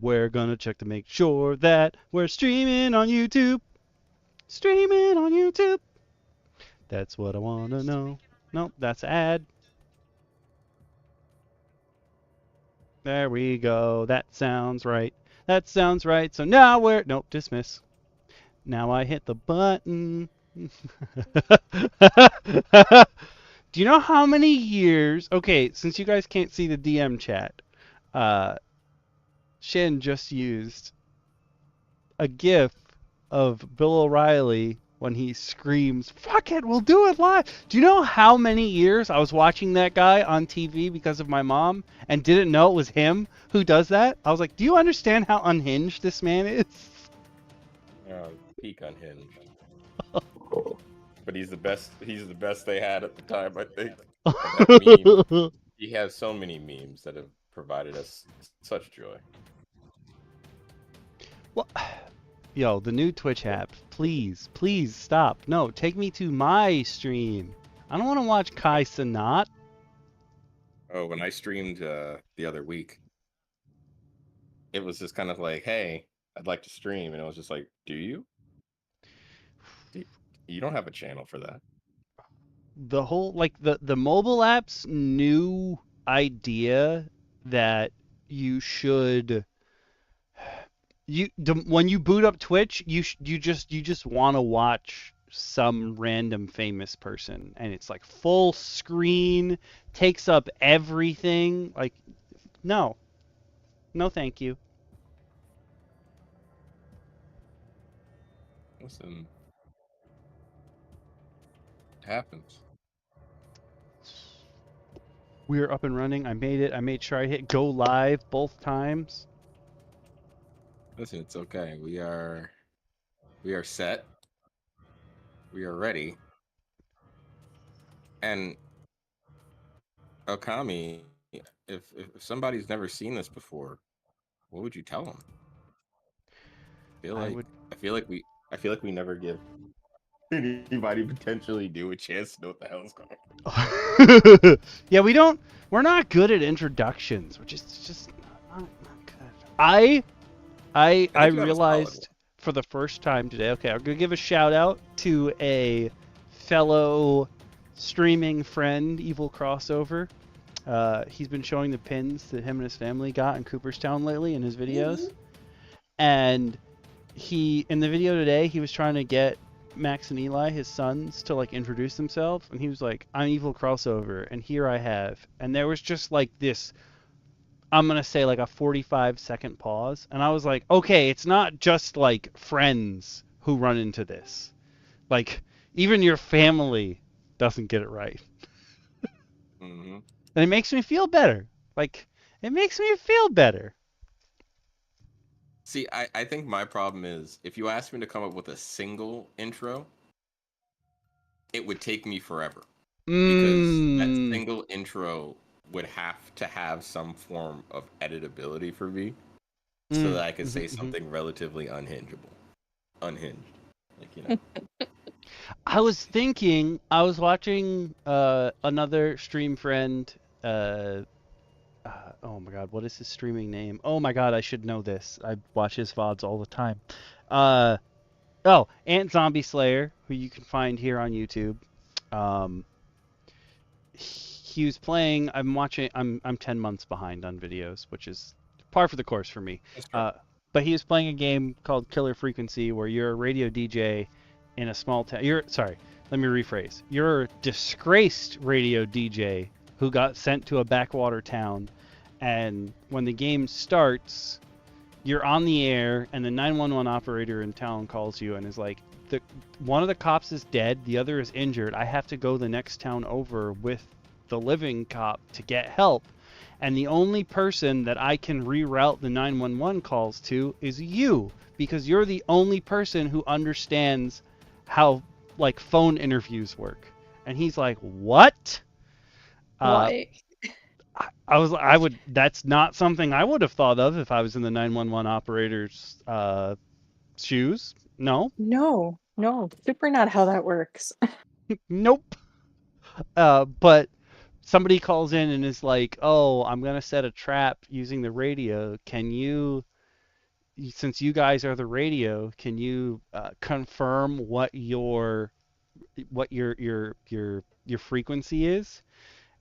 We're gonna check to make sure that we're streaming on YouTube. Streaming on YouTube. That's what I wanna know. Nope, that's an ad. There we go. That sounds right. That sounds right. So now we're nope, dismiss. Now I hit the button. Do you know how many years? Okay, since you guys can't see the DM chat, uh, Shin just used a GIF of Bill O'Reilly when he screams, "Fuck it, we'll do it live." Do you know how many years I was watching that guy on TV because of my mom and didn't know it was him who does that? I was like, do you understand how unhinged this man is? Peak unhinged. But he's the best. He's the best they had at the time, I think. That meme, he has so many memes that have provided us such joy. Well, yo, the new Twitch app, please, please stop. No, take me to my stream. I don't want to watch Kai Cenat. Oh, when I streamed the other week, it was just kind of like, hey, I'd like to stream. And it was just like, do you? You don't have a channel for that. The whole, like, the mobile app's new idea that you should, when you boot up Twitch, you just want to watch some random famous person, and it's like full screen, takes up everything. Like, no, thank you. Listen, it happens. We're up and running. I made it. I made sure I hit go live both times. Listen, it's okay. We are set. We are ready. And Okami, if somebody's never seen this before, what would you tell them? I feel like we never give anybody potentially new a chance to know what the hell is going on. Yeah, we're not good at introductions. We're just not good. I realized for the first time today. Okay, I'm gonna give a shout out to a fellow streaming friend, Evil Crossover. He's been showing the pins that him and his family got in Cooperstown lately in his videos. And in the video today, he was trying to get Max and Eli, his sons, to like introduce themselves, and he was like, "I'm Evil Crossover, and here I have." And there was just like this, I'm gonna say like a 45-second pause, and I was like, okay, it's not just like friends who run into this. Like, even your family doesn't get it right. Mm-hmm. And it makes me feel better. Like, it makes me feel better. See, I think my problem is, if you ask me to come up with a single intro, it would take me forever. Because that single intro would have to have some form of editability for me, so that I could say something relatively unhinged. Like, you know. I was watching another stream friend, oh my god, what is his streaming name? Oh my god, I should know this. I watch his VODs all the time. Ant Zombie Slayer, who you can find here on YouTube. He was playing. I'm 10 months behind on videos, which is par for the course for me. But he was playing a game called Killer Frequency, where you're a radio DJ in a small town. Let me rephrase. You're a disgraced radio DJ who got sent to a backwater town, and when the game starts, you're on the air, and the 911 operator in town calls you and is like, one of the cops is dead, the other is injured. I have to go the next town over with the living cop to get help. And the only person that I can reroute the 911 calls to is you, because you're the only person who understands how like phone interviews work. And he's like, what? Why? That's not something I would have thought of if I was in the 911 operator's shoes. No. No, super not how that works. Nope. But somebody calls in and is like, "Oh, I'm gonna set a trap using the radio. Can you, since you guys are the radio, can you confirm what your frequency is?"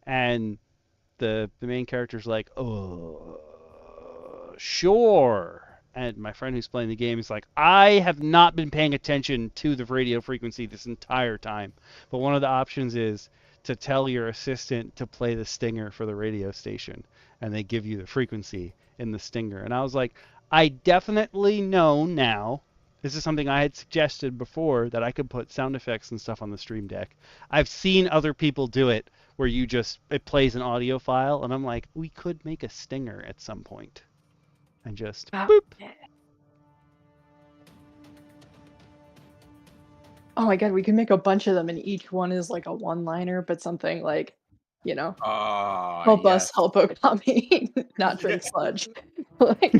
And the main character's like, "Oh, sure." And my friend who's playing the game is like, "I have not been paying attention to the radio frequency this entire time. But one of the options is to tell your assistant to play the stinger for the radio station, and they give you the frequency in the stinger." And I was like, I definitely know now. This is something I had suggested before, that I could put sound effects and stuff on the stream deck. I've seen other people do it where it plays an audio file, and I'm like, we could make a stinger at some point and just boop. Oh my god, we can make a bunch of them, and each one is like a one-liner, but something like, help us help Okami not drink sludge. Like,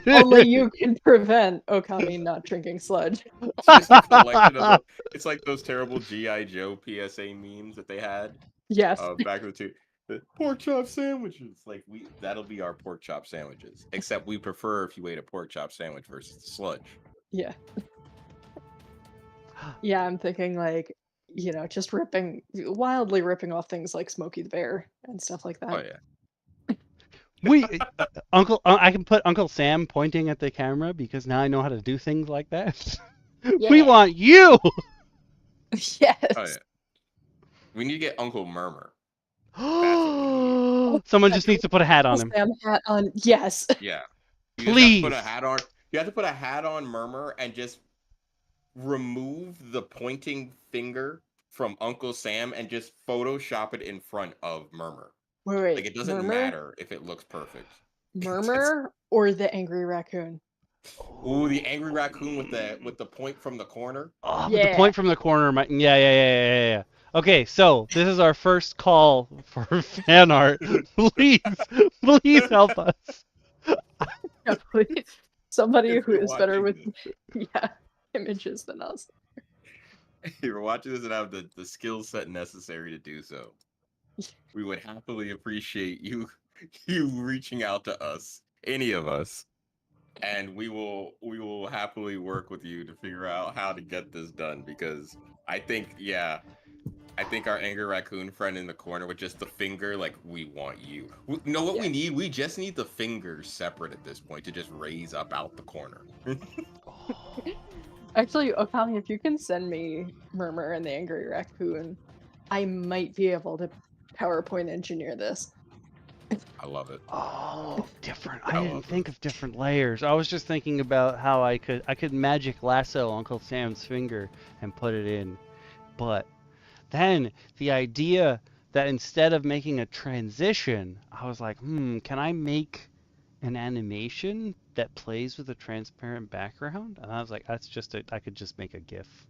only you can prevent Okami not drinking sludge. It's just a collection of it's like those terrible G.I. Joe PSA memes that they had. Yes. Back in the pork chop sandwiches. Like that'll be our pork chop sandwiches. Except we prefer if you ate a pork chop sandwich versus sludge. Yeah. Yeah, I'm thinking like, just wildly ripping off things like Smokey the Bear and stuff like that. Oh yeah. I can put Uncle Sam pointing at the camera because now I know how to do things like that. Yeah. We want you. Yes. Oh yeah. We need to get Uncle Murmur. Someone just needs to put a hat on him. Sam hat on. Yes. Yeah. Please. You have to put a hat on Murmur and just remove the pointing finger from Uncle Sam and just Photoshop it in front of Murmur. Wait. Like it doesn't matter if it looks perfect. Murmur or the angry raccoon? Ooh, the angry raccoon with the point from the corner. Oh, yeah. The point from the corner. Yeah. Okay, so this is our first call for fan art. Please help us. Yeah, please. Somebody who is better with images than us. If you're watching this and have the skill set necessary to do so, we would happily appreciate you reaching out to us, any of us, and we will happily work with you to figure out how to get this done, because I think our angry raccoon friend in the corner with just the finger, like, we want you. We need? We just need the fingers separate at this point to just raise up out the corner. Actually, Okami, if you can send me Murmur and the angry raccoon, I might be able to PowerPoint engineer this. I love it. Oh, different. I didn't think of different layers. I was just thinking about how I could magic lasso Uncle Sam's finger and put it in. But then the idea that instead of making a transition, I was like, can I make an animation that plays with a transparent background? And I was like, I could just make a GIF.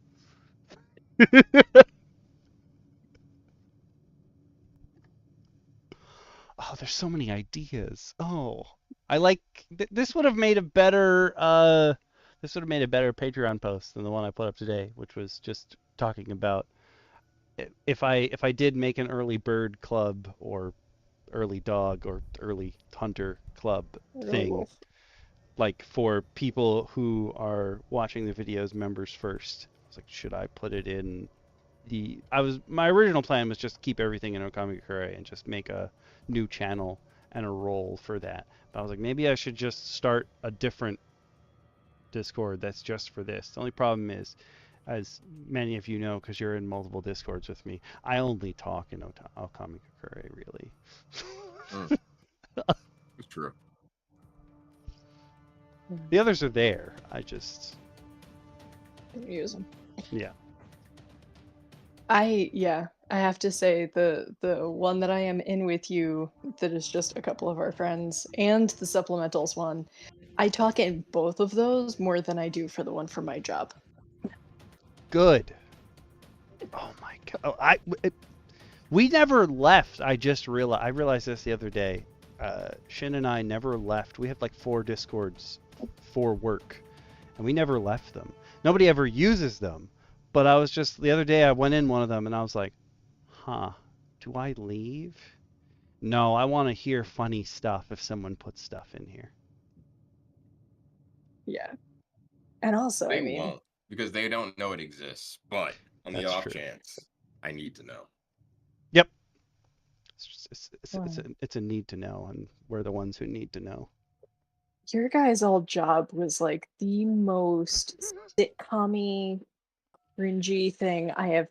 Oh, there's so many ideas. Oh, I like this would have made a better Patreon post than the one I put up today, which was just talking about if I did make an early bird club or early dog or early hunter club thing, like for people who are watching the videos members first. I was like, should I put it in my original plan was just keep everything in Okami and just make a new channel and a role for that. But I was like, maybe I should just start a different Discord that's just for this. The only problem is, as many of you know, because you're in multiple Discords with me, I only talk in Okami really. It's true. The others are there. I just didn't use them. Yeah. I have to say the one that I am in with you, that is just a couple of our friends, and the SuppleMENTAls one, I talk in both of those more than I do for the one for my job. Good. Oh my god. We never left. I realized this the other day. Shin and I never left. We have like 4 Discords for work, and we never left them. Nobody ever uses them. But I was just, the other day I went in one of them and I was like, do Do I leave? No, I want to hear funny stuff if someone puts stuff in here. Yeah. And also, they won't, because they don't know it exists. But on the off chance, I need to know. Yep. It's a need to know, and we're the ones who need to know. Your guys' old job was like the most sitcom-y, cringy thing I have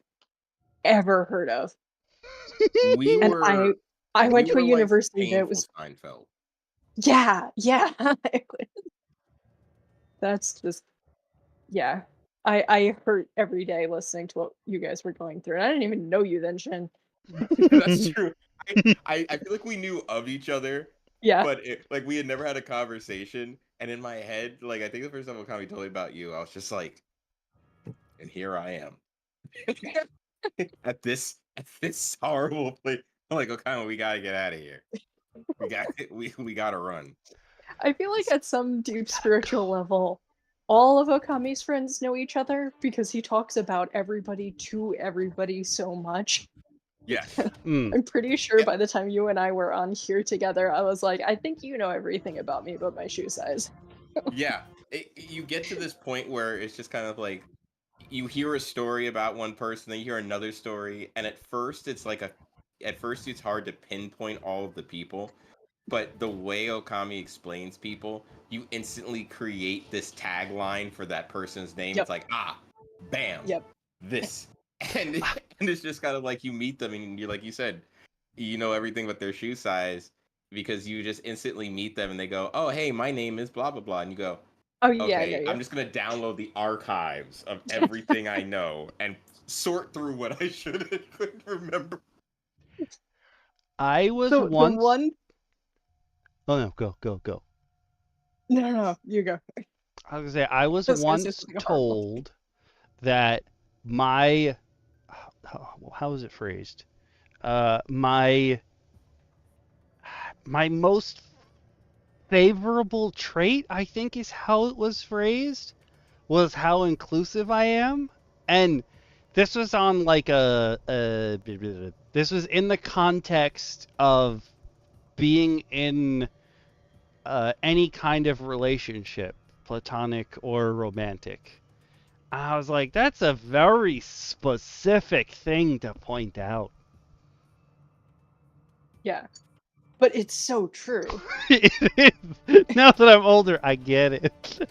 ever heard of. We and were. I went to a university that was Seinfeld. Yeah. That's just I hurt every day listening to what you guys were going through. And I didn't even know you then, Shin. That's true. I feel like we knew of each other. Yeah. But we had never had a conversation. And in my head, I think the first time Okami told me about you, I was just like, and here I am. at this horrible place. I'm like, Okami, we gotta get out of here. We gotta run. I feel like at some deep spiritual level, all of Okami's friends know each other because he talks about everybody to everybody so much. Yes. I'm pretty sure by the time you and I were on here together, I was like, I think you know everything about me but my shoe size. Yeah. You get to this point where it's just kind of like, you hear a story about one person, then you hear another story, and at first it's hard to pinpoint all of the people. But the way Okami explains people, you instantly create this tagline for that person's name. Yep. It's like, bam, this. And it's just kind of like you meet them and you're like you said, you know everything but their shoe size because you just instantly meet them and they go, oh, hey, my name is blah, blah, blah. And you go, oh, okay, yeah. I'm just going to download the archives of everything I know and sort through what I should and couldn't remember. I was once... Oh, no, go. No, you go. I was going to say, I was once told that my... How was it phrased? My most favorable trait, I think is how it was phrased, was how inclusive I am. And this was on this was in the context of being in any kind of relationship, platonic or romantic. I was like, that's a very specific thing to point out. Yeah. But it's so true. It is. Now that I'm older, I get it.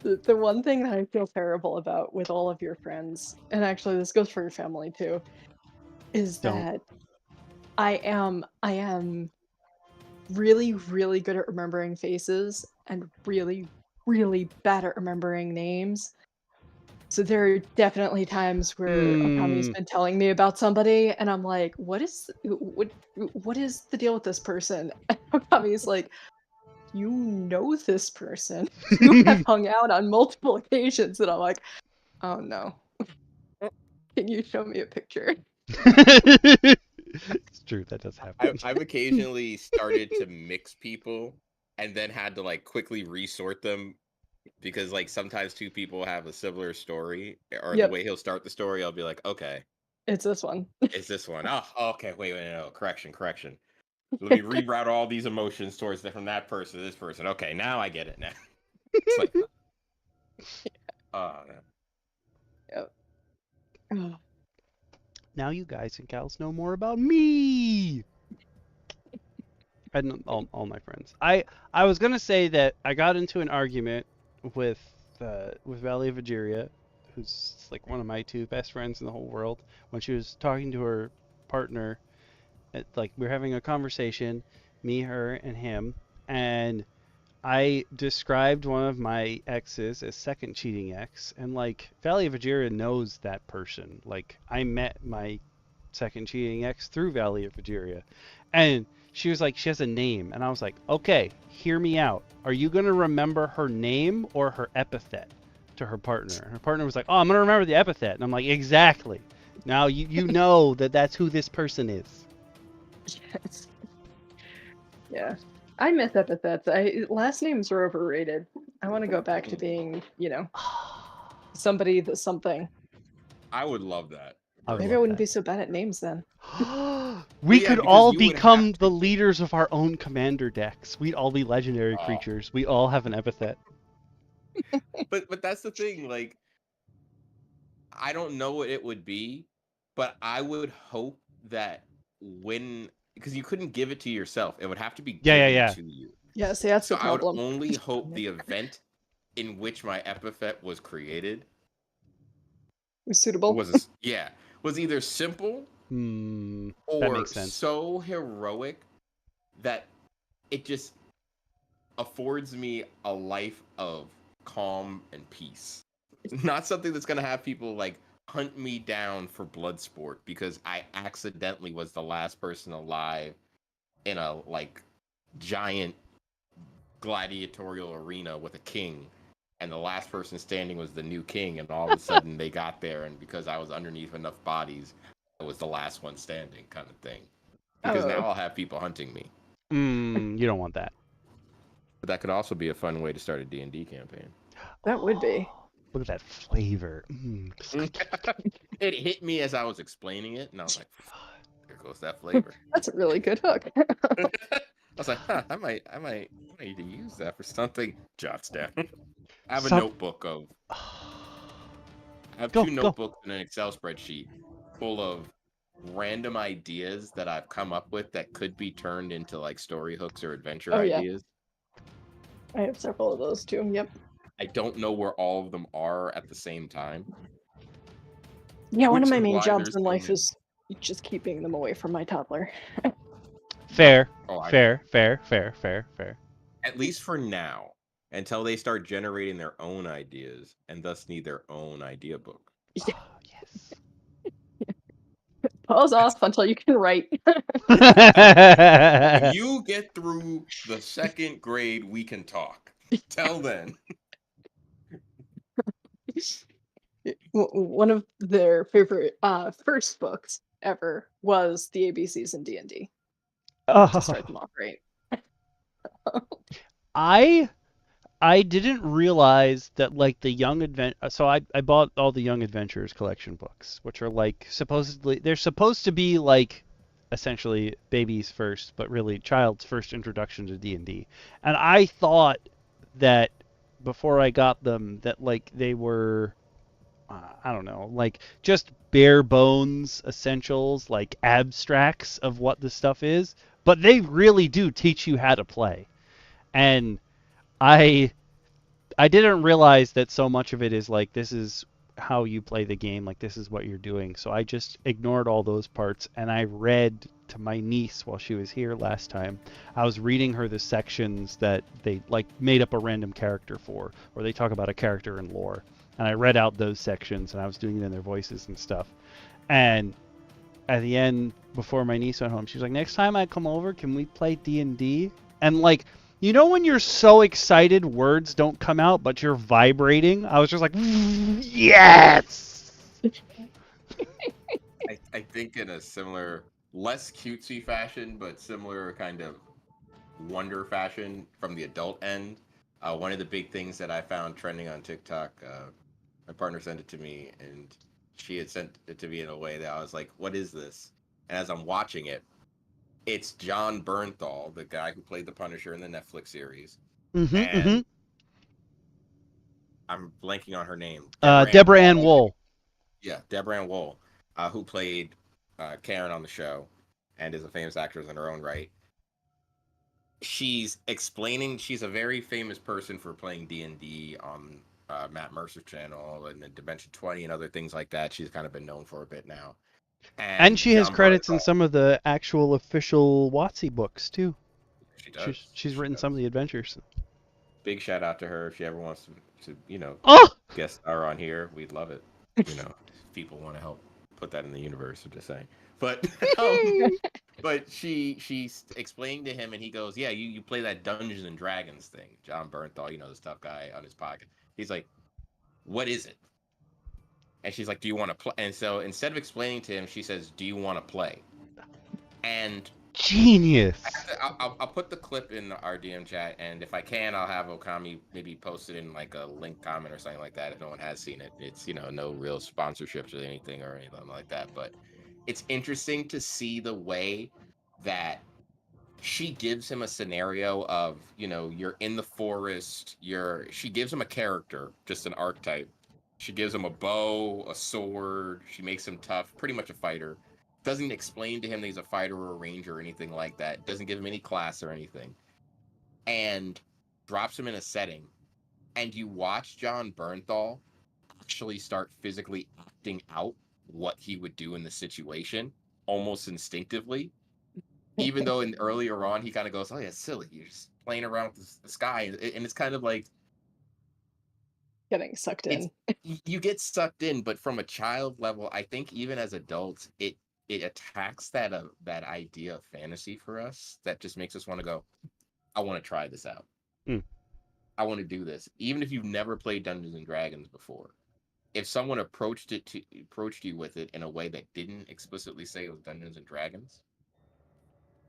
The one thing that I feel terrible about with all of your friends, and actually this goes for your family too, is that I am really, really good at remembering faces and really, really bad at remembering names. So there are definitely times where Okami's been telling me about somebody, and I'm like, what is the deal with this person? And Okami's like, you know this person. You have hung out on multiple occasions. And I'm like, oh no. Can you show me a picture? It's true, that does happen. I've occasionally started to mix people and then had to quickly resort them because sometimes two people have a similar story or the way he'll start the story, I'll be like, okay, it's this one. It's this one. Oh, okay. Wait, no, correction. Let me reroute all these emotions from that person to this person. Okay, now I get it now. It's like, Yep. Now you guys and gals know more about me. And all my friends. I was gonna say that I got into an argument with Valley of Ageria, who's one of my two best friends in the whole world, when she was talking to her partner. We were having a conversation, me, her, and him, and I described one of my exes as second cheating ex, and Valley of Ageria knows that person. I met my second cheating ex through Valley of Ageria, and she was like, she has a name, and I was like, okay, hear me out. Are you gonna remember her name or her epithet to her partner? Her partner was like, oh, I'm gonna remember the epithet, and I'm like, exactly. Now you know that's who this person is. Yes. Yeah. I miss epithets. Last names are overrated. I want to go back to being, somebody that's something. I would love that. Maybe I wouldn't be so bad at names then. We yeah, could because all you would become have to the get- leaders of our own commander decks. We'd all be legendary creatures. We all have an epithet. But that's the thing. Like, I don't know what it would be, but I would hope that because you couldn't give it to yourself, it would have to be given to you. Yeah, see, that's the problem. I would only hope the event in which my epithet was created was suitable. Was either simple that or makes sense. so heroic that it just affords me a life of calm and peace. Not something that's gonna have people like hunt me down for blood sport because I accidentally was the last person alive in a like giant gladiatorial arena with a king, and the last person standing was the new king, and all of a sudden they got there, and because I was underneath enough bodies, I was the last one standing, kind of thing. Because now I'll have people hunting me. You don't want that. But that could also be a fun way to start a D&D campaign. That would be. Look at that flavor. It hit me as I was explaining it, and I was like, there goes that flavor. That's a really good hook. I was like, I might need to use that for something. Jots down. I have a notebook of. I have two notebooks and an Excel spreadsheet full of random ideas that I've come up with that could be turned into like story hooks or adventure ideas. I have several of those too. Yep. I don't know where all of them are at the same time. Yeah, one of my main jobs in life is just keeping them away from my toddler. Fair. Fair. At least for now, until they start generating their own ideas and thus need their own idea book. Yeah. Yes. Pause off until you can write. If you get through the second grade, we can talk. Till then. One of their favorite first books ever was the ABCs in D&D. To start them off right. I didn't realize that like the so I bought all the Young Adventurers collection books, which are like they're supposed to be like essentially baby's first, but really child's first introduction to D&D. And I thought that before I got them that like they were I don't know, like just bare bones essentials, like abstracts of what the stuff is, but they really do teach you how to play. And I didn't realize that so much of it is like this is how you play the game, like this is what you're doing. So I just ignored all those parts and I read to my niece while she was here last time. I was reading her the sections that they like made up a random character for, or they talk about a character in lore. And I read out those sections and I was doing it in their voices and stuff. And at the end, before my niece went home, she was like, next time I come over, can we play D&D? And like, you know when you're so excited words don't come out, but you're vibrating? I was just like, yes! I think in a similar, less cutesy fashion, but similar kind of wonder fashion from the adult end, one of the big things that I found trending on TikTok, my partner sent it to me, and she had sent it to me in a way that I was like, what is this? And as I'm watching it, it's Jon Bernthal, the guy who played the Punisher in the Netflix series. I'm blanking on her name. Deborah Ann Woll. Yeah, Deborah Ann Woll, who played Karen on the show and is a famous actress in her own right. She's explaining, she's a very famous person for playing D&D on Matt Mercer's channel and Dimension 20 and other things like that. She's kind of been known for a bit now. And she has credits in some of the actual official WotC books, too. She does. She's written some of the adventures. Big shout out to her. If she ever wants to guest star on here, we'd love it. You know, if people want to help put that in the universe, I'm just saying. But but she's explaining to him, and he goes, yeah, you play that Dungeons and Dragons thing. Jon Bernthal, the tough guy on his podcast. He's like, what is it? And she's like, do you want to play? And so instead of explaining to him, she says, do you want to play? And Genius. I'll put the clip in our DM chat, and if I can, I'll have Okami maybe post it in like a link comment or something like that if no one has seen it. It's no real sponsorships or anything like that, but it's interesting to see the way that she gives him a scenario of, you're in the forest, she gives him a character, just an archetype. She gives him a bow, a sword, she makes him tough, pretty much a fighter. Doesn't explain to him that he's a fighter or a ranger or anything like that. Doesn't give him any class or anything. And drops him in a setting. And you watch John Bernthal actually start physically acting out what he would do in the situation, almost instinctively. Even though earlier on he kind of goes, "Oh yeah, silly, you're just playing around with the sky," and it's kind of like getting sucked in. You get sucked in, but from a child level, I think even as adults, it attacks that idea of fantasy for us that just makes us want to go, "I want to try this out. I want to do this," even if you've never played Dungeons and Dragons before. If someone approached you with it in a way that didn't explicitly say it was Dungeons and Dragons.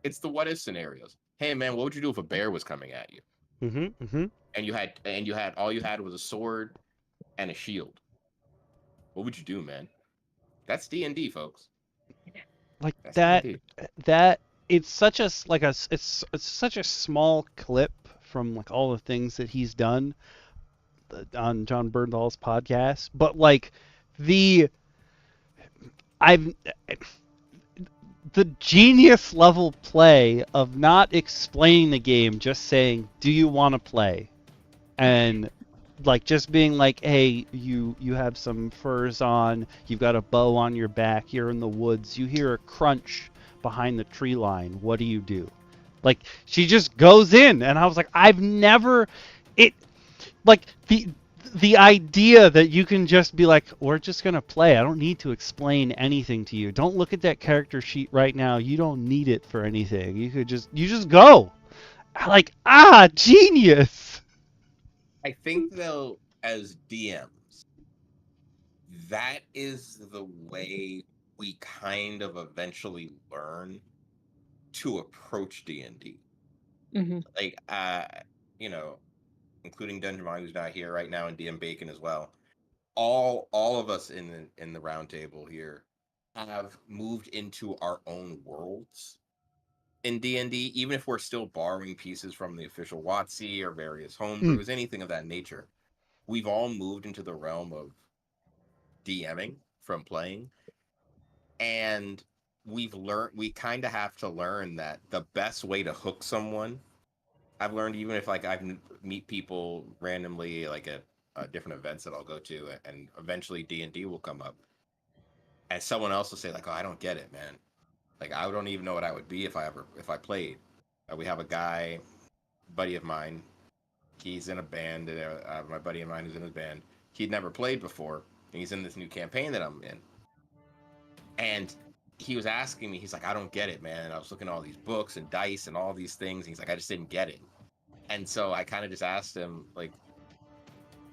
It's the what if scenarios. Hey man, what would you do if a bear was coming at you? And you had all you had was a sword and a shield. What would you do, man? That's D&D, folks. Like that's that. D&D. That it's such a it's such a small clip from like all the things that he's done on John Bernthal's podcast, but like the genius level play of not explaining the game, just saying, "Do you want to play?" And like just being like, "Hey, you have some furs on, you've got a bow on your back, you're in the woods, you hear a crunch behind the tree line. What do you do?" Like she just goes in, and I was like, I've never like the idea that you can just be like, "We're just going to play. I don't need to explain anything to you. Don't look at that character sheet right now. You don't need it for anything. You just go." Like, genius. I think though, as DMs, that is the way we kind of eventually learn to approach D&D. Like, including Dungeon Mine, who's not here right now, and DM Bacon as well. All of us in the round table here have moved into our own worlds in D&D, even if we're still borrowing pieces from the official WotC or various homebrews, anything of that nature. We've all moved into the realm of DMing from playing, and we kind of have to learn that the best way to hook someone, I've learned, even if like I meet people randomly like at different events that I'll go to, and eventually D&D will come up, and someone else will say like, "Oh, I don't get it, man. Like I don't even know what I would be if I played." We have a buddy of mine. He's in a band. My buddy of mine who's in his band. He'd never played before, and he's in this new campaign that I'm in. And he was asking me, he's like, "I don't get it, man. I was looking at all these books and dice and all these things." And he's like, "I just didn't get it." And so I kind of just asked him, like,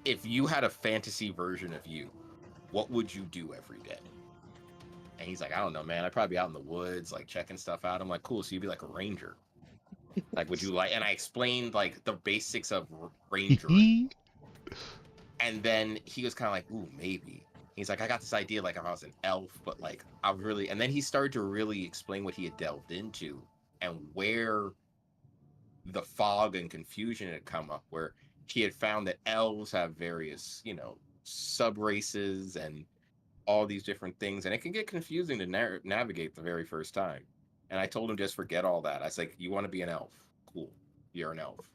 if you had a fantasy version of you, what would you do every day? And he's like, "I don't know, man. I'd probably be out in the woods, like checking stuff out." I'm like, "Cool. So you'd be like a ranger. Like, would you like?" And I explained like the basics of rangering. And then he was kind of like, "Ooh, maybe." He's like, "I got this idea, like if I was an elf, but like I really," and then he started to really explain what he had delved into and where the fog and confusion had come up, where he had found that elves have various, sub races and all these different things, and it can get confusing to navigate the very first time. And I told him, just forget all that. I was like, "You want to be an elf? Cool. You're an elf.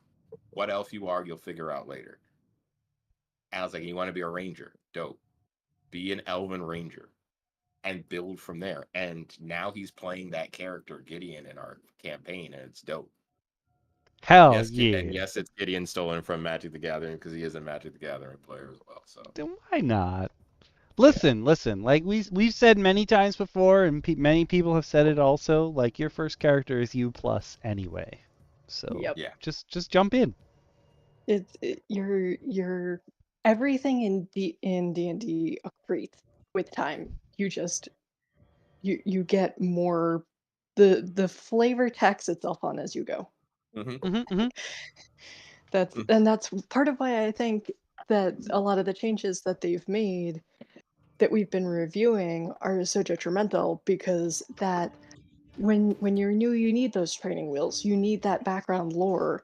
What elf you are, you'll figure out later." And I was like, "You want to be a ranger? Dope. Be an elven ranger and build from there." And now he's playing that character, Gideon, in our campaign, and it's dope. Hell yes, yeah. And yes, it's Gideon stolen from Magic the Gathering, because he is a Magic the Gathering player as well. So then why not? Listen. Like we've said many times before, and many people have said it also. Like your first character is you plus anyway, so yeah, just jump in. You're everything in D&D accretes with time. You get more the flavor tacks itself on as you go. That's part of why I think that a lot of the changes that they've made that we've been reviewing are so detrimental, because that when you're new, you need those training wheels. You need that background lore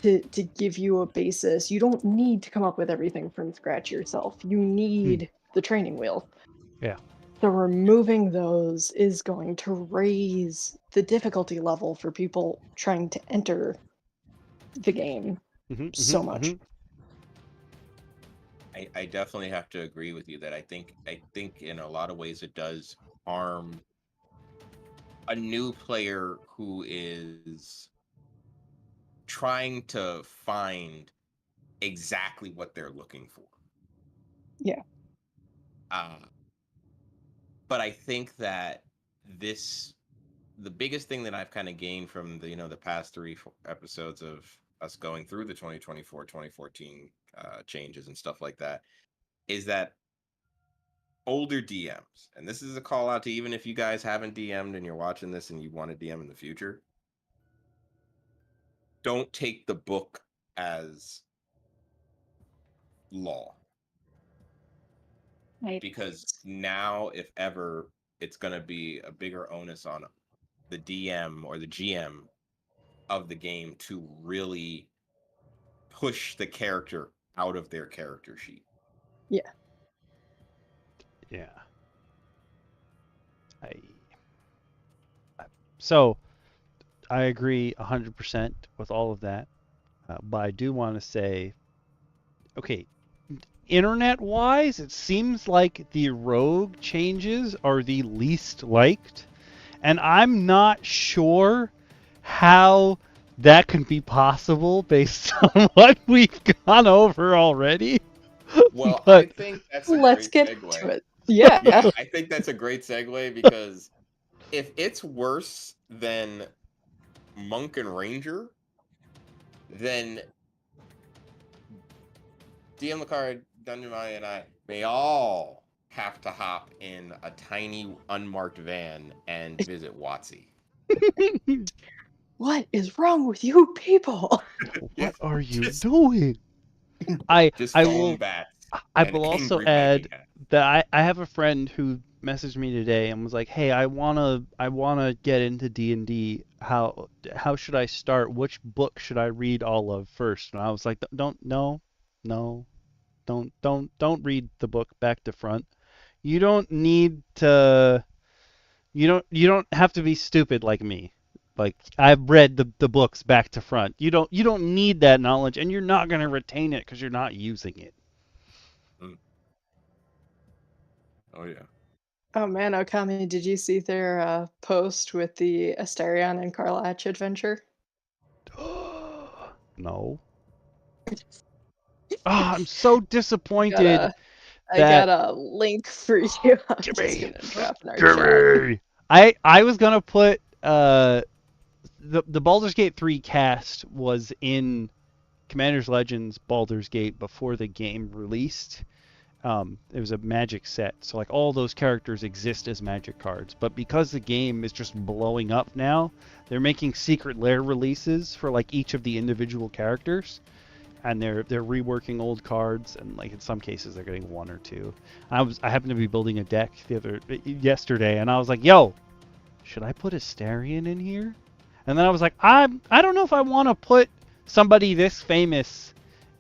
to give you a basis. You don't need to come up with everything from scratch yourself. You need the training wheel. Yeah. So removing those is going to raise the difficulty level for people trying to enter the game so much. I definitely have to agree with you that I think in a lot of ways it does harm a new player who is trying to find exactly what they're looking for. Yeah. But I think that the biggest thing that I've kind of gained from the past 3 episodes of us going through the 2024-2014 changes and stuff like that is that older DMs, and this is a call out to even if you guys haven't DM'd and you're watching this and you want to DM in the future, don't take the book as law. Right. Because now, if ever, it's going to be a bigger onus on the DM or the GM of the game to really push the character out of their character sheet. Yeah. Yeah. So I agree 100% with all of that, but I do want to say, okay, internet-wise, it seems like the rogue changes are the least liked, and I'm not sure how that can be possible based on what we've gone over already. Well, but I think that's a let's great get segue. to it. Yeah. Yeah, I think that's a great segue, because if it's worse than Monk and Ranger, then DM Lacara, Dungeon Maya, and I may all have to hop in a tiny unmarked van and visit WotC. What is wrong with you people? What are you doing? I will also add that I have a friend who messaged me today and was like, "Hey, I wanna get into D&D. How should I start? Which book should I read all of first?" And I was like, "Don't read the book back to front. You don't need to. You don't have to be stupid like me. Like, I've read the books back to front. You don't need that knowledge, and you're not gonna retain it because you're not using it." Oh yeah. Oh man, Okami, did you see their post with the Asterion and Karlach adventure? No. I'm so disappointed. I got a link for you. I'm just gonna drop in our chat. I was gonna put the Baldur's Gate 3 cast was in Commander's Legends Baldur's Gate before the game released. It was a magic set, so like all those characters exist as magic cards, but because the game is just blowing up now, they're making secret lair releases for like each of the individual characters, and they're reworking old cards, and like in some cases they're getting 1 or 2. I happened to be building a deck yesterday, and I was like, yo, should I put Asterion in here? And then I was like, I don't know if I want to put somebody this famous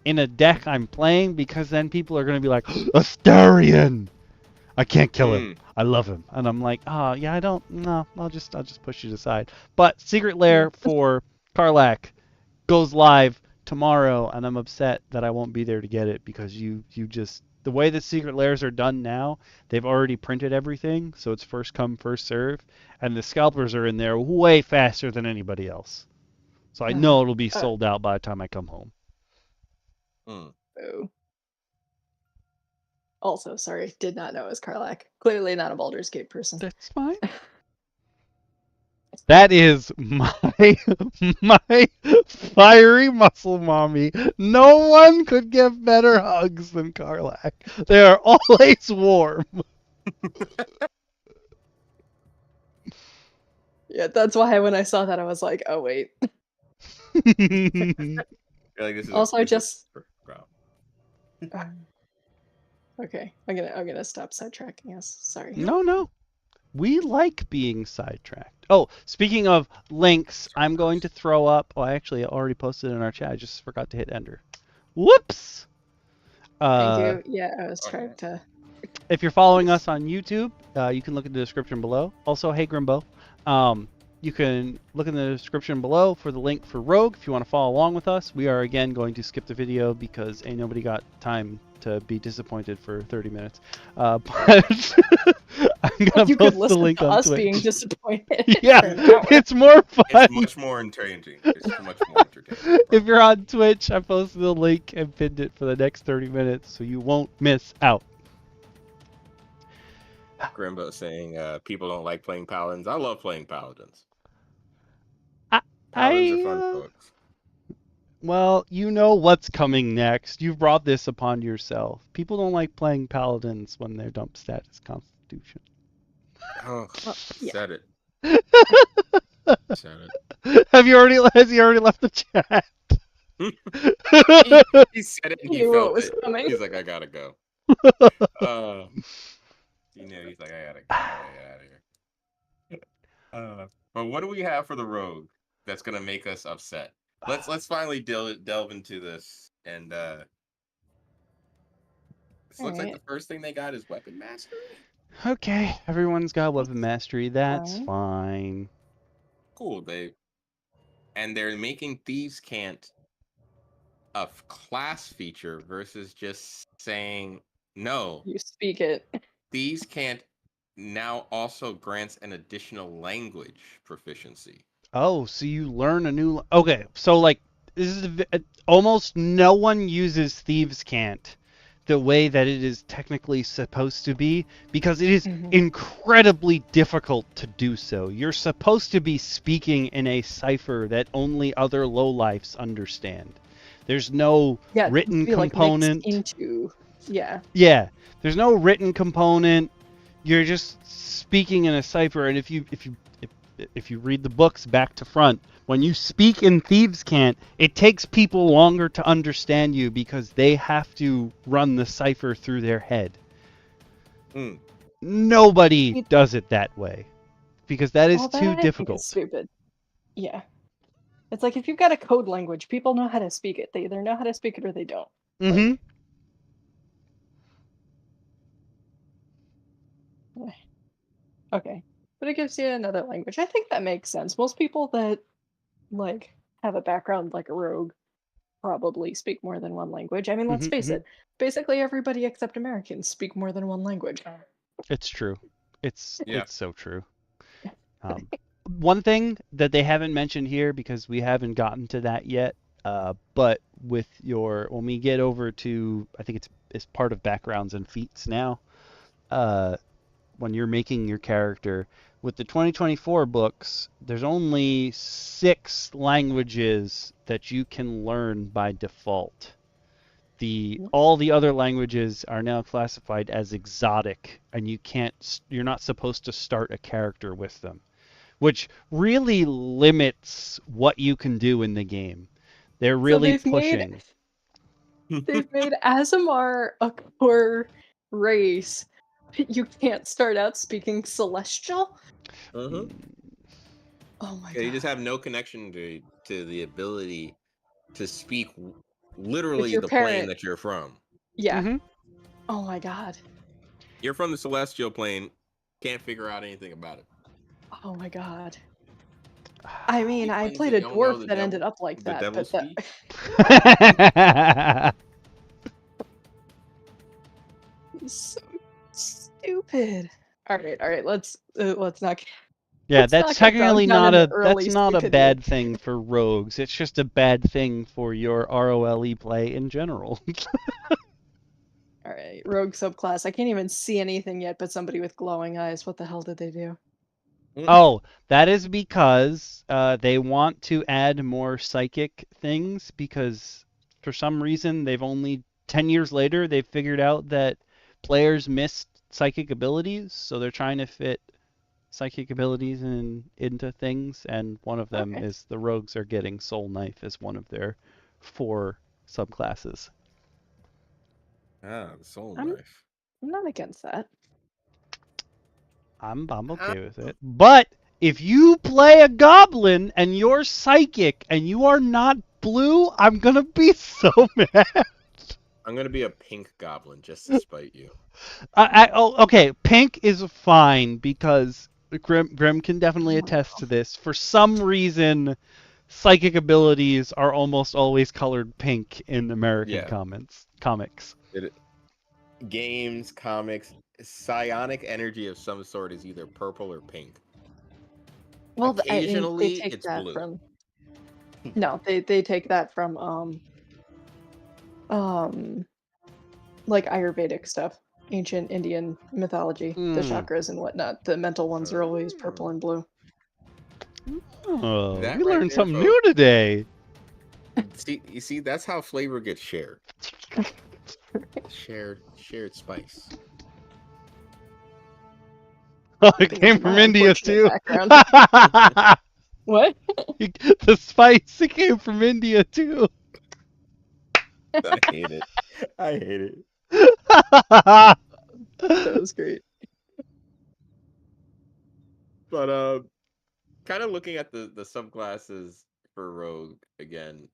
in a deck I'm playing, because then people are going to be like, Asterion! I can't kill him. I love him. And I'm like, yeah, I don't, no, I'll just push it aside. But Secret Lair for Karlach goes live tomorrow, and I'm upset that I won't be there to get it, because you just, the way the Secret Lairs are done now, they've already printed everything, so it's first come, first serve, and the scalpers are in there way faster than anybody else. So I know it'll be sold out by the time I come home. Oh. Also, sorry, did not know it was Karlach. Clearly not a Baldur's Gate person. That's fine. That is my fiery muscle mommy. No one could give better hugs than Karlach. They are always warm. Yeah, that's why when I saw that, I was like, oh, wait. Like, this is also, I just... wow. Okay, I'm gonna stop sidetracking us. Sorry. No. We like being sidetracked. Oh, speaking of links, I'm going to throw up. Oh, I actually already posted in our chat. I just forgot to hit enter. Whoops. Thank you. Yeah, I was trying to... If you're following us on YouTube, you can look in the description below. Also, hey Grimbo, you can look in the description below for the link for Rogue if you want to follow along with us. We are again going to skip the video because ain't nobody got time to be disappointed for 30 minutes. But I'm gonna post the link on Twitch. Being disappointed. Yeah, it's more fun. It's much more entertaining. It's much more entertaining. If you're on Twitch, I posted the link and pinned it for the next 30 minutes, so you won't miss out. Grimbo saying people don't like playing paladins. I love playing paladins. Paladins are fun, folks. Well, you know what's coming next. You've brought this upon yourself. People don't like playing paladins when their dump stat is Constitution. Oh, yeah. Said it. Said it. Has he already left the chat? he said it and he knew felt what was it. coming. He's like, I gotta go. He's like, I gotta get out of here. But what do we have for the rogue that's gonna make us upset? Let's finally delve into this. And this looks like the first thing they got is weapon mastery. Okay, everyone's got weapon mastery. That's fine. Cool, babe. And they're making Thieves' Cant a class feature versus just saying no. You speak it. Thieves' Cant now also grants an additional language proficiency. Oh, so you learn a new... Okay, so like, this is almost no one uses Thieves' Cant the way that it is technically supposed to be, because it is incredibly difficult to do so. You're supposed to be speaking in a cipher that only other lowlifes understand. There's no written component. Yeah, there's no written component. You're just speaking in a cipher, and if you read the books back to front, when you speak in Thieves' Cant, it takes people longer to understand you because they have to run the cipher through their head. Nobody does it that way because that is too difficult. Stupid. Yeah. It's like if you've got a code language, people know how to speak it. They either know how to speak it or they don't. Okay. But it gives you another language. I think that makes sense. Most people that like have a background like a rogue probably speak more than one language. I mean, let's face it. Basically everybody except Americans speak more than one language. It's true. It's so true. One thing that they haven't mentioned here, because we haven't gotten to that yet, but when we get over to, I think it's part of backgrounds and feats now, when you're making your character, with the 2024 books, there's only 6 languages that you can learn by default. All the other languages are now classified as exotic, and you're not supposed to start a character with them, which really limits what you can do in the game. They're really pushing. They've made Azamar a core race. You can't start out speaking Celestial? Oh my god. You just have no connection to the ability to speak literally the plane that you're from. Yeah. Oh my god. You're from the Celestial plane, can't figure out anything about it. Oh my god. I mean, I played a dwarf that ended up like that, but that... so stupid. All right. Let's not. Yeah, that's technically not a bad thing for rogues. It's just a bad thing for your ROLE play in general. All right, rogue subclass. I can't even see anything yet, but somebody with glowing eyes. What the hell did they do? Oh, that is because they want to add more psychic things, because for some reason they've only 10 years later they've figured out that players missed psychic abilities, so they're trying to fit psychic abilities into things, and one of them is the rogues are getting Soul Knife as one of their 4 subclasses. Ah, the Soul Knife. I'm not against that. I'm okay with it. But if you play a goblin and you're psychic and you are not blue, I'm gonna be so mad. I'm gonna be a pink goblin just to spite you. Okay, pink is fine because Grim can definitely attest to this. For some reason, psychic abilities are almost always colored pink in American comics. Games, comics, psionic energy of some sort is either purple or pink. Well, occasionally they take it's that blue. from. No, they take that from like Ayurvedic stuff, ancient Indian mythology, the chakras and whatnot. The mental ones are always purple and blue. Oh, we learned something new today. See, that's how flavor gets shared. shared spice. Oh, it came from India too. What? The spice, it came from India too. I hate it. That was great. But kind of looking at the subclasses for Rogue again,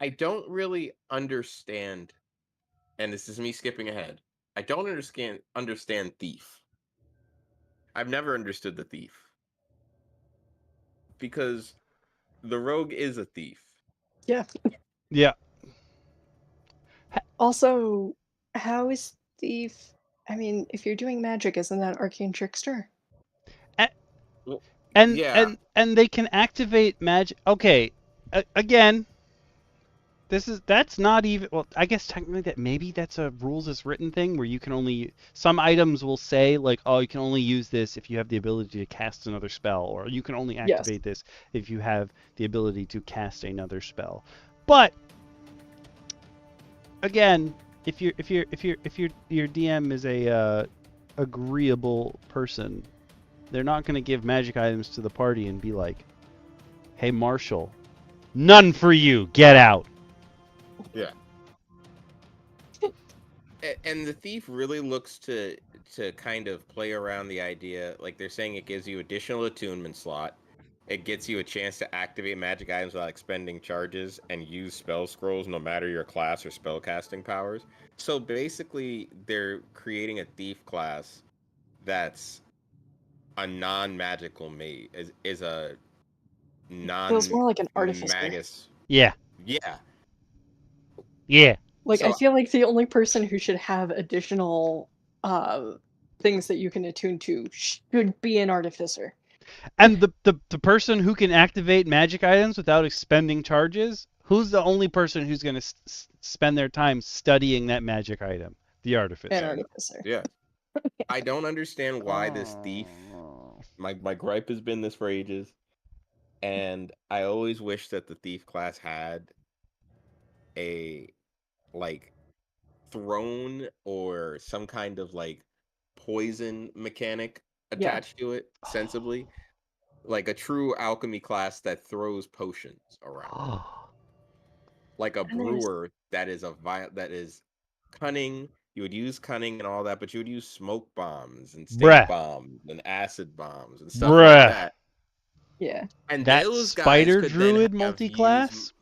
I don't really understand, and this is me skipping ahead. I don't understand Thief. I've never understood the Thief. Because the Rogue is a thief. Yeah. Yeah. Also, how is Thief? I mean, if you're doing magic, isn't that Arcane Trickster? And they can activate magic. Okay, again, that's not even. Well, I guess technically maybe that's a rules as written thing where you can only some items will say like, oh, you can only use this if you have the ability to cast another spell, or you can only activate this if you have the ability to cast another spell. But again, if your DM is a agreeable person, they're not going to give magic items to the party and be like, hey, Marshall, none for you, get out. Yeah. And the Thief really looks to kind of play around the idea, like they're saying it gives you additional attunement slot. It gets you a chance to activate magic items without expending charges and use spell scrolls no matter your class or spell casting powers. So basically, they're creating a Thief class that's a non-magical mage, is a Feels more like an artificer. Magus. Yeah. Yeah. Yeah. Like, so, I feel like the only person who should have additional things that you can attune to should be an artificer. And the person who can activate magic items without expending charges, who's the only person who's going to spend their time studying that magic item? The artificer. An artificer. Yeah. I don't understand why this Thief. My gripe has been this for ages, and I always wish that the Thief class had a like throne or some kind of like poison mechanic attached to it sensibly, like a true alchemy class that throws potions around, like a brewer that is that is cunning. You would use cunning and all that, but you would use smoke bombs and stink bombs and acid bombs and stuff like that. Yeah. And that those spider guys druid multi-class.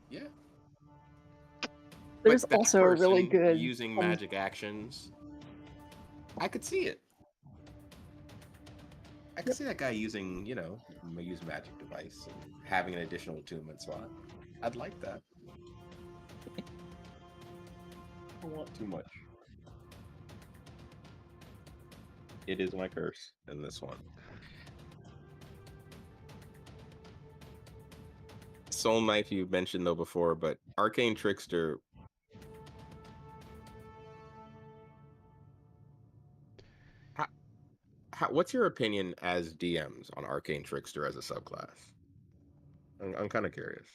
Yeah. There's also a really good using magic actions. I could see it. I could see that guy using, use magic device and having an additional attunement slot. I'd like that. I don't want too much. It is my curse in this one. Soul Knife you mentioned though before, but Arcane Trickster. What's your opinion as DMs on Arcane Trickster as a subclass? I'm kind of curious.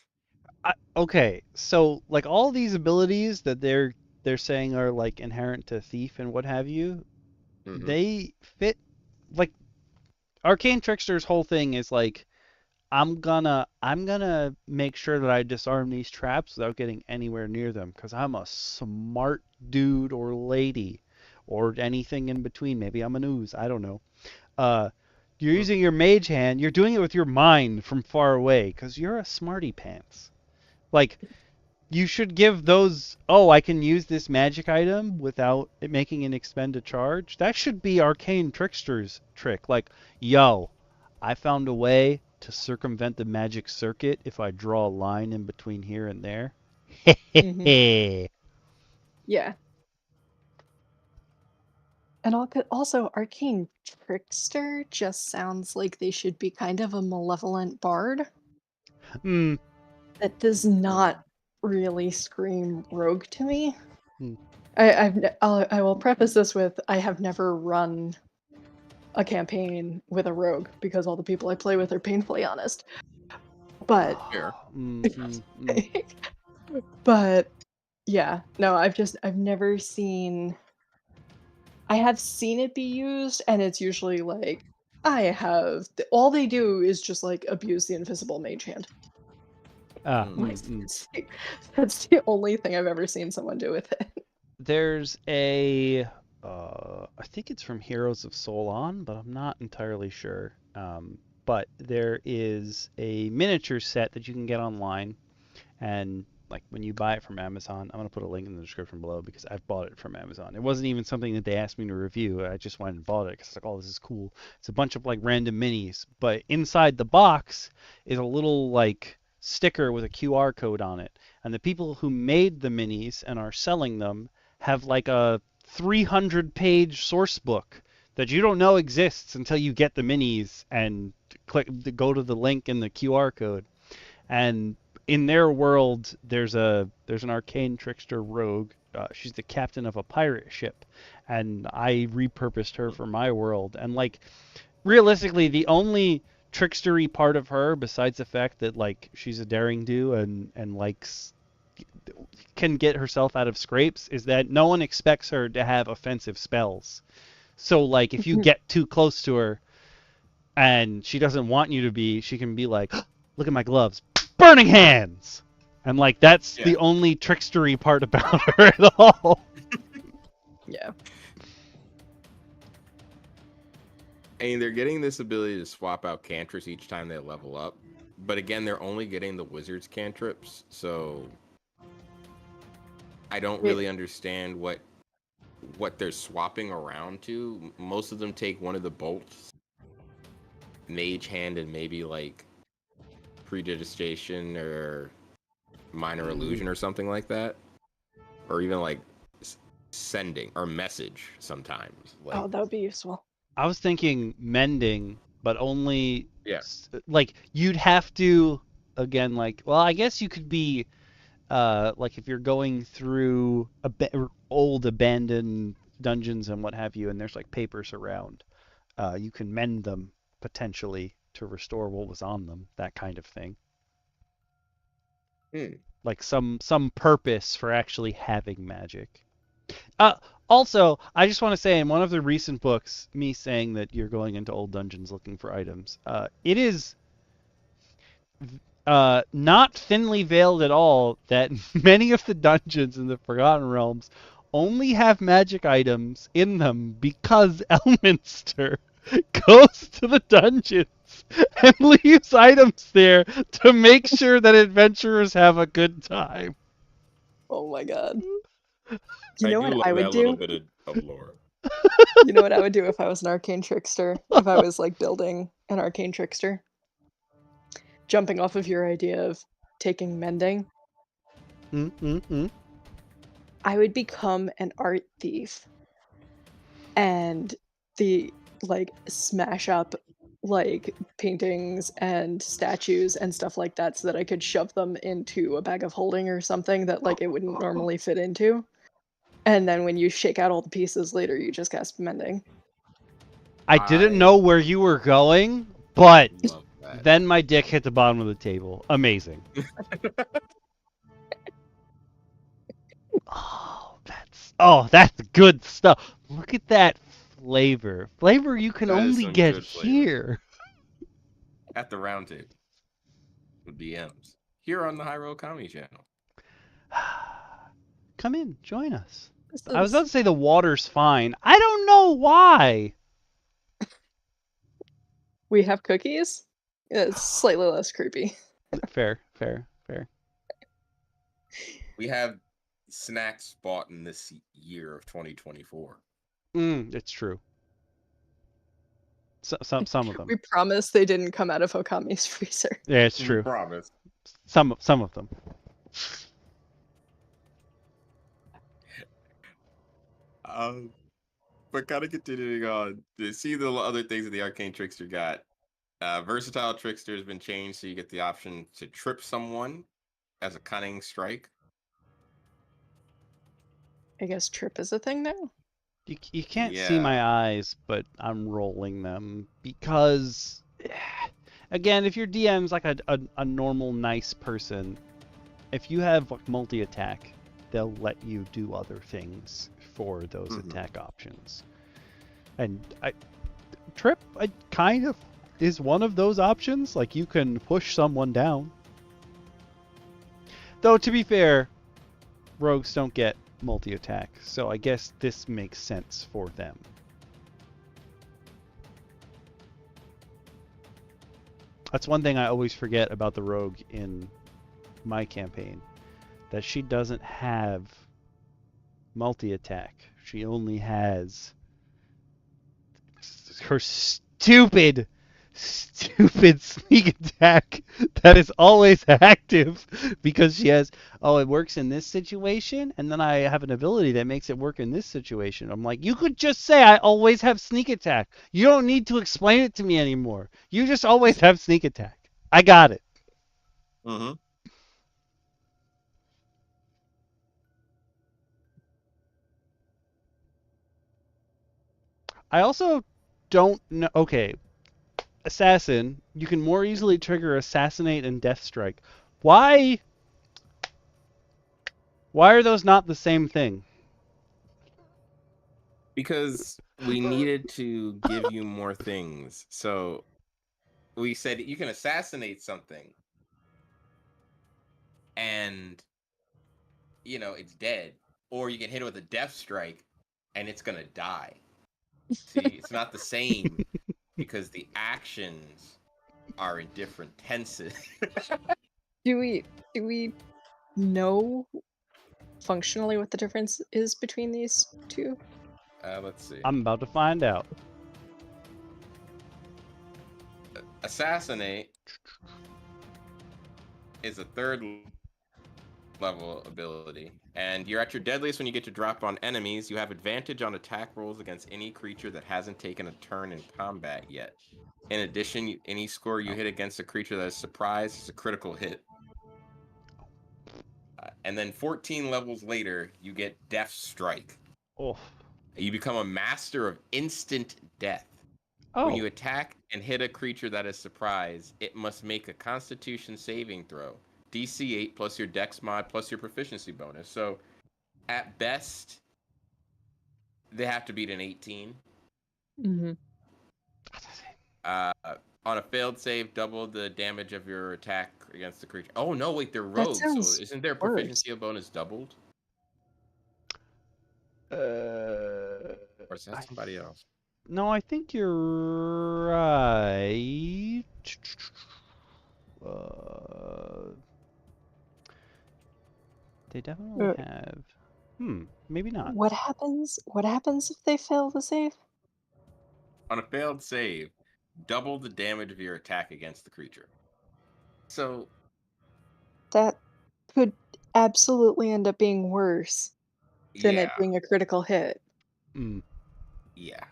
Okay, so like all these abilities that they're saying are like inherent to Thief and what have you, they fit like Arcane Trickster's whole thing is like, I'm gonna make sure that I disarm these traps without getting anywhere near them, because I'm a smart dude or lady, or anything in between. Maybe I'm an ooze. I don't know. You're using your mage hand. You're doing it with your mind from far away, because you're a smarty pants. Like, you should give those, oh, I can use this magic item without it making an expend a charge. That should be Arcane Trickster's trick. Like, yo, I found a way to circumvent the magic circuit if I draw a line in between here and there. Mm-hmm. Yeah. And also, Arcane Trickster just sounds like they should be kind of a malevolent bard. That does not really scream rogue to me. I will preface this with, I have never run a campaign with a rogue because all the people I play with are painfully honest. But but yeah, no, I've never seen. I have seen it be used, and it's usually like, all they do is just like abuse the invisible mage hand. That's the only thing I've ever seen someone do with it. There's a, I think it's from Heroes of Solon, but I'm not entirely sure. But there is a miniature set that you can get online, and like when you buy it from Amazon, I'm gonna put a link in the description below because I've bought it from Amazon. It wasn't even something that they asked me to review. I just went and bought it because like, oh, this is cool. It's a bunch of like random minis, but inside the box is a little like sticker with a QR code on it, and the people who made the minis and are selling them have like a 300-page source book that you don't know exists until you get the minis and go to the link in the QR code. And in their world, there's an Arcane Trickster rogue. She's the captain of a pirate ship, and I repurposed her for my world. And like, realistically, the only trickstery part of her, besides the fact that like she's a daring do and likes, can get herself out of scrapes, is that no one expects her to have offensive spells. So like, if you get too close to her and she doesn't want you to be, she can be like, look at my gloves, burning hands, and like that's the only trickstery part about her at all. Yeah. And they're getting this ability to swap out cantrips each time they level up, but again, they're only getting the wizard's cantrips, so I don't really understand what they're swapping around to. Most of them take one of the bolts, mage hand, and maybe like predigitation or minor illusion or something like that, or even like sending or message sometimes. Like, oh, that would be useful. I was thinking mending, but only like you'd have to, again, like, well, I guess you could be like if you're going through old abandoned dungeons and what have you, and there's like papers around, you can mend them potentially to restore what was on them, that kind of thing. Like some purpose for actually having magic. Also, I just want to say, in one of the recent books, me saying that you're going into old dungeons looking for items, it is not thinly veiled at all that many of the dungeons in the Forgotten Realms only have magic items in them because Elminster goes to the dungeons and leaves items there to make sure that adventurers have a good time. Oh my god. You know what I would do? A little bit of lore. You know what I would do if I was an Arcane Trickster? If I was like building an Arcane Trickster? Jumping off of your idea of taking mending. I would become an art thief. And smash up like paintings and statues and stuff like that so that I could shove them into a bag of holding or something that like it wouldn't normally fit into. And then when you shake out all the pieces later, you just cast mending. I didn't know where you were going, but then my dick hit the bottom of the table. Amazing. Oh, that's good stuff. Look at that flavor. Flavor you can only get here. At the Roundtable with DMs. Here on the High Roll Comedy Channel. Come in, join us. I was about to say the water's fine. I don't know why. We have cookies? It's slightly less creepy. Fair. We have snacks bought in this year of 2024. It's true. Some of them. We promise they didn't come out of Okami's freezer. Yeah, it's true. We promise. Some of them. But kind of continuing on, to see the other things that the Arcane Trickster got. Versatile Trickster has been changed, so you get the option to trip someone as a cunning strike. I guess trip is a thing now? You can't see my eyes, but I'm rolling them because, again, if your DM's like a normal, nice person, if you have like, multi-attack, they'll let you do other things for those attack options. And trip kind of is one of those options. Like you can push someone down. Though to be fair, rogues don't get multi-attack, so I guess this makes sense for them. That's one thing I always forget about the rogue in my campaign, that she doesn't have multi-attack. She only has her stupid sneak attack that is always active because she has, it works in this situation, and then I have an ability that makes it work in this situation. I'm like, you could just say I always have sneak attack. You don't need to explain it to me anymore. You just always have sneak attack. I got it. I also don't know. Okay, assassin, you can more easily trigger assassinate and death strike. Why are those not the same thing? Because we needed to give you more things. So we said you can assassinate something and it's dead, or you can hit it with a death strike and it's gonna die. See, it's not the same because the actions are in different tenses. Do we know functionally what the difference is between these two? Let's see. I'm about to find out. Assassinate is a third level ability, and you're at your deadliest when you get to drop on enemies. You have advantage on attack rolls against any creature that hasn't taken a turn in combat yet. In addition, any score you hit against a creature that is surprised is a critical hit. And then 14 levels later, you get Death Strike. Oh. You become a master of instant death. Oh. When you attack and hit a creature that is surprised, it must make a Constitution saving throw. DC 8 plus your Dex mod plus your proficiency bonus. So, at best, they have to beat an 18. On a failed save, double the damage of your attack against the creature. Oh, no, wait, they're rogues, so isn't their proficiency bonus doubled? Or is that somebody else? No, I think you're right. They definitely have. Maybe not. What happens if they fail the save? On a failed save, double the damage of your attack against the creature. So that could absolutely end up being worse than it being a critical hit. Yeah.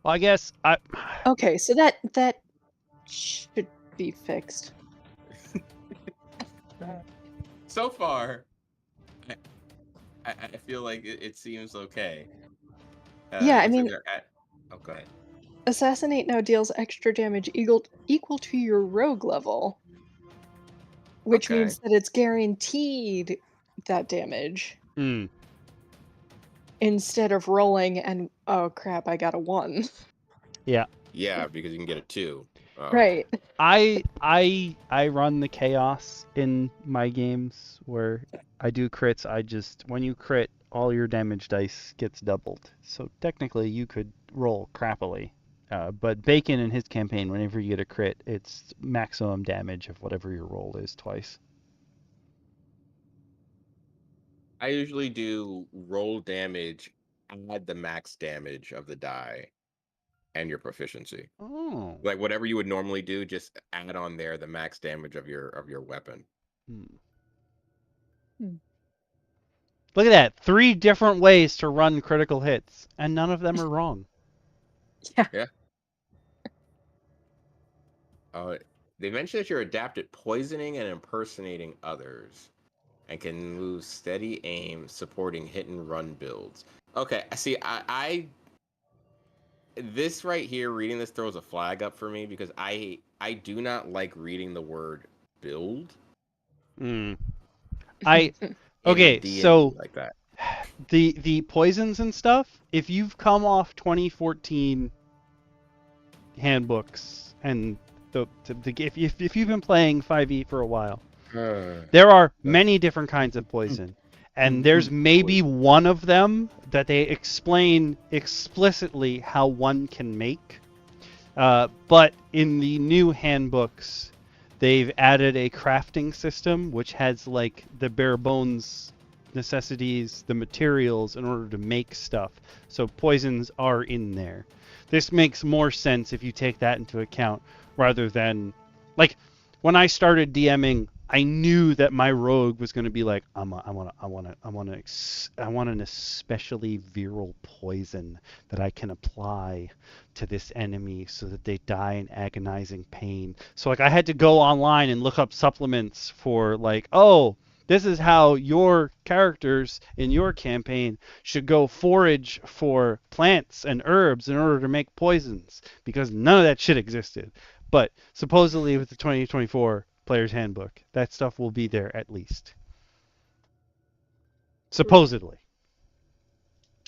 Well, I guess Okay, so that should be fixed. So far, I feel like it seems okay. Yeah, I mean, okay. Assassinate now deals extra damage equal to your rogue level, which means that it's guaranteed that damage. instead of rolling and, oh crap, I got a 1. Yeah. Yeah, because you can get a 2. Right. I run the chaos in my games where I do crits. When you crit, all your damage dice gets doubled. So technically you could roll crappily. But Bacon in his campaign, whenever you get a crit, it's maximum damage of whatever your roll is twice. I usually do roll damage, add the max damage of the die, and your proficiency. Oh. Like whatever you would normally do, just add on there the max damage of your weapon. Look at that. 3 different ways to run critical hits, and none of them are wrong. Yeah. They mentioned that you're adept at poisoning and impersonating others, and can move steady aim, supporting hit and run builds. Okay, see, I this right here, reading this throws a flag up for me because I do not like reading the word build. Okay, so like that. The poisons and stuff, if you've come off 2014 handbooks and if you've been playing 5e for a while, there are many different kinds of poison, and there's maybe one of them that they explain explicitly how one can make, but in the new handbooks they've added a crafting system which has like the bare bones necessities, the materials in order to make stuff. So poisons are in there. This makes more sense if you take that into account rather than, like, when I started DMing, I knew that my rogue was going to be like, I want an especially virile poison that I can apply to this enemy so that they die in agonizing pain. So like I had to go online and look up supplements for like, oh, this is how your characters in your campaign should go forage for plants and herbs in order to make poisons, because none of that shit existed. But supposedly with the 2024 Player's Handbook, that stuff will be there at least. Supposedly.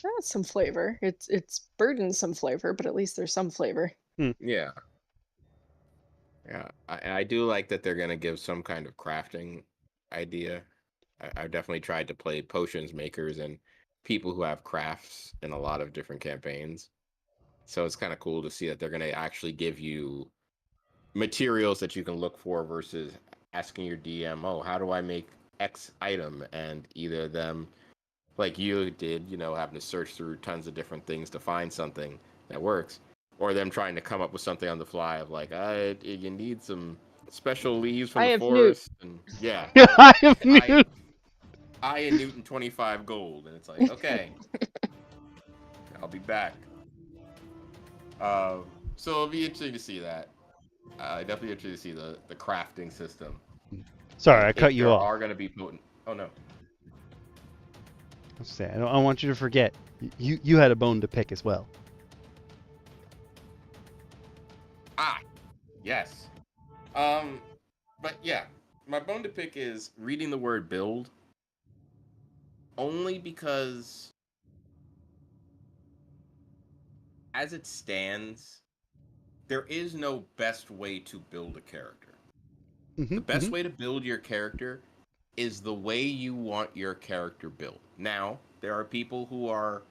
That's some flavor. It's burdensome flavor, but at least there's some flavor. Yeah. Yeah, I do like that they're going to give some kind of crafting idea. I've definitely tried to play potions makers and people who have crafts in a lot of different campaigns. So it's kind of cool to see that they're going to actually give you materials that you can look for versus asking your DM, oh, how do I make X item? And either them, like you did, having to search through tons of different things to find something that works, or them trying to come up with something on the fly of like, you need some special leaves from the forest. And yeah. I have Newt. I and Newton 25 gold. And it's like, okay, I'll be back. So it'll be interesting to see that. Definitely interesting to see the crafting system. Sorry, I cut you off. There are going to be potent. Oh no. I don't want you to forget. You had a bone to pick as well. Yes. But yeah, my bone to pick is reading the word build. Only because, as it stands, there is no best way to build a character. The best way to build your character is the way you want your character built. Now, there are people who are,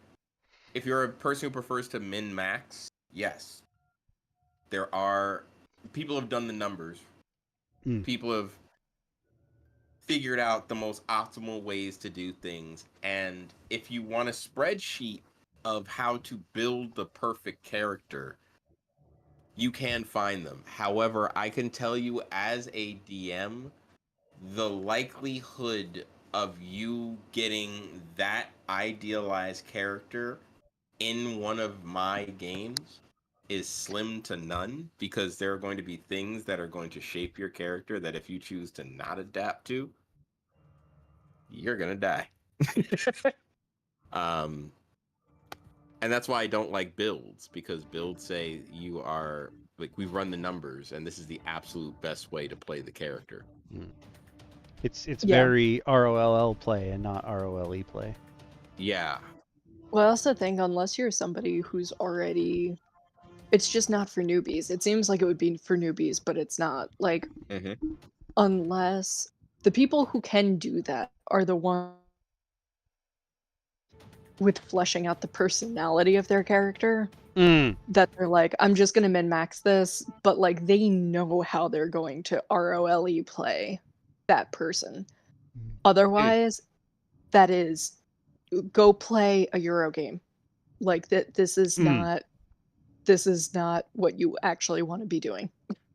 if you're a person who prefers to min-max, yes. People have done the numbers. People have figured out the most optimal ways to do things. And if you want a spreadsheet of how to build the perfect character, you can find them. However, I can tell you as a DM, the likelihood of you getting that idealized character in one of my games is slim to none, because there are going to be things that are going to shape your character that if you choose to not adapt to, you're gonna die. And that's why I don't like builds, because builds say you are like, we've run the numbers and this is the absolute best way to play the character. It's very ROLL play and not ROLE play. Yeah. Well, I also think unless you're somebody who's already, it's just not for newbies. It seems like it would be for newbies, but it's not. Like, unless the people who can do that are the ones with fleshing out the personality of their character. That they're like, I'm just gonna min-max this, but like they know how they're going to ROLE play that person. Otherwise, that is go play a Euro game. Like this is not what you actually want to be doing.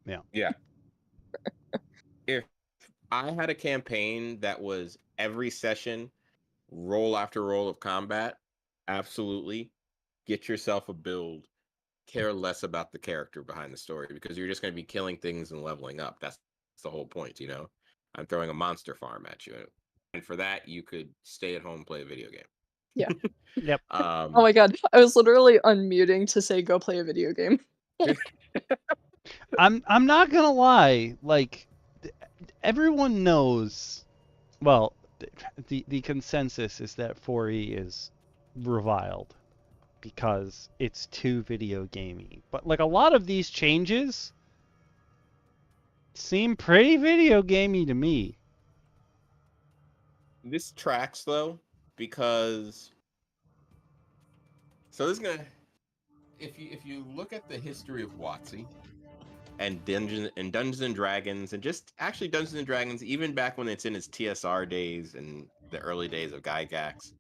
Yeah. If I had a campaign that was every session, roll after roll of combat, absolutely. Get yourself a build. Care less about the character behind the story, because you're just going to be killing things and leveling up. That's the whole point, you know? I'm throwing a monster farm at you. And for that, you could stay at home, play a video game. Yeah. Yep. Oh my god. I was literally unmuting to say go play a video game. I'm not gonna lie, like everyone knows, well, the consensus is that 4E is reviled because it's too video gamey. But like a lot of these changes seem pretty video gamey to me. This tracks though, because so this is gonna, if you look at the history of WotC and Dungeons and Dragons, and just actually Dungeons and Dragons, even back when it's in its TSR days and the early days of Gygax,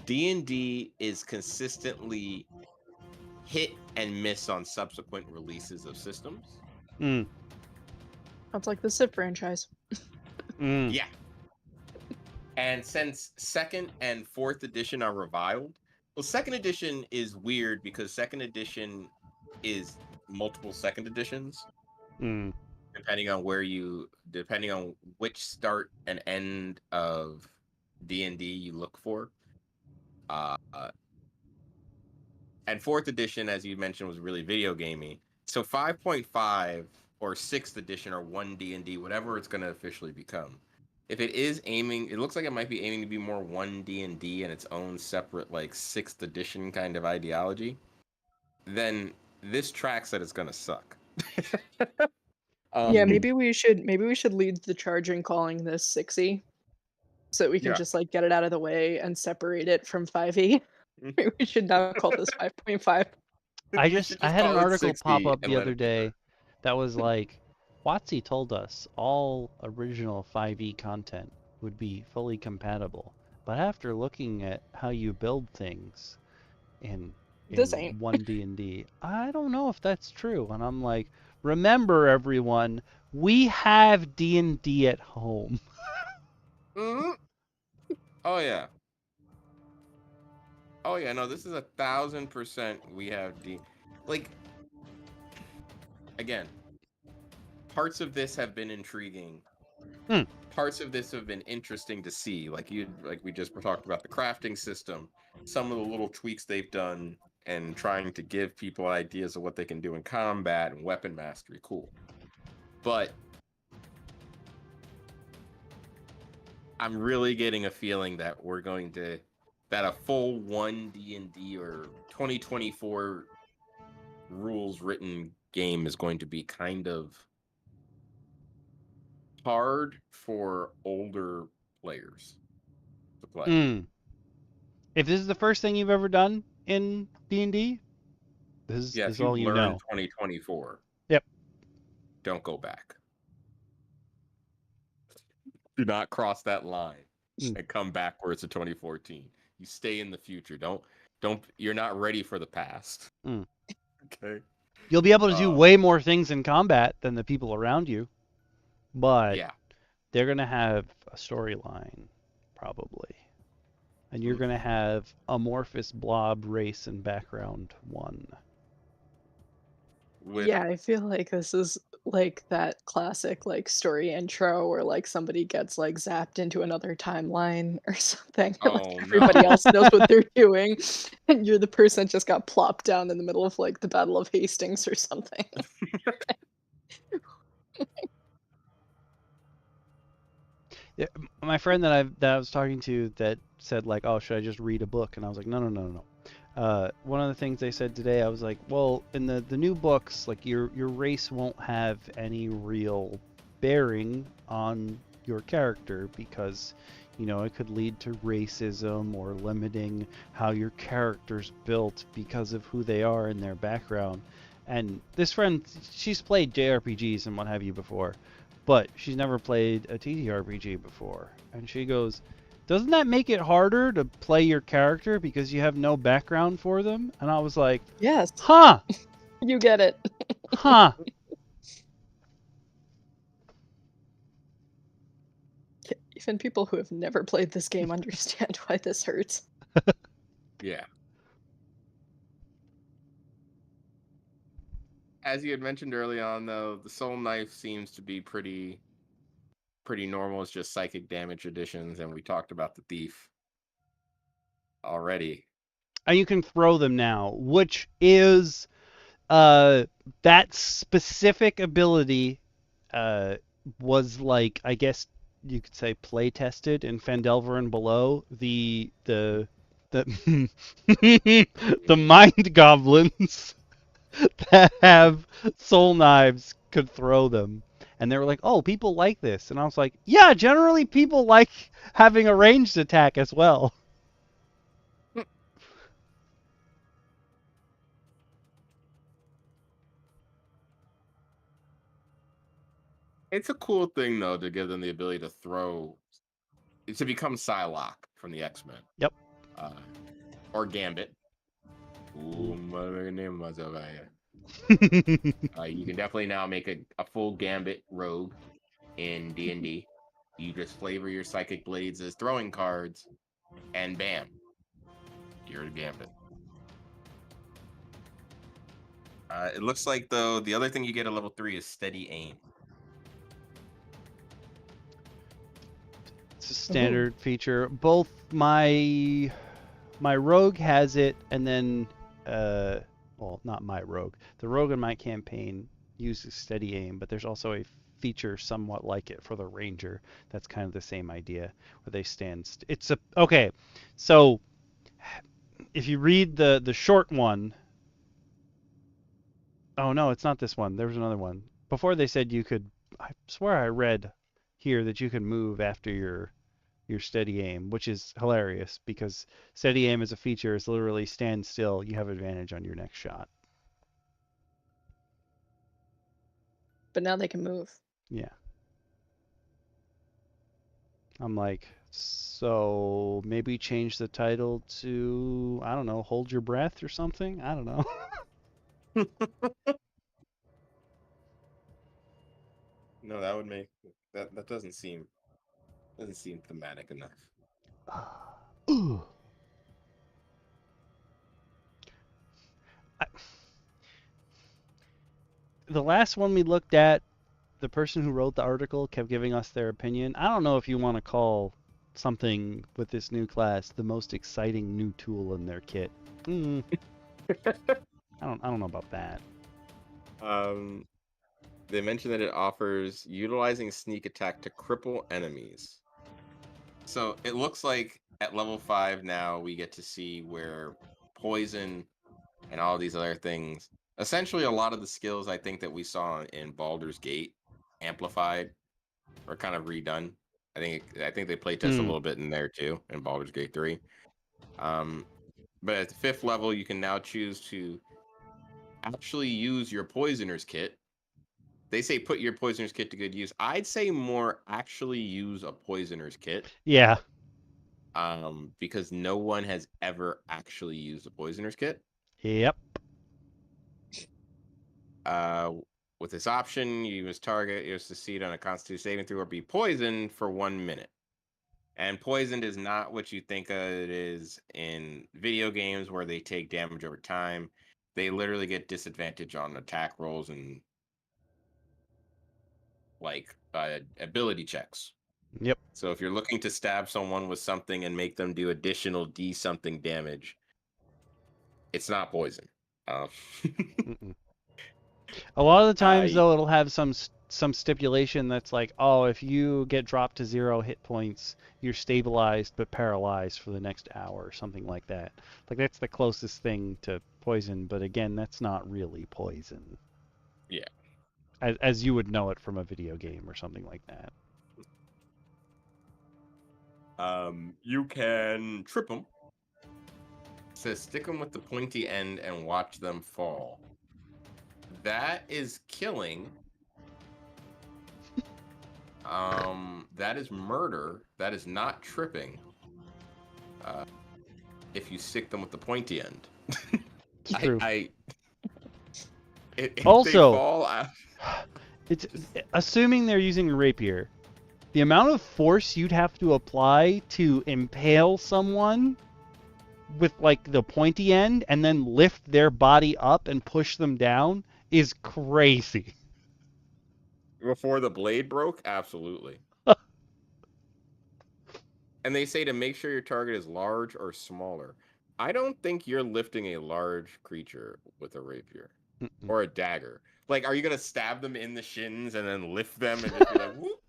D&D is consistently hit and miss on subsequent releases of systems. That's like the Civ franchise. Yeah. And since 2nd and 4th edition are reviled, well, 2nd edition is weird because 2nd edition is multiple 2nd editions, depending on which start and end of D&D you look for. And 4th edition, as you mentioned, was really video gamey. So 5.5 or 6th edition or 1 D&D, whatever it's going to officially become, if it is aiming, it looks like it might be aiming to be more 1 D&D and its own separate, like, 6th edition kind of ideology, then this tracks that it's going to suck. Yeah, maybe we should lead the charge in calling this 6E, so that we can just like get it out of the way and separate it from 5E. Maybe we should now call this 5.5. I had an article pop up the other day that was like, WotC told us all original 5e content would be fully compatible, but after looking at how you build things in This ain't 1 D&D, I don't know if that's true. And I'm like, remember everyone, we have D&D at home. Oh yeah. Oh yeah, no, this is 1,000% we have like, again, parts of this have been intriguing. Parts of this have been interesting to see. Like we just talked about the crafting system, some of the little tweaks they've done, and trying to give people ideas of what they can do in combat and weapon mastery. Cool. But I'm really getting a feeling that that a full 1 D&D or 2024 rules written game is going to be kind of hard for older players to play. If this is the first thing you've ever done in D&D, this is all you know. 2024. Yep. Don't go back. Do not cross that line and come backwards to 2014. You stay in the future. Don't. You're not ready for the past. Okay. You'll be able to do way more things in combat than the people around you, but they're gonna have a storyline, probably, and you're gonna have amorphous blob race and background 1. Yeah, I feel like this is like that classic like story intro where like somebody gets like zapped into another timeline or something. Like everybody else knows what they're doing, and you're the person that just got plopped down in the middle of like the Battle of Hastings or something. my friend that I was talking to that said like, oh, should I just read a book? And I was like, no. One of the things they said today, I was like, well, in the new books, like your race won't have any real bearing on your character because, you know, it could lead to racism or limiting how your character's built because of who they are and their background. And this friend, she's played JRPGs and what have you before, but she's never played a TTRPG before. And she goes, doesn't that make it harder to play your character because you have no background for them? And I was like, yes. Huh. You get it. Huh. Even people who have never played this game understand why this hurts. Yeah. As you had mentioned early on, though, the Soul Knife seems to be pretty normal. It's just psychic damage additions, and we talked about the Thief already. And you can throw them now, which is that specific ability was like, I guess you could say, play tested in Phandelver and below. The the mind goblins that have soul knives could throw them. And they were like, oh, people like this. And I was like, yeah, generally people like having a ranged attack as well. It's a cool thing, though, to give them the ability to throw, to become Psylocke from the X-Men. Yep. Or Gambit. Ooh, name myself out here. You can definitely now make a full Gambit rogue in D&D. You just flavor your psychic blades as throwing cards, and bam, you're a Gambit. It looks like, though, the other thing you get at level 3 is steady aim. It's a standard feature. Both my rogue has it, and then well, not my rogue. The rogue in my campaign uses steady aim, but there's also a feature somewhat like it for the ranger. That's kind of the same idea, where they stand. Okay. So if you read the short one, oh no, it's not this one. There was another one before. They said you could. I swear I read here that you can move after your steady aim, which is hilarious because steady aim as a feature is literally stand still, you have advantage on your next shot. But now they can move. Yeah. I'm like, so maybe change the title to, I don't know, Hold Your Breath or something? I don't know. No, that would make that doesn't seem thematic enough. Ooh. The last one we looked at, the person who wrote the article kept giving us their opinion. I don't know if you want to call something with this new class the most exciting new tool in their kit. I don't know about that. They mentioned that it offers utilizing sneak attack to cripple enemies. So it looks like at level 5 now we get to see where poison and all these other things, essentially a lot of the skills I think that we saw in Baldur's Gate amplified or kind of redone. I think they playtest a little bit in there too in Baldur's Gate 3. But at the 5th level, you can now choose to actually use your poisoner's kit. They say put your poisoner's kit to good use. I'd say more actually use a poisoner's kit. Yeah. Because no one has ever actually used a poisoner's kit. Yep. With this option, you must target, you succeed on a Constitution saving throw or be poisoned for 1 minute. And poisoned is not what you think it is in video games where they take damage over time. They literally get disadvantage on attack rolls and like ability checks. Yep. So if you're looking to stab someone with something and make them do additional D something damage, it's not poison. A lot of the times, though, it'll have some some stipulation that's like, oh, if you get dropped to 0 hit points, you're stabilized but paralyzed for the next hour or something like that. Like that's the closest thing to poison, but again, that's not really poison. Yeah. As you would know it from a video game or something like that. You can trip them. It says stick them with the pointy end and watch them fall. That is killing. That is murder. That is not tripping. If you stick them with the pointy end. It's true. If also, they fall out, it's assuming they're using a rapier. The amount of force you'd have to apply to impale someone with like the pointy end and then lift their body up and push them down is crazy. Before the blade broke? Absolutely. And they say to make sure your target is large or smaller. I don't think you're lifting a large creature with a rapier. Or a dagger. Like, are you going to stab them in the shins and then lift them and just be like, whoop?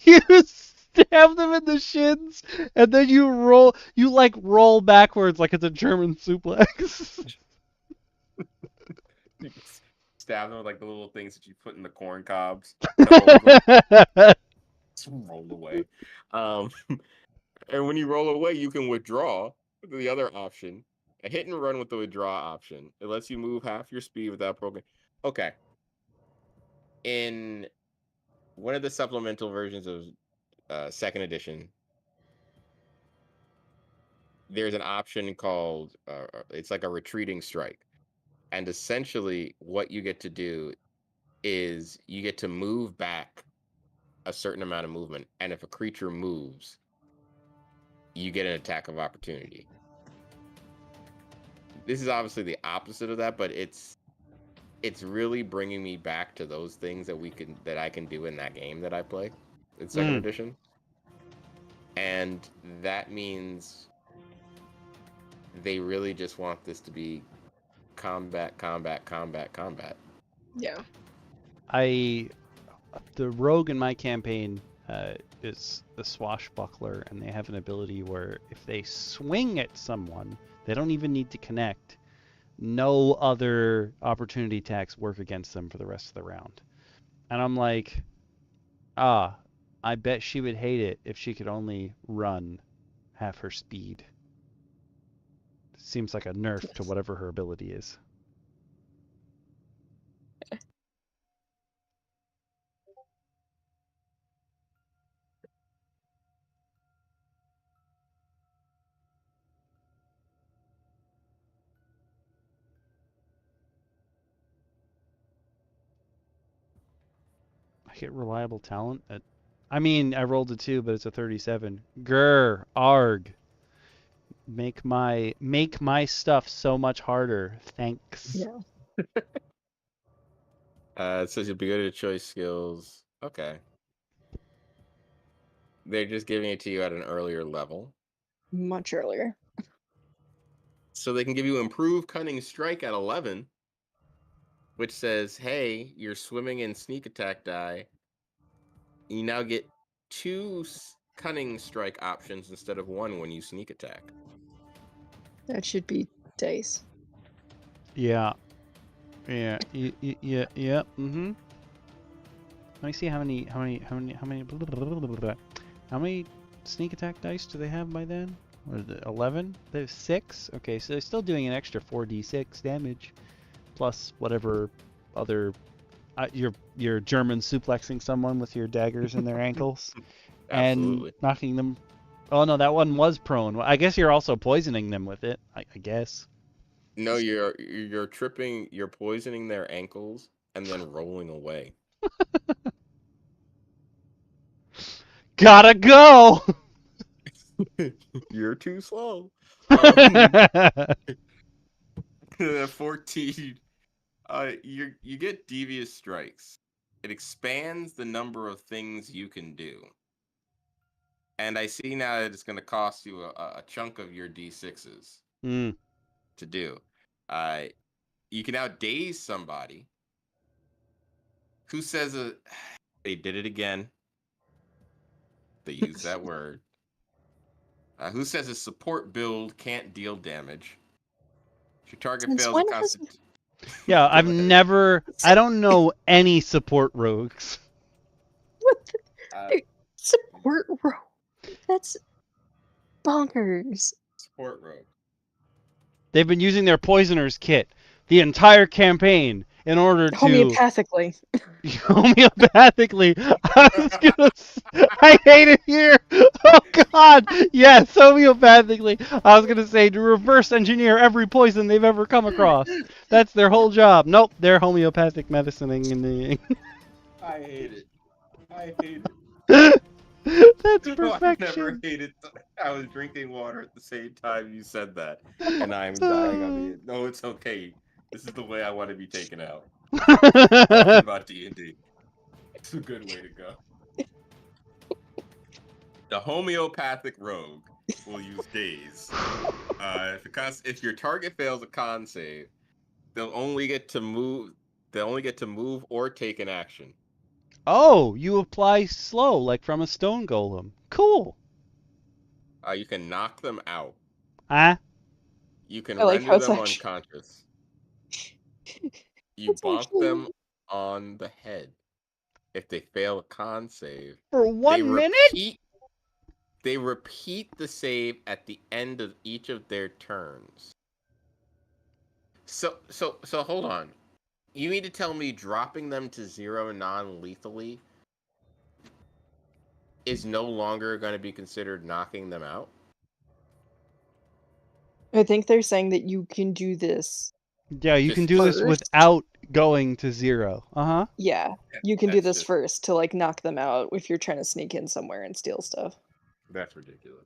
You stab them in the shins and then you roll backwards like it's a German suplex. You stab them with like the little things that you put in the corn cobs to roll away. And when you roll away, you can withdraw to the other option. A hit and run with the withdraw option. It lets you move half your speed without program. Okay. In one of the supplemental versions of 2nd edition, there's an option called it's like a retreating strike. And essentially what you get to do is you get to move back a certain amount of movement, and if a creature moves, you get an attack of opportunity. This is obviously the opposite of that, but it's really bringing me back to those things that I can do in that game that I play in 2nd edition. And that means they really just want this to be combat. Yeah. The rogue in my campaign is the swashbuckler, and they have an ability where if they swing at someone, they don't even need to connect. No other opportunity attacks work against them for the rest of the round. And I'm like, I bet she would hate it if she could only run half her speed. Seems like a nerf to whatever her ability is. I get reliable talent at... I mean, I rolled a 2, but it's a 37. Grr, arg. Make my stuff so much harder. Thanks. Yeah. It says you'll be good at choice skills. Okay. They're just giving it to you at an earlier level. Much earlier. So they can give you improved cunning strike at 11, which says, hey, you're swimming in sneak attack die. You now get 2 cunning strike options instead of 1 when you sneak attack. That should be dice. Yeah. Yeah. Yeah. Mm-hmm. Let me see how many sneak attack dice do they have by then? What is it, 11? They have 6? Okay, so they're still doing an extra 4d6 damage. Plus whatever other... you're German suplexing someone with your daggers in their ankles. Absolutely. And knocking them... Oh no, that one was prone. I guess you're also poisoning them with it, I guess. No, you're tripping, you're poisoning their ankles and then rolling away. Gotta go! You're too slow. 14. You get devious strikes. It expands the number of things you can do. And I see now that it's going to cost you a chunk of your D6s to do. You can now daze somebody. Who says they did it again? They used that word. Who says a support build can't deal damage? If your target Since fails a when has... constitution... Yeah, I don't know any support rogues. What the... support rogue? That's bonkers. Support rogue. They've been using their poisoner's kit the entire campaign in order to... Homeopathically. Homeopathically. I hate it here. Oh, God. Yes, homeopathically. I was going to say to reverse engineer every poison they've ever come across. That's their whole job. Nope, they're homeopathic medicining in the... I hate it. I hate it. That's perfection. I never hated... I was drinking water at the same time you said that. And I'm dying on the... No, it's okay. This is the way I want to be taken out. Talking about D&D. It's a good way to go. The homeopathic rogue will use daze. If your target fails a con save, they'll only get to move or take an action. Oh, you apply slow, like from a stone golem. Cool. You can knock them out. You can render them unconscious. You bonk them on the head. If they fail a con save, for 1 minute, they repeat the save at the end of each of their turns. So hold on. You mean to tell me dropping them to 0 non-lethally is no longer going to be considered knocking them out? I think they're saying that you can do this. Yeah, you can do this without going to 0. Yeah, you can do this first to like knock them out if you're trying to sneak in somewhere and steal stuff. That's ridiculous.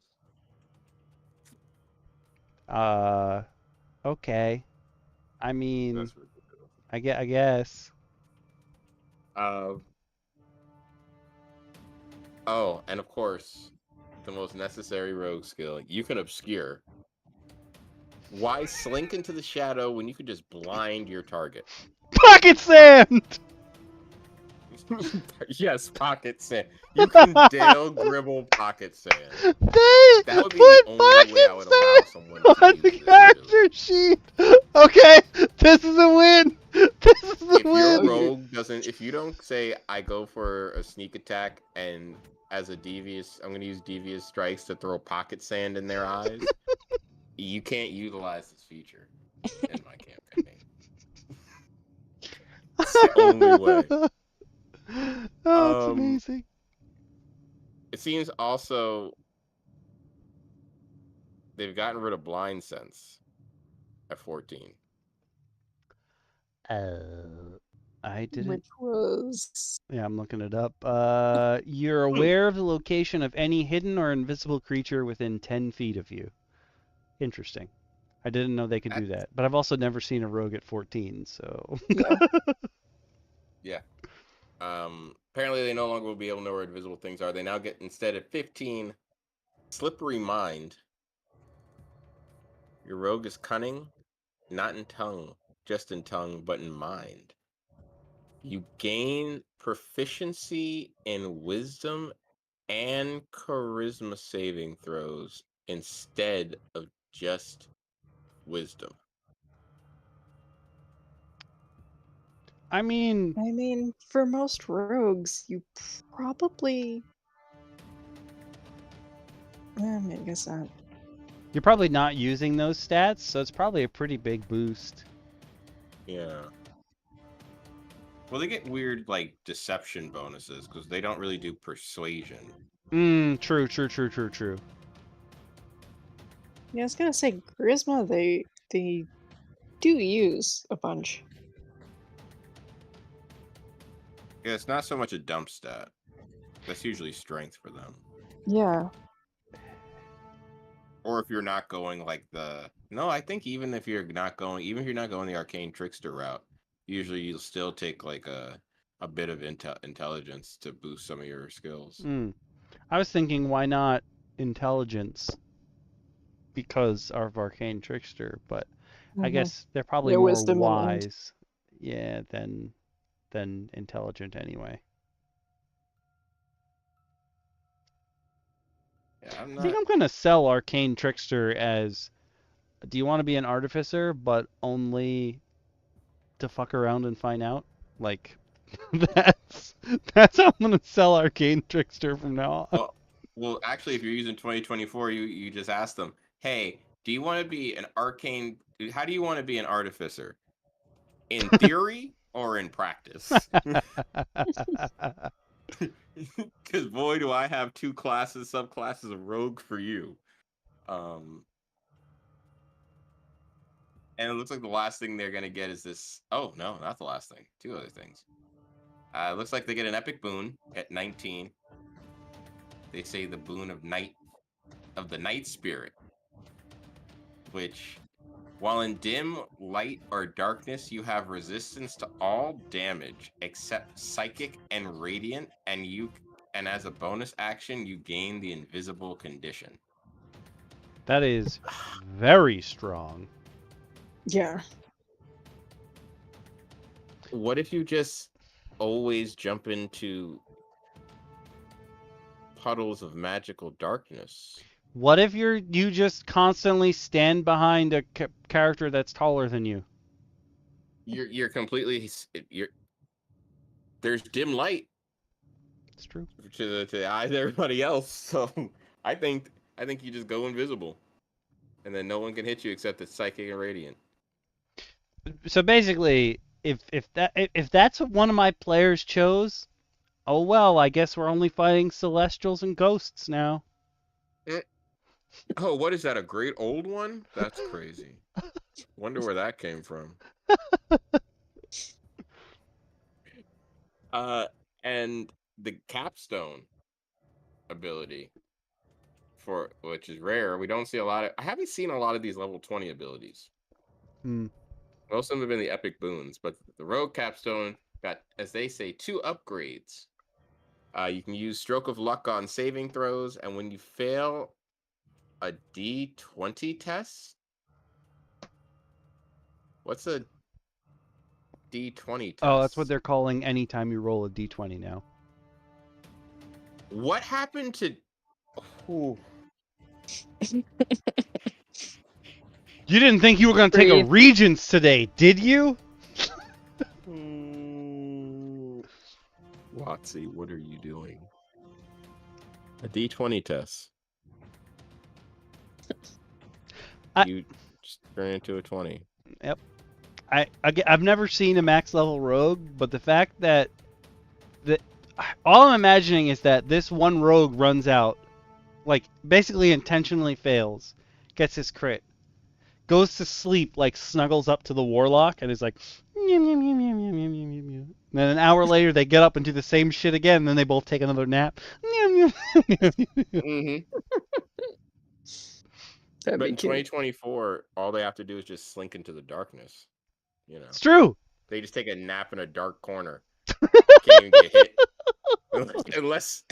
Okay. I mean, that's ridiculous. I guess. Oh, and of course, the most necessary rogue skill, you can obscure. Why slink into the shadow when you could just blind your target? Pocket sand! Yes, pocket sand. You can Dale Gribble pocket sand. That would be the only way I would allow someone to use the character sheet. Okay, this is a win. This is a win. If your rogue doesn't, if you don't say I go for a sneak attack and as a devious, I'm going to use devious strikes to throw pocket sand in their eyes. You can't utilize this feature in my campaign. It's the only way. Oh, it's amazing. It seems also they've gotten rid of blind sense at 14. I didn't. Which was... Yeah, I'm looking it up. You're aware of the location of any hidden or invisible creature within 10 feet of you. Interesting. I didn't know they could do that, but I've also never seen a rogue at 14, so... Yeah. Apparently they no longer will be able to know where invisible things are. They now get, instead of 15, slippery mind. Your rogue is cunning, not in tongue, just in tongue, but in mind. You gain proficiency in wisdom and charisma saving throws instead of just wisdom. I mean, for most rogues, you probably... I guess not. You're probably not using those stats, so it's probably a pretty big boost. Yeah. Well, they get weird, like, deception bonuses, because they don't really do persuasion. True. Yeah, I was gonna say, charisma, they do use a bunch. Yeah, it's not so much a dump stat. That's usually strength for them. Yeah. Or if you're not going like the... No, I think even if you're not going the arcane trickster route, usually you'll still take like a bit of intelligence to boost some of your skills. I was thinking, why not intelligence? Because of arcane trickster, but I guess they're probably more wise. Yeah, than than intelligent anyway. Yeah, I think I'm gonna sell Arcane Trickster as, do you want to be an artificer, but only to fuck around and find out? Like, that's how I'm gonna sell Arcane Trickster from now on. Well, actually, if you're using 2024, you just ask them, hey, do you want to be an arcane? How do you want to be an artificer? In theory or in practice? Because boy, do I have two subclasses of rogue for you. And it looks like the last thing they're gonna get is this. Oh no, not the last thing. Two other things. It looks like they get an epic boon at 19. They say the boon of the night spirit, which, while in dim, light, or darkness, you have resistance to all damage except psychic and radiant, and as a bonus action, you gain the invisible condition. That is very strong. Yeah. What if you just always jump into puddles of magical darkness? What if you just constantly stand behind a character that's taller than you? You're completely there's dim light. It's true. To the eye of everybody else. So I think you just go invisible, and then no one can hit you except the psychic and radiant. So basically, if that's what one of my players chose, oh well, I guess we're only fighting celestials and ghosts now. Oh, what is that? A great old one? That's crazy. Wonder where that came from. And the capstone ability, which is rare. We don't see a lot of. I haven't seen a lot of these level 20 abilities. Most of them have been the epic boons, but the rogue capstone got, as they say, 2 upgrades. You can use stroke of luck on saving throws, and when you fail a D20 test. What's a D20 test? Oh, that's what they're calling anytime you roll a D20 now. What happened to... Ooh. You didn't think you were going to take a Regents today, did you? Watsy, what are you doing? A D20 test. You just turn into a 20. Yep. I've never seen a max level rogue, but the fact that all I'm imagining is that this one rogue runs out, like basically intentionally fails, gets his crit, goes to sleep, like snuggles up to the warlock, and is like, meow, meow, meow, meow, meow, meow, meow, meow. And then an hour later, they get up and do the same shit again, and then they both take another nap. Mm-hmm. But in 2024, all they have to do is just slink into the darkness. You know, it's true. They just take a nap in a dark corner. Can't even get hit. Unless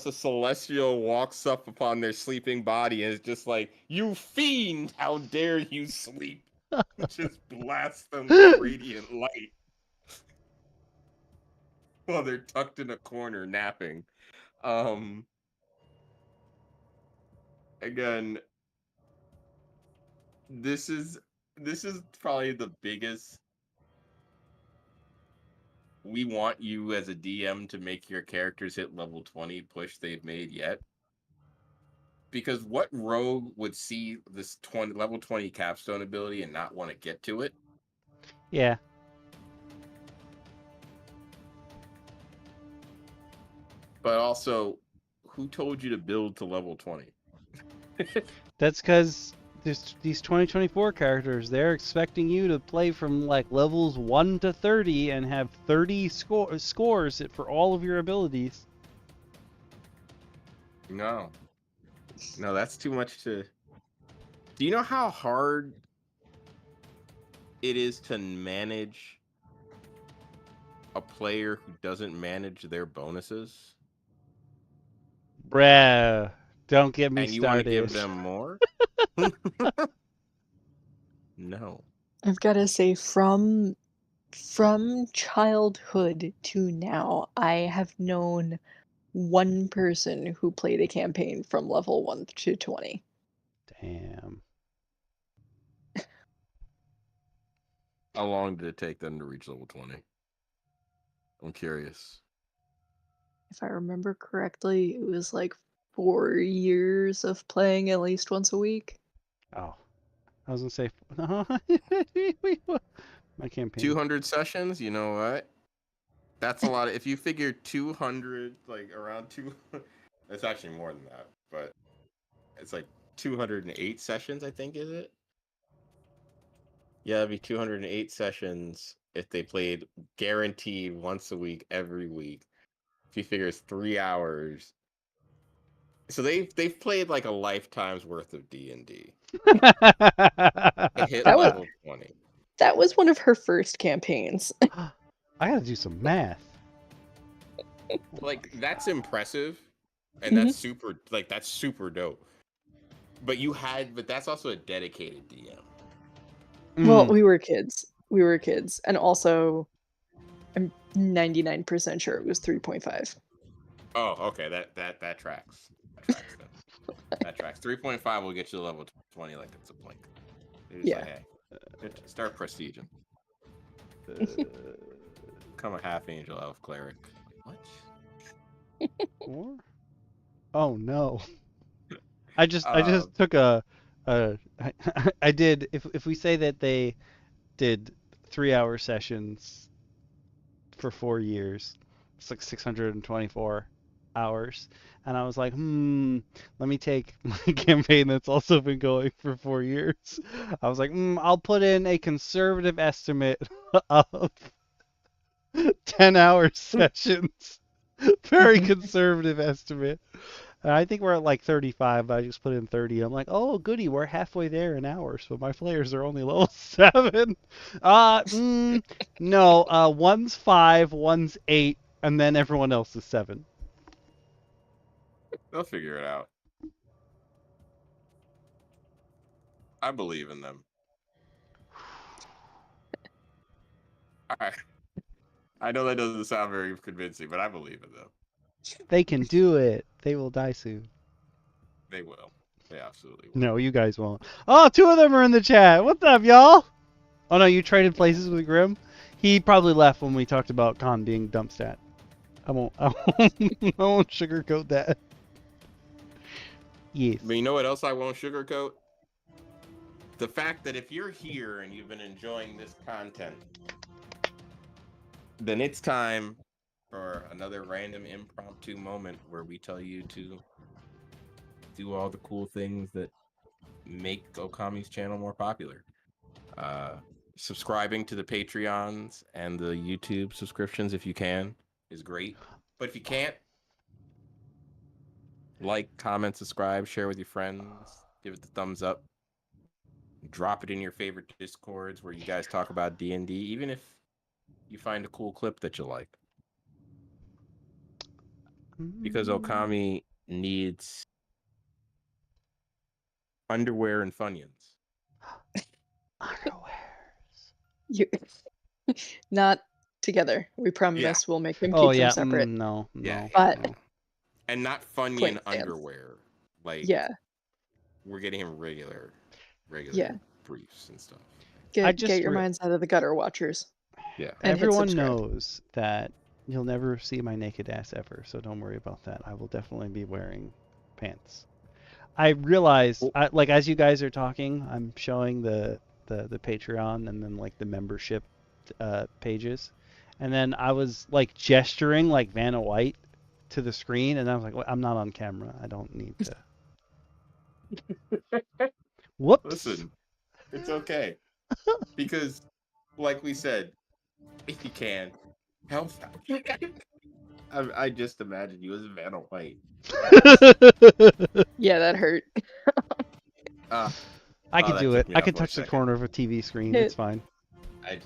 a celestial walks up upon their sleeping body and is just like, "You fiend! How dare you sleep?" Just blast them with radiant light while they're tucked in a corner napping. Again, this is probably the biggest. We want you as a DM to make your characters hit level 20 push they've made yet. Because what rogue would see this level 20 capstone ability and not want to get to it? Yeah. But also, who told you to build to level 20? That's because these 2024 characters, they're expecting you to play from like levels 1 to 30 and have 30 scores for all of your abilities. No, that's too much to... Do you know how hard it is to manage a player who doesn't manage their bonuses? Bruh, don't get me started. And you want to give them more? No. I've got to say, from From childhood to now, I have known one person who played a campaign from level 1 to 20. Damn. How long did it take them to reach level 20? I'm curious. If I remember correctly, it was like 4 years of playing at least once a week. Oh, I was gonna say my campaign. 200 sessions. You know what? That's a lot. If you figure 200, like around 2, it's actually more than that. But it's like 208 sessions, I think, is it? Yeah, it'd be 208 sessions if they played guaranteed once a week, every week. If you figure it's 3 hours. So they've played like a lifetime's worth of D&D. To hit level 20. That was one of her first campaigns. I gotta do some math. Like, that's impressive. And that's super, like, that's super dope. But that's also a dedicated DM. Well, we were kids. And also, I'm 99% sure it was 3.5. Oh, okay. That tracks. That tracks. 3.5 will get you to level 20 like it's a blink. Yeah. Like, hey, start prestiging. Become a half angel elf cleric. What? Or? Oh no. I just took I did if we say that they did 3-hour sessions for 4 years, it's like 624 hours, and I was like, let me take my campaign that's also been going for 4 years. I was like, I'll put in a conservative estimate of 10-hour sessions. Very conservative estimate. I think we're at like 35, but I just put in 30. I'm like, oh, goody, we're halfway there in hours, but my players are only level 7. No, one's 5, one's 8, and then everyone else is 7. They'll figure it out. I believe in them. I know that doesn't sound very convincing, but I believe in them. They can do it. They will die soon. They will. They absolutely will. No, you guys won't. Oh, 2 of them are in the chat. What's up, y'all? Oh, no, you traded places with Grim? He probably left when we talked about Con being dump stat. I won't sugarcoat that. Yes. But you know what else I won't sugarcoat? The fact that if you're here and you've been enjoying this content, then it's time for another random impromptu moment where we tell you to do all the cool things that make Okami's channel more popular. Subscribing to the Patreons and the YouTube subscriptions, if you can, is great. But if you can't, like, comment, subscribe, share with your friends, give it the thumbs up, drop it in your favorite Discords where you guys talk about D&D, even if you find a cool clip that you like. Because Okami needs underwear and Funyuns. Underwears. Not together. We promise we'll make them keep them separate. No. But no. And not Funyun underwear. Like, we're getting him regular briefs and stuff. Get your minds out of the gutter, watchers. Yeah. Everyone knows that you'll never see my naked ass ever, so don't worry about that. I will definitely be wearing pants. I realize, like, as you guys are talking, I'm showing the Patreon and then like the membership pages, and then I was like gesturing like Vanna White to the screen, and I was like, well, I'm not on camera. I don't need to. Whoops. Listen, it's okay. Because, like we said, if you can, help. I just imagine you as Vanna White. Yeah, that hurt. I can do it. I can touch the corner of a TV screen. It's fine.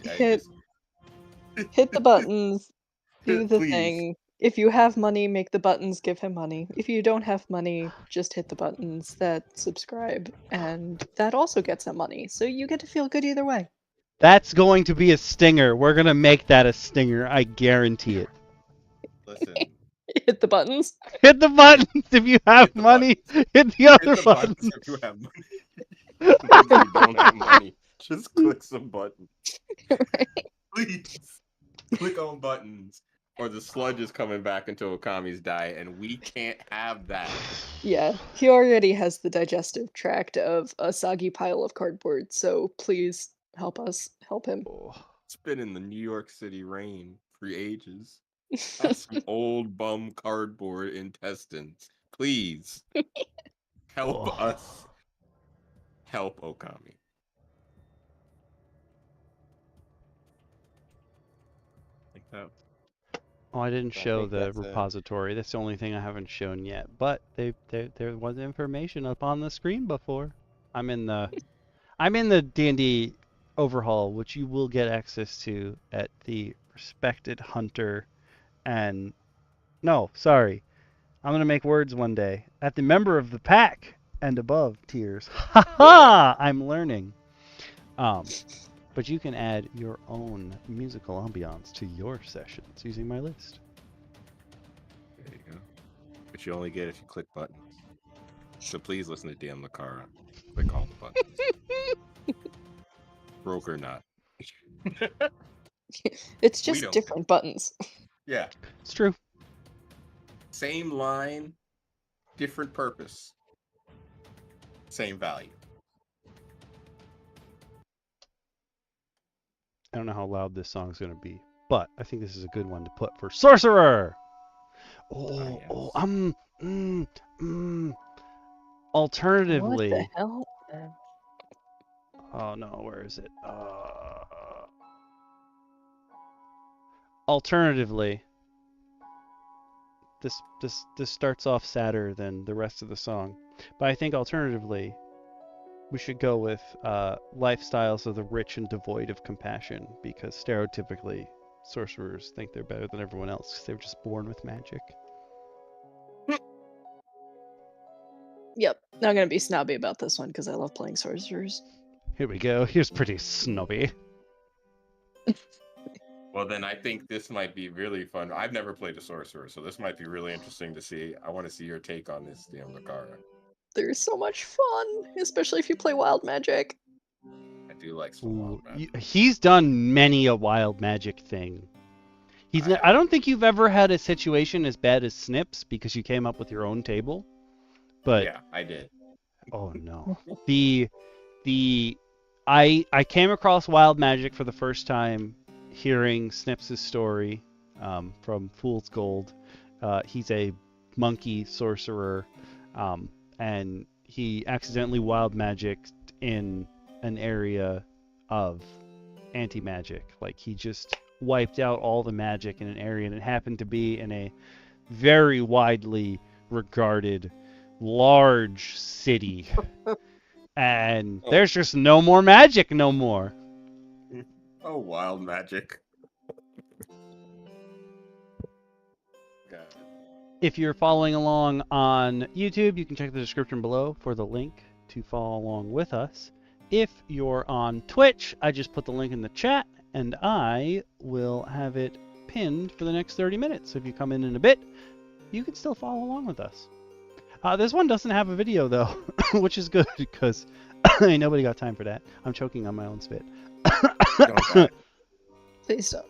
Hit the buttons. Do the thing. If you have money, make the buttons give him money. If you don't have money, just hit the buttons that subscribe, and that also gets him money. So you get to feel good either way. That's going to be a stinger. We're going to make that a stinger. I guarantee it. Listen. Hit the buttons. Hit the buttons if you have money. Hit the other buttons. If you have money. If you don't have money, just click some buttons. Right. Please. Click on buttons. Or the sludge is coming back into Okami's diet, and we can't have that. Yeah, he already has the digestive tract of a soggy pile of cardboard, so please help us help him. It's been in the New York City rain for ages. That's some old bum cardboard intestines. Please help us help Okami. Like that. Oh, I didn't show the repository. That's the only thing I haven't shown yet. But there was information up on the screen before. I'm in the D&D overhaul, which you will get access to at the respected hunter and no, sorry. I'm gonna make words one day. At the member of the pack and above tiers. Ha ha! I'm learning. But you can add your own musical ambiance to your sessions using my list. There you go. But you only get if you click buttons. So please listen to DM Lacara. Click all the buttons. Broke or not. It's just different buttons. Yeah. It's true. Same line, different purpose. Same value. I don't know how loud this song's going to be, but I think this is a good one to put for Sorcerer. Alternatively. What the hell? Oh no, where is it? Alternatively, this starts off sadder than the rest of the song, but I think alternatively, we should go with lifestyles of the rich and devoid of compassion, because stereotypically, sorcerers think they're better than everyone else because they were just born with magic. Yep, not gonna be snobby about this one because I love playing sorcerers. Here we go. Here's pretty snobby. Well, then I think this might be really fun. I've never played a sorcerer, so this might be really interesting to see. I want to see your take on this, DM Lacara. They're so much fun, especially if you play wild magic. I do like some wild magic. He's done many a wild magic thing. I don't think you've ever had a situation as bad as Snips because you came up with your own table. But yeah, I did. Oh no. I came across wild magic for the first time hearing Snips' story from Fool's Gold. He's a monkey sorcerer, and he accidentally wild magicked in an area of anti-magic. Like, he just wiped out all the magic in an area, and it happened to be in a very widely regarded large city. And there's just no more magic no more. Oh, wild magic. God. If you're following along on YouTube, you can check the description below for the link to follow along with us. If you're on Twitch, I just put the link in the chat, and I will have it pinned for the next 30 minutes. So if you come in a bit, you can still follow along with us. This one doesn't have a video, though, which is good, because nobody got time for that. I'm choking on my own spit. Please stop.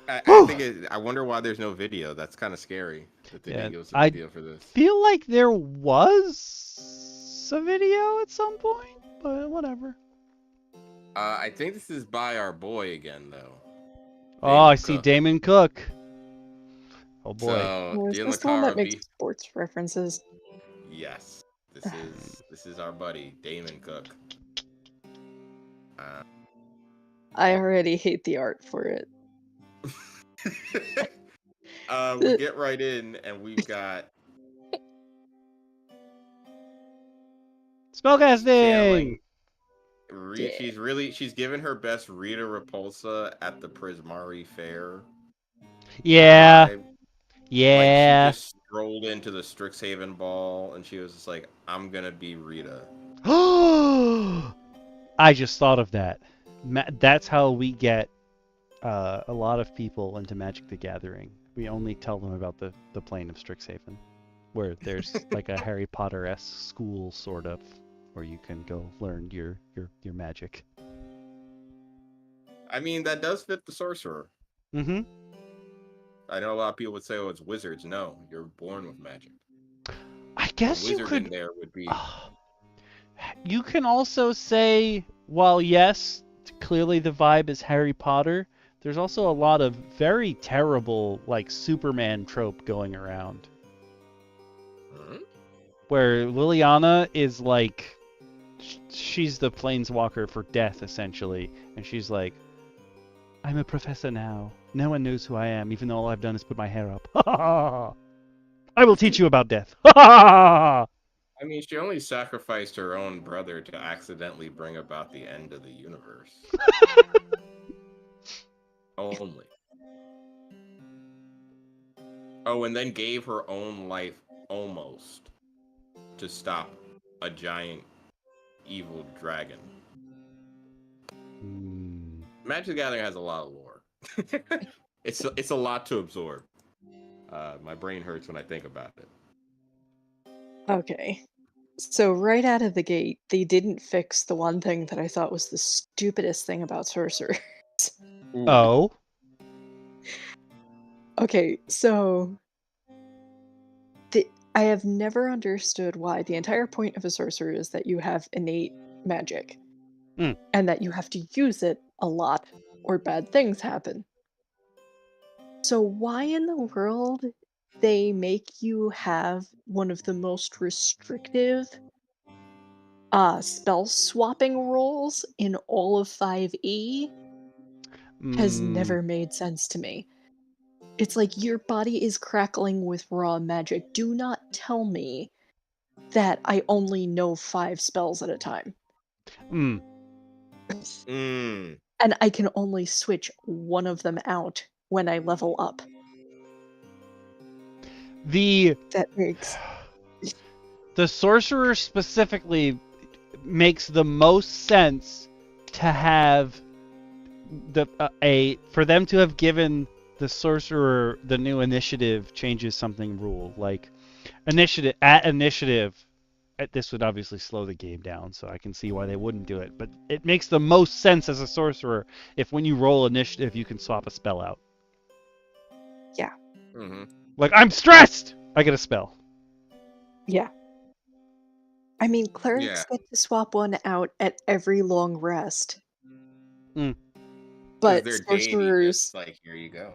I wonder why there's no video. That's kind of scary that they didn't give us a video for this. I feel like there was a video at some point, but whatever. I think this is by our boy again, though. I see Damon Cook. Oh boy. So, is this the one that makes sports references? Yes. This is our buddy, Damon Cook. I already hate the art for it. We get right in, and we've got spellcasting. She's given her best Rita Repulsa at the Prismari Fair. Yeah. Yeah. Like, she just strolled into the Strixhaven ball, and she was just like, "I'm gonna be Rita." I just thought of that. That's how we get a lot of people into Magic the Gathering. We only tell them about the plane of Strixhaven, where there's like a Harry Potter-esque school, sort of, where you can go learn your magic. I mean, that does fit the Sorcerer. Mm-hmm. I know a lot of people would say, "Oh, it's wizards." No, you're born with magic. I guess you could. In there would be. You can also say, well, yes, clearly the vibe is Harry Potter. There's also a lot of very terrible, like, Superman trope going around. Where Liliana is like, she's the planeswalker for death, essentially. And she's like, I'm a professor now. No one knows who I am, even though all I've done is put my hair up. I will teach you about death. I mean, she only sacrificed her own brother to accidentally bring about the end of the universe. Only. Oh, and then gave her own life almost to stop a giant evil dragon. Magic the Gathering has a lot of lore. It's a lot to absorb. My brain hurts when I think about it. Okay. So right out of the gate, they didn't fix the one thing that I thought was the stupidest thing about Sorcerers. Oh? Okay, so I have never understood why the entire point of a sorcerer is that you have innate magic. And that you have to use it a lot or bad things happen. So why in the world they make you have one of the most restrictive spell swapping rules in all of 5e has never made sense to me. It's like your body is crackling with raw magic. Do not tell me that I only know 5 spells at a time. And I can only switch one of them out when I level up. That makes... The Sorcerer specifically makes the most sense to have for them to have given the Sorcerer the new initiative changes something rule. Like, initiative, this would obviously slow the game down, so I can see why they wouldn't do it. But it makes the most sense as a Sorcerer if when you roll initiative, you can swap a spell out. Yeah. Like, I'm stressed! I get a spell. Yeah. I mean, clerics get to swap one out at every long rest. But sorcerers... like, here you go.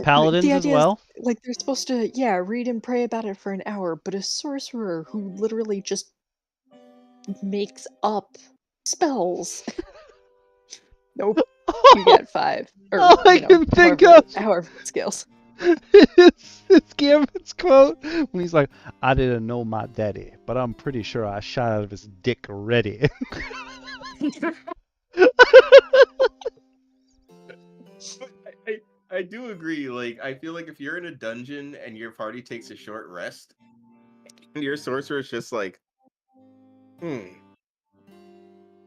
Paladins as well? Like, they're supposed to, read and pray about it for an hour, but a sorcerer who literally just makes up spells. Nope. You get 5. Or, all I can think of... However it scales. It's Gambit's quote when he's like, I didn't know my daddy, but I'm pretty sure I shot out of his dick already. I do agree. Like, I feel like if you're in a dungeon and your party takes a short rest, and your sorcerer is just like,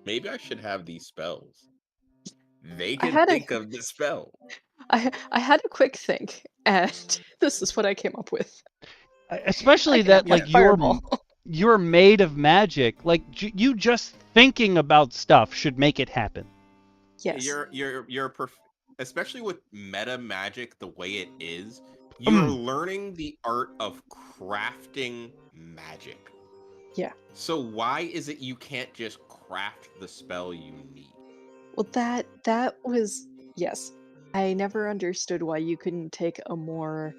maybe I should have these spells. They can think of the spell. I had a quick think, and this is what I came up with. Especially that, like, you're made of magic. Like, you just thinking about stuff should make it happen. Yes. Especially with meta magic the way it is, you're learning the art of crafting magic. Yeah. So why is it you can't just craft the spell you need? Well, that was... Yes. I never understood why you couldn't take a more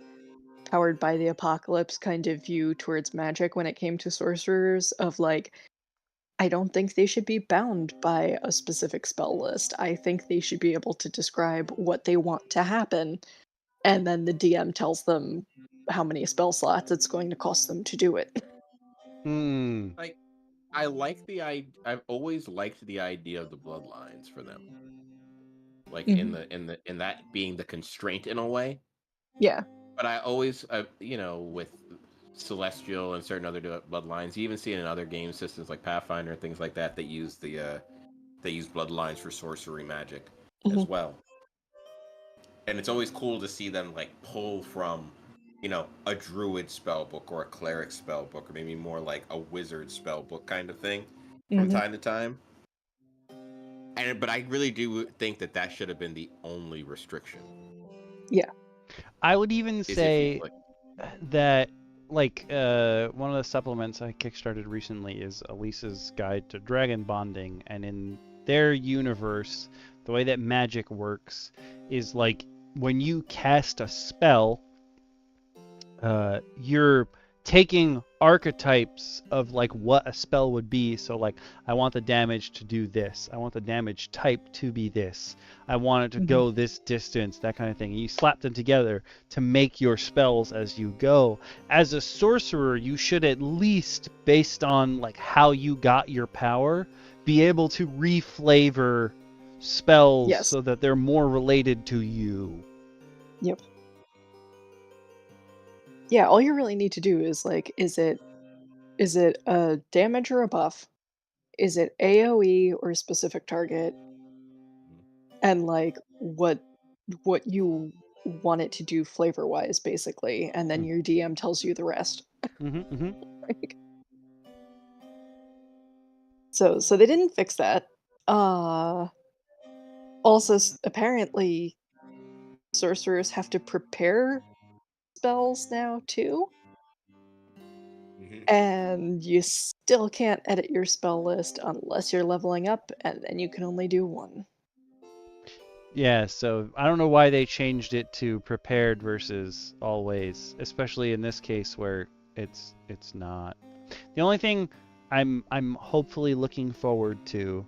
powered by the apocalypse kind of view towards magic when it came to sorcerers, of like, I don't think they should be bound by a specific spell list. I think they should be able to describe what they want to happen, and then the DM tells them how many spell slots it's going to cost them to do it. Like, I've always liked the idea of the bloodlines for them. Like, in that being the constraint in a way. Yeah. But I always, with Celestial and certain other bloodlines. You even see it in other game systems like Pathfinder and things like that. They use bloodlines for sorcery magic as well. And it's always cool to see them like pull from, a druid spell book or a cleric spell book, or maybe more like a wizard spell book kind of thing from time to time. But I really do think that should have been the only restriction. Yeah. I would even say that one of the supplements I kickstarted recently is Elisa's Guide to Dragon Bonding, and in their universe, the way that magic works is like when you cast a spell, you're taking archetypes of like what a spell would be. So like, I want the damage to do this. I want the damage type to be this. I want it to go this distance, that kind of thing. And you slap them together to make your spells as you go. As a sorcerer, you should at least, based on like how you got your power, be able to reflavor spells so that they're more related to you. Yep. Yeah, all you really need to do is like, is it a damage or a buff? Is it AoE or a specific target? And like what you want it to do flavor wise, basically, and then your DM tells you the rest. Like, so they didn't fix that. Also, apparently, sorcerers have to prepare spells now too. And you still can't edit your spell list unless you're leveling up, and then you can only do one. Yeah, so I don't know why they changed it to prepared versus always, especially in this case where it's not. The only thing I'm hopefully looking forward to,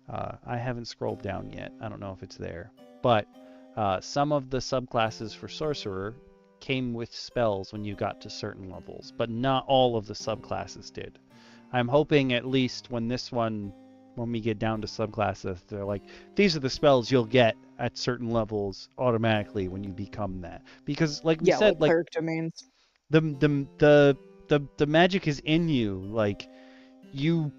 I haven't scrolled down yet. I don't know if it's there, but some of the subclasses for Sorcerer came with spells when you got to certain levels, but not all of the subclasses did. I'm hoping at least when we get down to subclasses, they're like, these are the spells you'll get at certain levels automatically when you become that. Because like we said, like cleric domains. The magic is in you. Like you,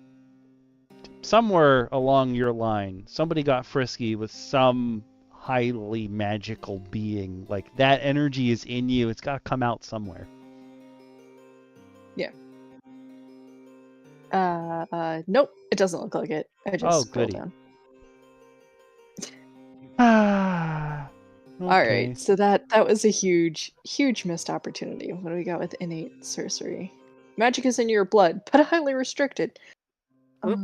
somewhere along your line, somebody got frisky with some highly magical being. Like that energy is in you. It's got to come out somewhere. Yeah. Nope, it doesn't look like it. I just scrolled down. Okay. All right, so that was a huge missed opportunity. What do we got with innate sorcery? Magic is in your blood, but highly restricted. With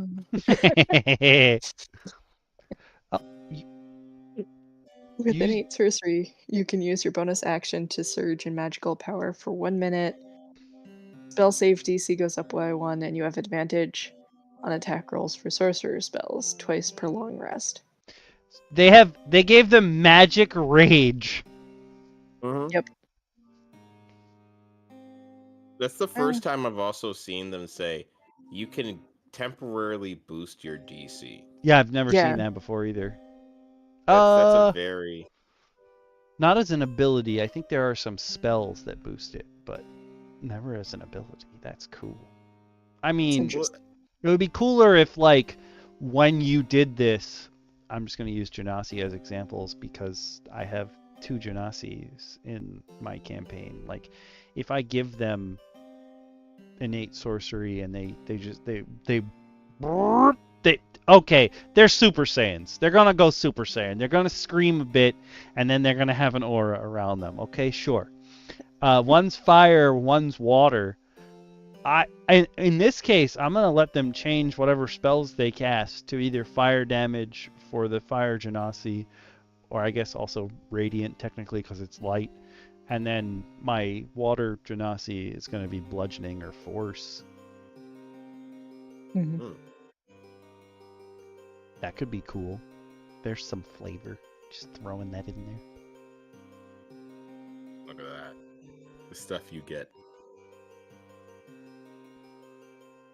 innate sorcery, you can use your bonus action to surge in magical power for 1 minute. Spell save DC goes up by 1, and you have advantage on attack rolls for sorcerer spells twice per long rest. They gave them magic rage. Yep. That's the first time I've also seen them say you can temporarily boost your DC. Yeah, I've never seen that before either. That's a very... Not as an ability. I think there are some spells that boost it, but never as an ability. That's cool. I mean, it would be cooler if, like, when you did this, I'm just going to use Genasi as examples because I have 2 Genasis in my campaign. Like, if I give them innate sorcery and okay, they're Super Saiyans. They're gonna go Super Saiyan. They're gonna scream a bit, and then they're gonna have an aura around them. Okay, sure. One's fire, one's water. In this case, I'm gonna let them change whatever spells they cast to either fire damage for the fire Genasi, or I guess also radiant technically because it's light. And then my water Genasi is gonna be bludgeoning or force. That could be cool. There's some flavor. Just throwing that in there. Look at that. The stuff you get.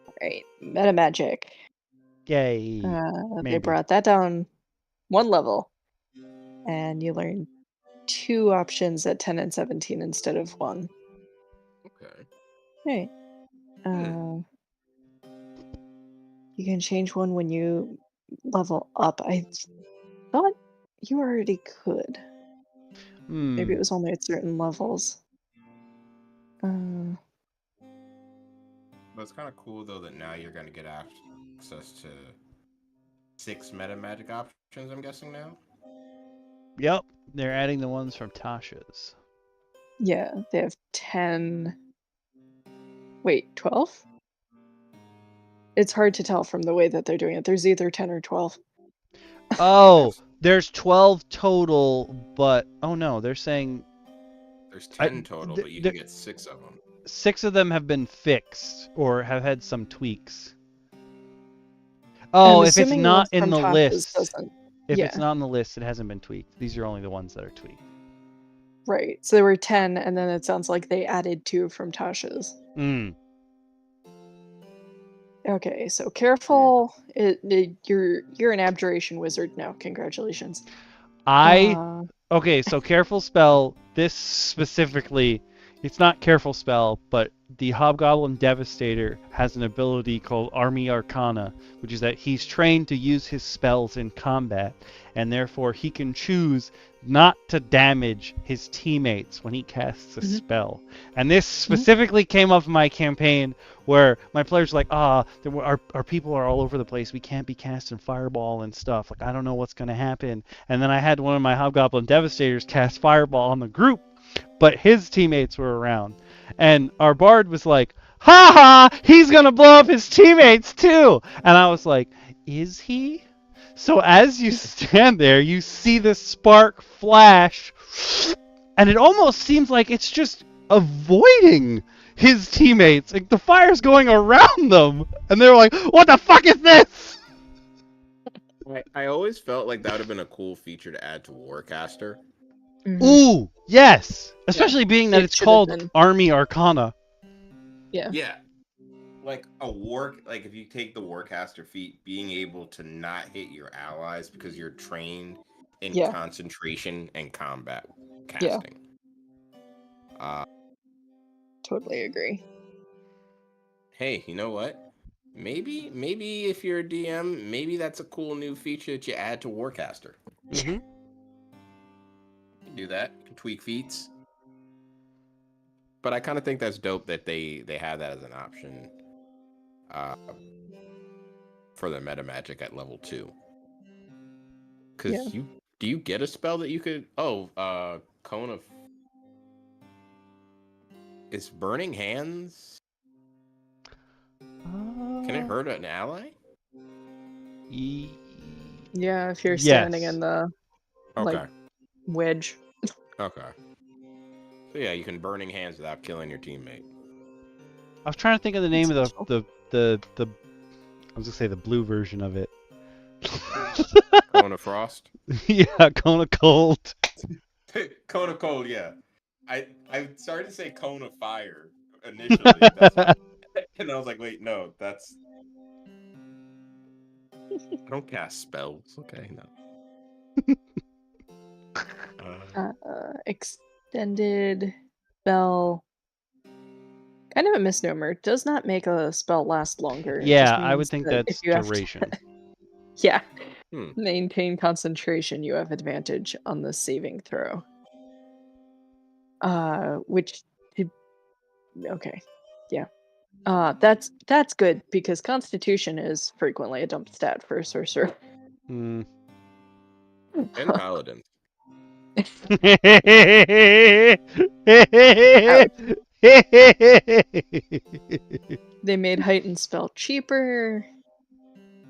Alright, meta magic. Yay. They brought that down 1 level. And you learn 2 options at 10 and 17 instead of 1. Okay. Hey. You can change one when you level up. I thought you already could. Maybe it was only at certain levels. But it's kind of cool though that now you're gonna get access to 6 meta magic options. I'm guessing now. Yep, they're adding the ones from Tasha's. Yeah, they have 10. Wait, 12? It's hard to tell from the way that they're doing it. There's either 10 or 12. Oh, there's 12 total, but oh no, they're saying there's 10 total, but you can get 6 of them. 6 of them have been fixed or have had some tweaks. Oh, if it's not in the list, it's not on the list, it hasn't been tweaked. These are only the ones that are tweaked. Right. So there were 10, and then it sounds like they added 2 from Tasha's. Okay, so careful. You're an abjuration wizard now. Congratulations. Okay, so careful spell. This specifically, it's not careful spell, but the Hobgoblin Devastator has an ability called Army Arcana, which is that he's trained to use his spells in combat, and therefore he can choose not to damage his teammates when he casts a spell. And this specifically came up in my campaign where my players were like, our people are all over the place. We can't be casting Fireball and stuff. Like, I don't know what's going to happen. And then I had one of my Hobgoblin Devastators cast Fireball on the group, but his teammates were around. And our bard was like, ha ha, he's going to blow up his teammates too. And I was like, is he? So as you stand there, you see the spark flash, and it almost seems like it's just avoiding his teammates. Like the fire's going around them, and they're like, what the fuck is this? I always felt like that would have been a cool feature to add to Warcaster. Ooh, yes. Especially being that it's called Army Arcana. Yeah. Yeah. Like if you take the Warcaster feat, being able to not hit your allies because you're trained in concentration and combat casting. Totally agree. Hey, you know what? Maybe if you're a DM, maybe that's a cool new feature that you add to Warcaster. You can do that. You can tweak feats. But I kind of think that's dope that they have that as an option. For the meta magic at level 2. Because do you get a spell that you could Cone of is Burning Hands? Can it hurt an ally? Yeah, if you're standing in the wedge. Okay. So yeah, you can Burning Hands without killing your teammate. I was trying to think of the name of the I was gonna say the blue version of it. Cone of Frost? Yeah, Cone of Cold. Cone of Cold, yeah. I started to say Cone of Fire initially. And I was like, wait, no, that's... I don't cast spells. Okay, no. Extended spell. Kind of a misnomer. Does not make a spell last longer. Yeah, I would think that's duration. Yeah. Maintain concentration. You have advantage on the saving throw. Okay. Yeah. That's good because Constitution is frequently a dump stat for a sorcerer. And Paladins. They made heightened spell cheaper.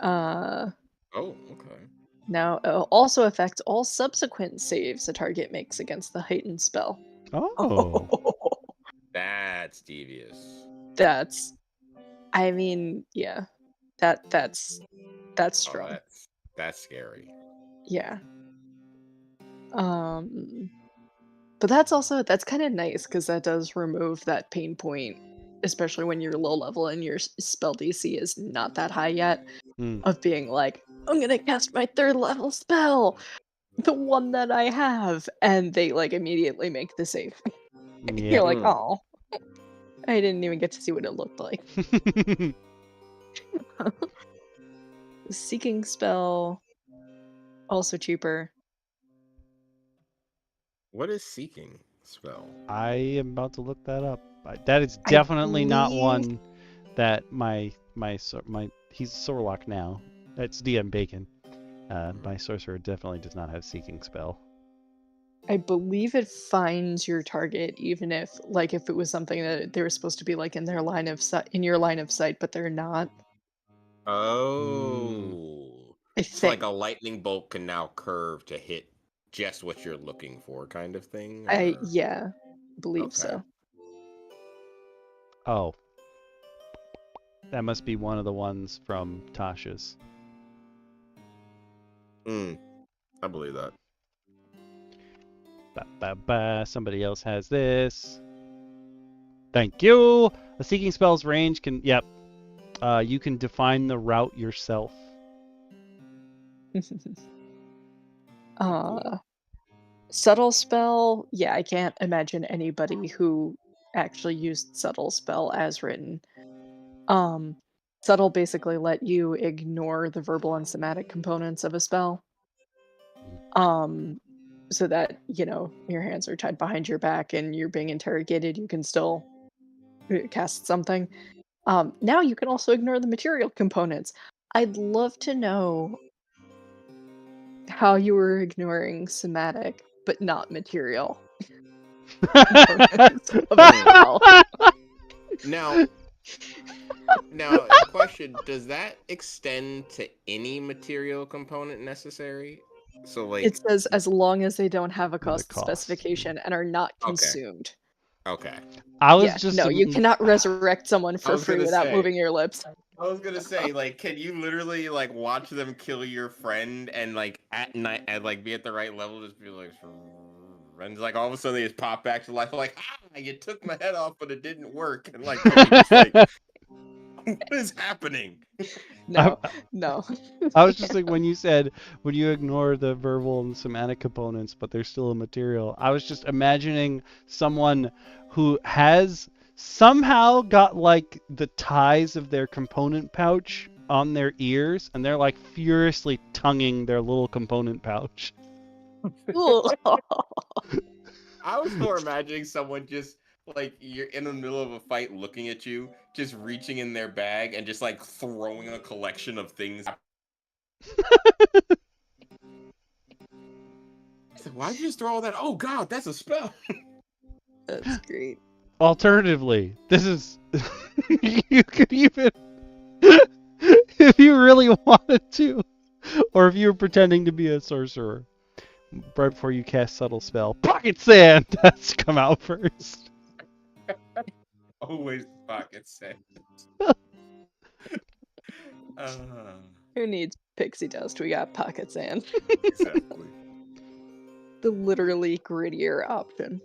Oh, okay. Now it also affects all subsequent saves a target makes against the heightened spell. Oh. That's devious. I mean, yeah. That's strong. That's scary. Yeah. But that's kind of nice because that does remove that pain point, especially when you're low level and your spell DC is not that high yet, of being like, I'm gonna cast my 3rd level spell, the one that I have, and they like immediately make the save. You're like, oh. I didn't even get to see what it looked like. Seeking spell, also cheaper. What is seeking spell? I am about to look that up. That is definitely not one that my he's Sorlock now. That's DM Bacon. My sorcerer definitely does not have seeking spell. I believe it finds your target, even if it was something that they were supposed to be like in their line of sight, but they're not. Oh, it's like a lightning bolt can now curve to hit just what you're looking for, kind of thing. Or... I believe so. Oh, that must be one of the ones from Tasha's. I believe that. Somebody else has this. Thank you. A seeking spell's range can, you can define the route yourself. Subtle spell, I can't imagine anybody who actually used subtle spell as written. Subtle basically let you ignore the verbal and somatic components of a spell. So that, your hands are tied behind your back and you're being interrogated, you can still cast something. Now you can also ignore the material components. I'd love to know how you were ignoring somatic, but not material. Now, question, does that extend to any material component necessary? So, like, it says as long as they don't have a cost specification and are not consumed. Okay. I was just you cannot resurrect someone for free without moving your lips. I was gonna say, like, can you literally like watch them kill your friend and like at night and like be at the right level, just be like, and like all of a sudden they just pop back to life, like, you took my head off, but it didn't work, and like, just like, what is happening? No. I was just like, when you said, would you ignore the verbal and somatic components, but they're still a material? I was just imagining someone who has somehow got like the ties of their component pouch on their ears, and they're like furiously tonguing their little component pouch. I was more imagining someone just like you're in the middle of a fight looking at you, just reaching in their bag and just like throwing a collection of things. So why'd you just throw all that? Oh god, that's a spell. That's great. Alternatively, this is you could even if you really wanted to, or if you were pretending to be a sorcerer, right before you cast subtle spell, pocket sand has to come out first. Always pocket sand. Who needs pixie dust? We got pocket sand. Exactly. The literally grittier option.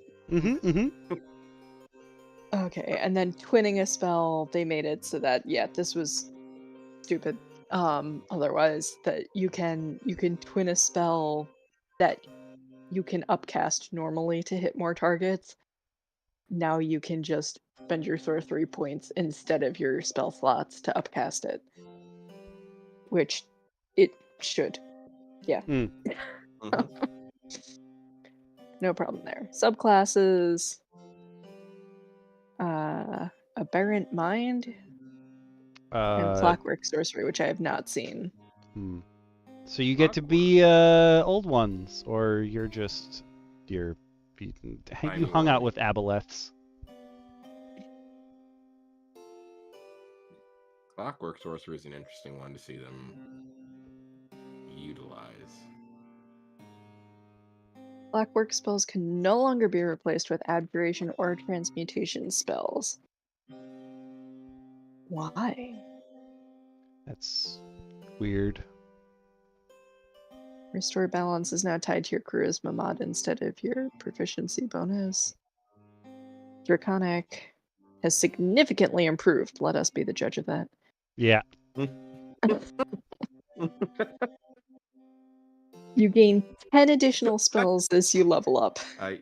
Okay, and then twinning a spell, they made it so that this was stupid. Otherwise, that you can twin a spell that you can upcast normally to hit more targets. Now you can just spend your sorcery points instead of your spell slots to upcast it, which it should. No problem there. Subclasses. Aberrant Mind and Clockwork Sorcery, which I have not seen. So you get to be old ones, or you're just you hung out with aboleths. Clockwork Sorcery is an interesting one to see them utilize. Clockwork spells can no longer be replaced with abjuration or transmutation spells. Why? That's weird. Restore balance is now tied to your charisma mod instead of your proficiency bonus. Draconic has significantly improved. Let us be the judge of that. Yeah. You gain 10 additional spells as you level up. I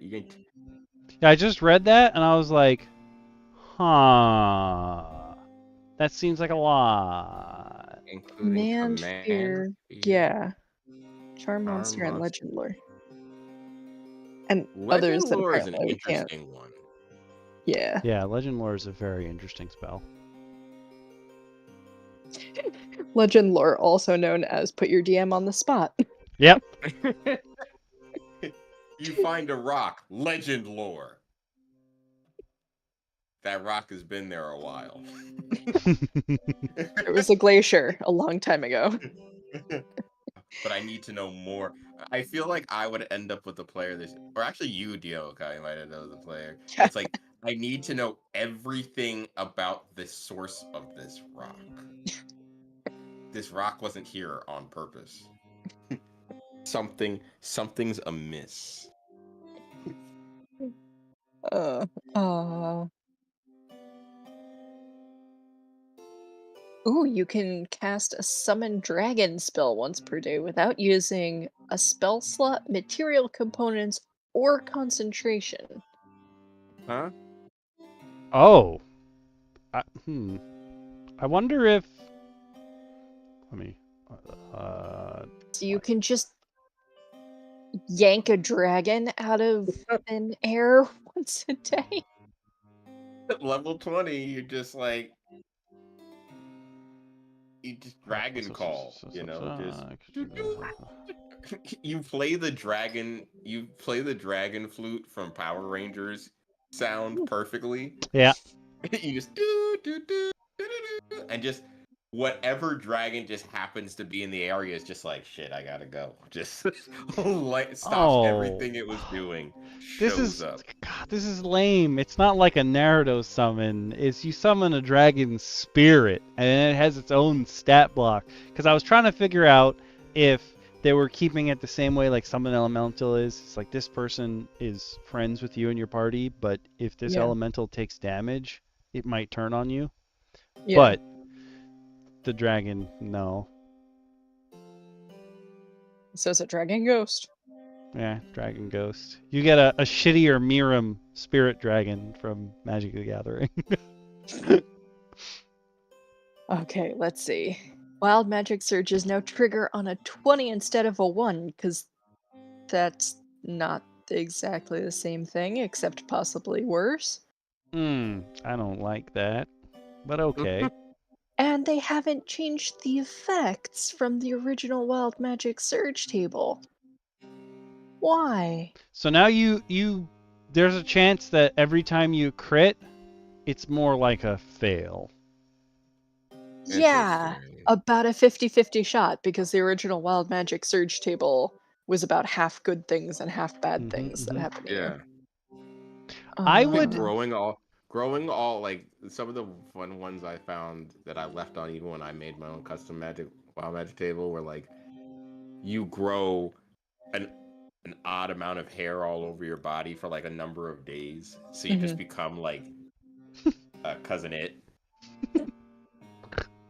just read that and I was like, Huh. That seems like a lot. Including Command, fear. Yeah. Charm monster and legend lore. And others that lore is an apparently we can't. interesting one. Yeah. Yeah, legend lore is a very interesting spell. Legend lore, also known as put your DM on the spot. Yep. You find a rock, legend lore. That rock has been there a while. There was a glacier a long time ago. But I need to know more. I feel like I would end up with a player this, or actually you, Dio-Kai, might end up with a player. Yeah. It's like, I need to know everything about the source of this rock. This rock wasn't here on purpose. Something's amiss. Ooh, you can cast a summon dragon spell once per day without using a spell slot, material components, or concentration. Huh? Oh. I wonder if... Let me... So you can just yank a dragon out of thin air once a day? At level 20, you're just like... You just dragon call, you know? Just... You play the dragon flute from Power Rangers sound perfectly. Yeah. You just do, and just whatever dragon just happens to be in the area is just like, shit, I gotta go. Just like stops everything it was doing. Shows up. God, this is lame. It's not like a Naruto summon. It's you summon a dragon spirit, and it has its own stat block. Because I was trying to figure out if they were keeping it the same way like summon elemental is. It's like this person is friends with you and your party, but if this elemental takes damage, it might turn on you. Yeah. But the dragon, no. So it's a dragon ghost. Yeah, dragon ghost. You get a shittier Miram spirit dragon from Magic the Gathering. Okay, let's see. Wild Magic Surge is now trigger on a 20 instead of a 1, because that's not exactly the same thing, except possibly worse. I don't like that, but okay. And they haven't changed the effects from the original Wild Magic Surge table. Why? So now there's a chance that every time you crit, it's more like a fail. Yeah, about a 50-50 shot, because the original Wild Magic Surge table was about half good things and half bad things that happened here. I would growing all like some of the fun ones I found that I left on even when I made my own custom Wild Magic table were like you grow an odd amount of hair all over your body for like a number of days, so you just become like Cousin It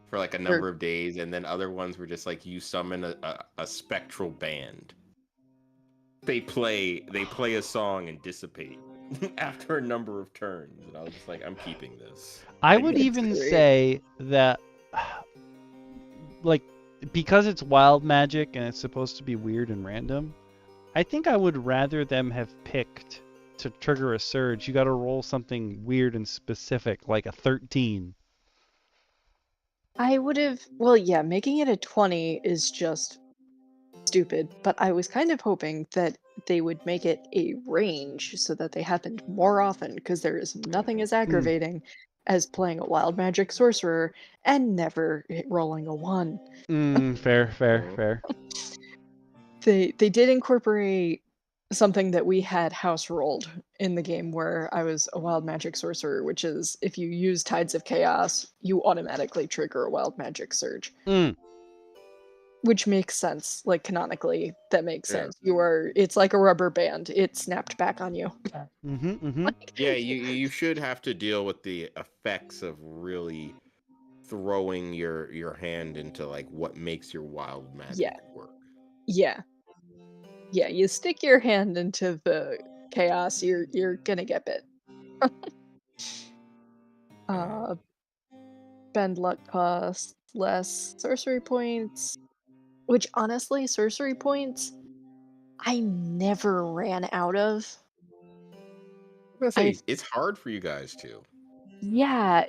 for like a number of days, and then other ones were just like you summon a spectral band. They play a song and dissipate after a number of turns, and I was just like, I'm keeping this. I would even say that, like, because it's wild magic and it's supposed to be weird and random, I think I would rather them have picked to trigger a surge. You got to roll something weird and specific, like a 13. I would have, well, yeah, making it a 20 is just stupid, but I was kind of hoping that they would make it a range so that they happened more often, because there is nothing as aggravating as playing a wild magic sorcerer and never rolling a 1. Fair. They did incorporate something that we had house rolled in the game where I was a wild magic sorcerer, which is if you use Tides of Chaos, you automatically trigger a wild magic surge. Which makes sense, like canonically, that makes sense. It's like a rubber band. It snapped back on you. Yeah, you should have to deal with the effects of really throwing your hand into like what makes your wild magic work. Yeah, you stick your hand into the chaos, you're gonna get bit. Bend luck costs less sorcery points. Which, honestly, sorcery points, I never ran out of. I was gonna say, it's hard for you guys too. Yeah,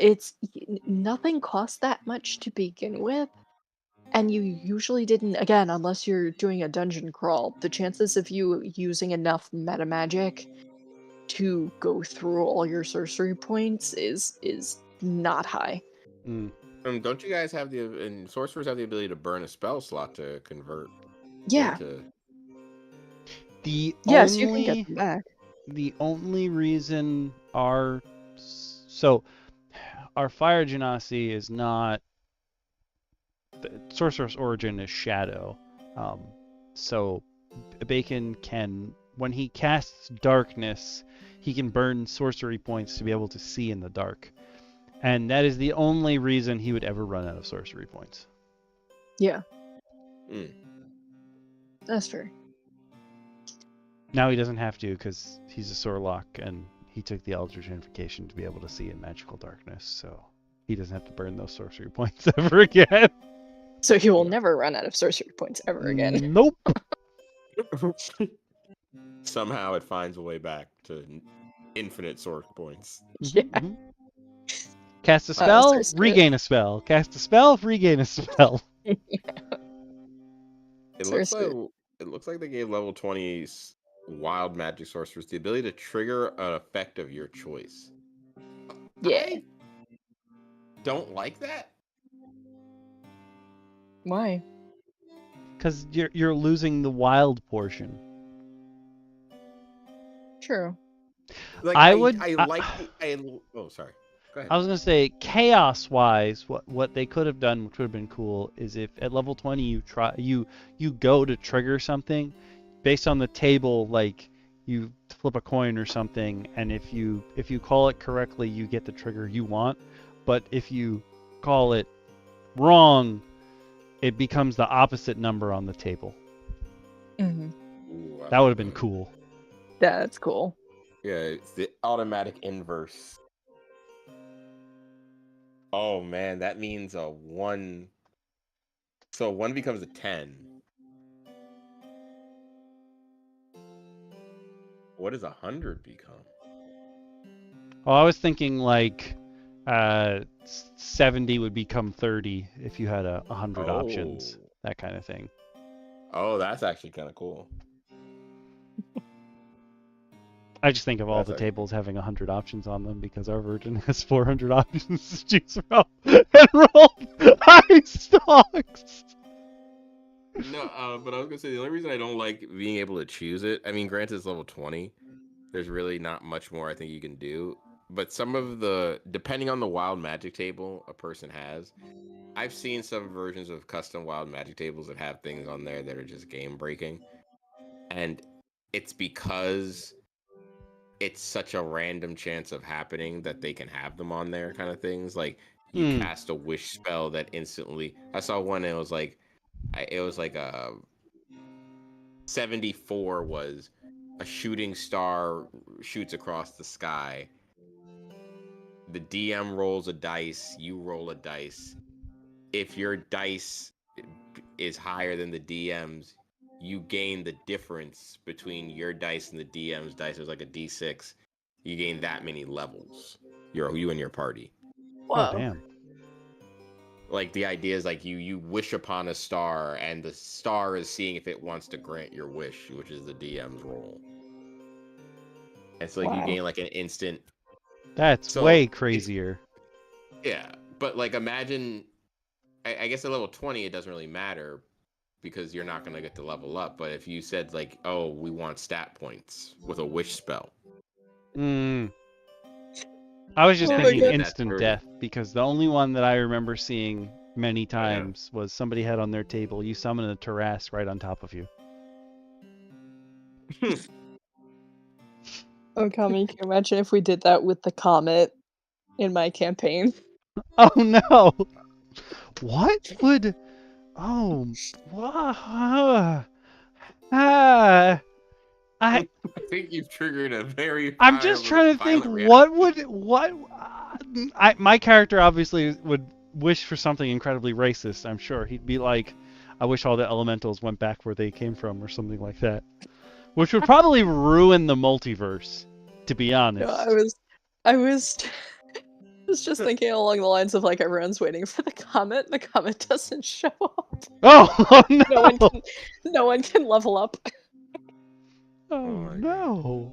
nothing costs that much to begin with. And you usually didn't, again, unless you're doing a dungeon crawl, the chances of you using enough meta magic to go through all your sorcery points is not high. Don't you guys have and sorcerers have the ability to burn a spell slot to convert? Yeah. You can get them back. The only reason our Fire Genasi is not. Sorcerer's origin is shadow. So Bacon can, when he casts darkness, he can burn sorcery points to be able to see in the dark. And that is the only reason he would ever run out of sorcery points. Yeah. That's fair. Now he doesn't have to because he's a Sorlock and he took the Eldritch Invocation to be able to see in magical darkness. So he doesn't have to burn those sorcery points ever again. So he will never run out of sorcery points ever again. Nope. Somehow it finds a way back to infinite source points. Yeah. Cast a spell, regain a spell. Cast a spell, regain a spell. Yeah. It looks like they gave level 20s wild magic sorcerers the ability to trigger an effect of your choice. Yeah. I don't like that. Why? Because you're losing the wild portion. True. Like, oh, sorry. Go ahead. I was gonna say, chaos-wise, what they could have done, which would have been cool, is if at level 20 you go to trigger something, based on the table, like you flip a coin or something, and if you call it correctly, you get the trigger you want. But if you call it wrong, it becomes the opposite number on the table. Mm-hmm. Ooh, that would have been cool. That's cool. Yeah, it's the automatic inverse. Oh man, that means a 1. So 1 becomes a 10. What does 100 become? Oh, I was thinking like 70 would become 30 if you had 100 options, that kind of thing. Oh, that's actually kind of cool. I just think of all the tables having 100 options on them because our version has 400 options to choose from and roll high stocks. No, but I was gonna say the only reason I don't like being able to choose it. I mean, granted, it's level 20. There's really not much more I think you can do. But some of depending on the wild magic table a person has, I've seen some versions of custom wild magic tables that have things on there that are just game breaking, and it's because it's such a random chance of happening that they can have them on there, kind of things. Like you cast a wish spell that instantly. I saw one. It was like a 74 was a shooting star shoots across the sky. The DM rolls a dice. You roll a dice. If your dice is higher than the DM's, you gain the difference between your dice and the DM's dice. There's like a D6. You gain that many levels. You and your party. Whoa. Oh, damn. Like the idea is like you wish upon a star, and the star is seeing if it wants to grant your wish, which is the DM's role. And so like you gain like an instant. That's way crazier. Yeah, but like imagine, I guess at level 20 it doesn't really matter because you're not gonna get to level up. But if you said like, oh, we want stat points with a wish spell. I was just thinking instant death because the only one that I remember seeing many times was somebody had on their table, you summon a Tarrasque right on top of you. Oh, Kami, can you imagine if we did that with the comet in my campaign? Oh no! What would... Oh... I think you've triggered a very. I'm just trying to think my character obviously would wish for something incredibly racist. I'm sure he'd be like, I wish all the elementals went back where they came from or something like that, which would probably ruin the multiverse, to be honest. No, I was just thinking along the lines of like everyone's waiting for the comet. The comet doesn't show up. Oh no! No one can level up. Oh no!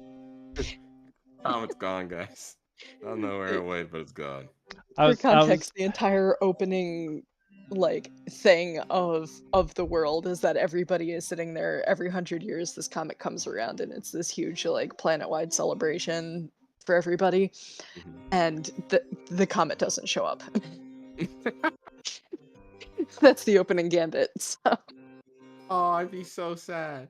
Comet's gone, guys. I don't know where it went, but it's gone. For context, the entire opening thing of the world is that everybody is sitting there. Every 100 years this comet comes around, and it's this huge planet-wide celebration for everybody. And the comet doesn't show up. That's the opening gambit. So. Oh, I'd be so sad.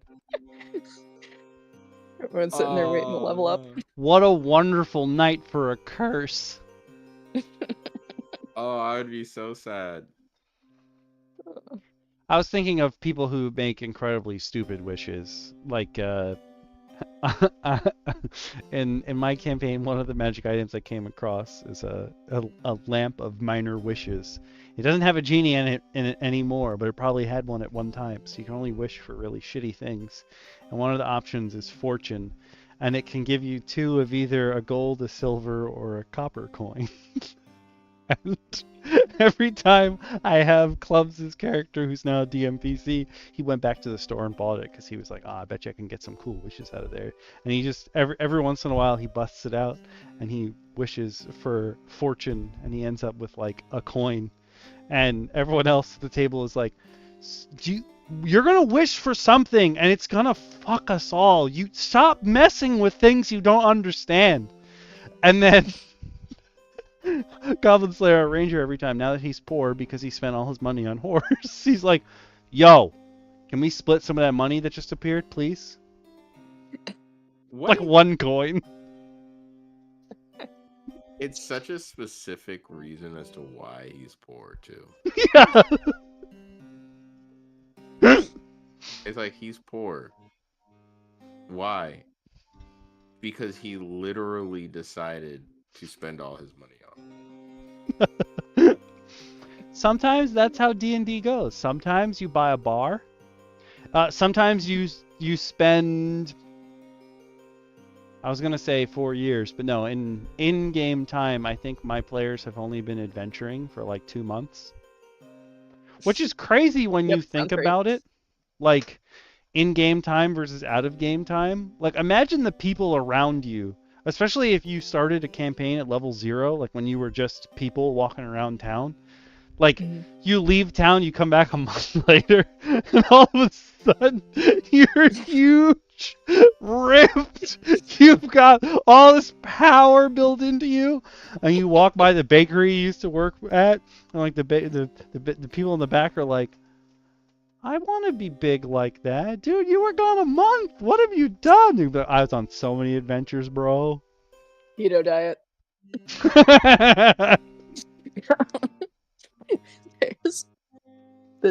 Everyone's sitting there waiting to level up. What a wonderful night for a curse. Oh, I would be so sad. I was thinking of people who make incredibly stupid wishes. Like, in my campaign, one of the magic items I came across is a lamp of minor wishes. It doesn't have a genie in it anymore, but it probably had one at one time, so you can only wish for really shitty things. And one of the options is fortune, and it can give you 2 of either a gold, a silver, or a copper coin. And every time I have Clubs' character, who's now a DMPC, he went back to the store and bought it because he was like, I bet you I can get some cool wishes out of there. And he just, every once in a while, he busts it out and he wishes for fortune, and he ends up with like a coin. And everyone else at the table is like, you're going to wish for something and it's going to fuck us all. You stop messing with things you don't understand. And then Goblin Slayer Ranger, every time, now that he's poor because he spent all his money on horse, he's like, yo, can we split some of that money that just appeared, please? What? Like 1 coin. It's such a specific reason as to why he's poor, too. Yeah. It's like, he's poor. Why? Because he literally decided to spend all his money on. Sometimes that's how D&D goes. Sometimes you buy a bar. Sometimes you spend, I was going to say 4 years, but no, in-game time, I think my players have only been adventuring for like 2 months. Which is crazy when you think about it. Like, in-game time versus out-of-game time. Like, imagine the people around you, especially if you started a campaign at level 0, like when you were just people walking around town. Like, you leave town, you come back a month later, and all of a sudden, you're huge, ripped, you've got all this power built into you, and you walk by the bakery you used to work at, and like the people in the back are like, I want to be big like that. Dude, you were gone a month. What have you done? Dude, I was on so many adventures, bro. Keto diet.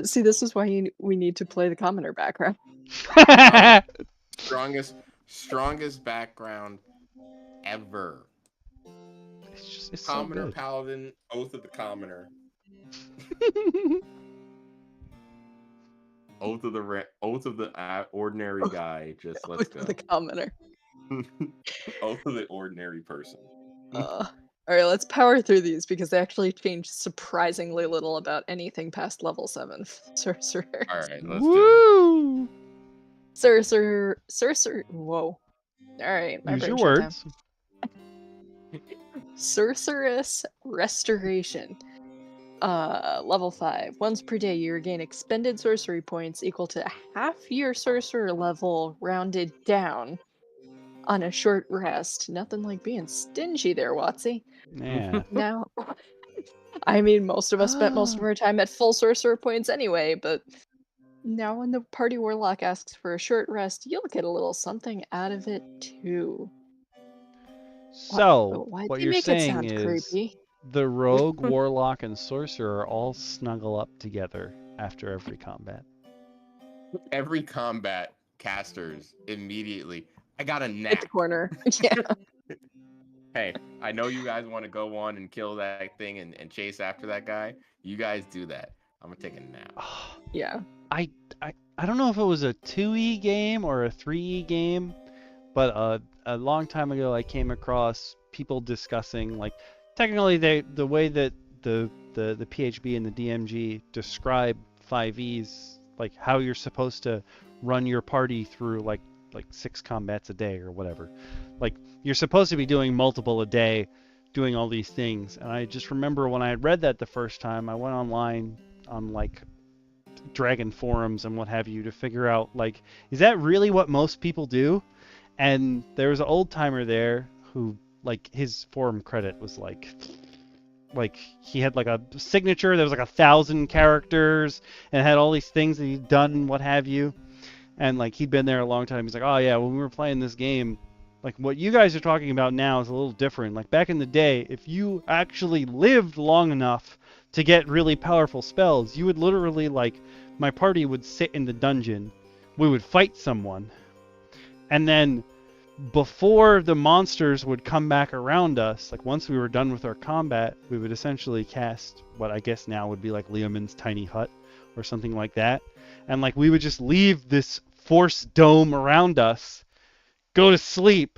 See, this is why we need to play the commoner background. Strongest background ever. It's Commoner, so Paladin, Oath of the Commoner. Oath of the ordinary guy. Just let's go. Oath of the commoner. Oath of the ordinary person. Alright, let's power through these because they actually change surprisingly little about anything past level 7. Sorcerer. Alright, let's do it. Sorcerer. Whoa. Alright, use your words. Sorceress Restoration. Level 5. Once per day, you regain expended sorcery points equal to half your sorcerer level rounded down on a short rest. Nothing like being stingy there, Watsy. Yeah. Now, I mean, most of us spent most of our time at full sorcerer points anyway, but now when the party warlock asks for a short rest, you'll get a little something out of it too. So, Why'd what they you're make saying it sound is creepy? the rogue, warlock, and sorcerer all snuggle up together after every combat. Every combat, casters immediately. I got a nap. Hit the corner. Yeah. Hey, I know you guys want to go on and kill that thing and chase after that guy. You guys do that. I'm gonna take a nap. Yeah. I don't know if it was a 2E game or a 3E game, but a long time ago I came across people discussing, like, technically the way that the PHB and the DMG describe 5Es, like how you're supposed to run your party through like 6 combats a day or whatever. Like, you're supposed to be doing multiple a day, doing all these things. And I just remember when I had read that the first time, I went online on like Dragon forums and what have you to figure out, like, is that really what most people do? And there was an old timer there who, like, his forum credit was like he had like a signature that was like 1,000 characters and had all these things that he'd done and what have you. And like, he'd been there a long time. He's like, oh yeah, when we were playing this game, like what you guys are talking about now is a little different. Like back in the day, if you actually lived long enough to get really powerful spells, you would literally, like, my party would sit in the dungeon, we would fight someone, and then before the monsters would come back around us, like once we were done with our combat, we would essentially cast what I guess now would be like Leomin's tiny hut or something like that. And like, we would just leave this force dome around us, go to sleep.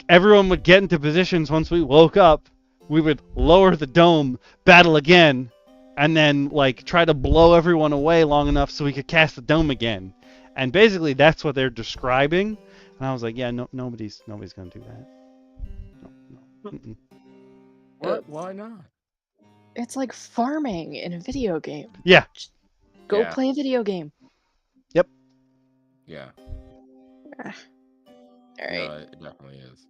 Everyone would get into positions. Once we woke up, we would lower the dome, battle again, and then like try to blow everyone away long enough so we could cast the dome again. And basically that's what they're describing. And I was like, yeah, no, nobody's gonna do that. No. Mm-mm. What? Why not? It's like farming in a video game. Yeah. Just go play a video game. Yep. Yeah. All right. No, it definitely is.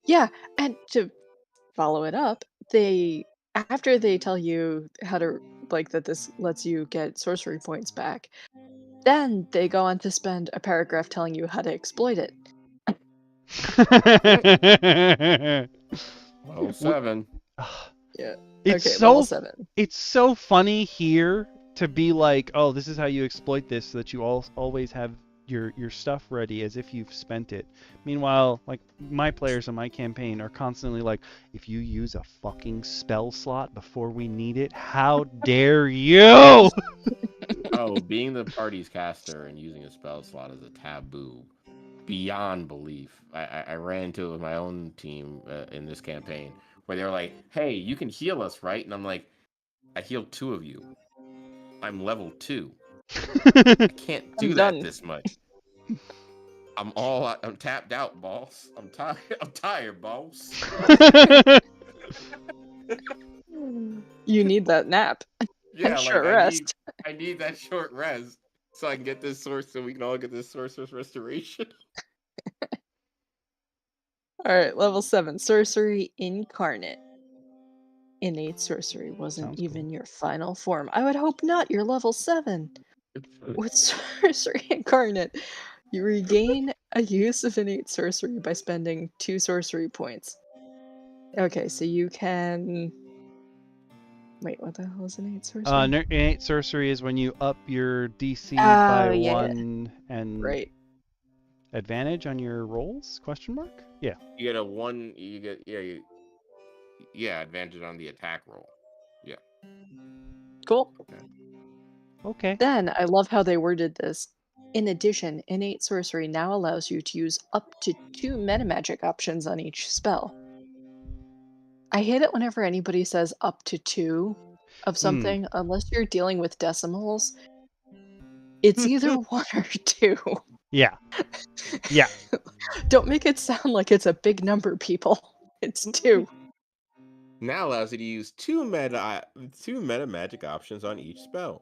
Yeah, and to follow it up, after they tell you how to, like, that this lets you get sorcery points back, then they go on to spend a paragraph telling you how to exploit it. Level 7. Yeah. It's okay, so level 7. It's so funny here to be like, oh, this is how you exploit this, so that you always have your stuff ready as if you've spent it. Meanwhile, like, my players on my campaign are constantly like, if you use a fucking spell slot before we need it, how dare you? Oh, being the party's caster and using a spell slot is a taboo beyond belief. I ran into it with my own team in this campaign where they were like, hey, you can heal us, right? And I'm like, I healed 2 of you. I'm level 2. I can't do that this much. I'm tapped out, boss. I'm tired, boss. You need that nap. Yeah, and like short rest. I need that short rest so I can get this source, so we can all get this sorcerer's restoration. All right, level 7, sorcery incarnate. Innate sorcery wasn't Sounds even cool. your final form. I would hope not. You're level 7. With sorcery incarnate, you regain a use of innate sorcery by spending 2 sorcery points. Okay, so you can... Wait, what the hell is innate sorcery? Innate sorcery is when you up your DC by 1 and right. advantage on your rolls? Question mark? Yeah. You get a 1. You get advantage on the attack roll. Yeah. Cool. Okay. Then I love how they worded this. In addition, innate sorcery now allows you to use up to 2 metamagic options on each spell. I hate it whenever anybody says up to 2 of something, unless you're dealing with decimals. It's either 1 or 2. Yeah. Yeah. Don't make it sound like it's a big number, people. It's 2. Now allows you to use 2 meta magic options on each spell.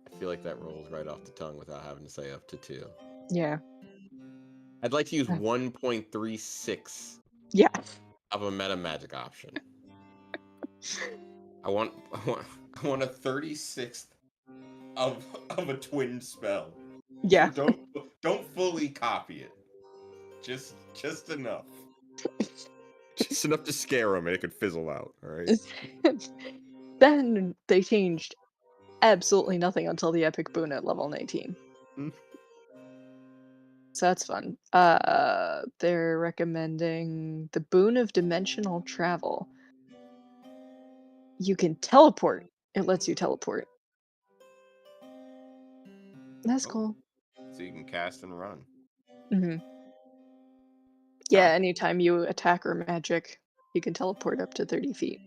I feel like that rolls right off the tongue without having to say up to 2. Yeah. I'd like to use 1.36. Yeah. Of a meta magic option. I want a 36th of a twin spell. Yeah. Don't fully copy it. Just enough. Just enough to scare them and it could fizzle out. All right. Then they changed absolutely nothing until the epic boon at level 19. So that's fun. They're recommending the boon of dimensional travel. You can teleport. It lets you teleport. That's cool. So you can cast and run. Mm-hmm. Yeah, anytime you attack or magic, you can teleport up to 30 feet.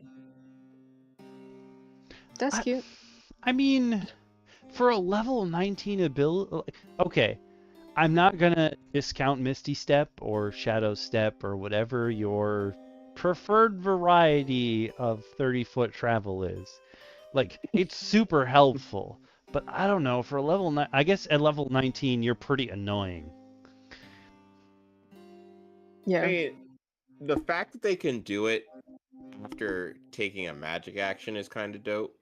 That's cute. I mean, for a level 19 ability, okay, I'm not gonna discount Misty Step or Shadow Step or whatever your preferred variety of 30-foot travel is. Like, it's super helpful, but I don't know, for a level I guess at level 19 you're pretty annoying. Yeah. I mean, the fact that they can do it after taking a magic action is kind of dope.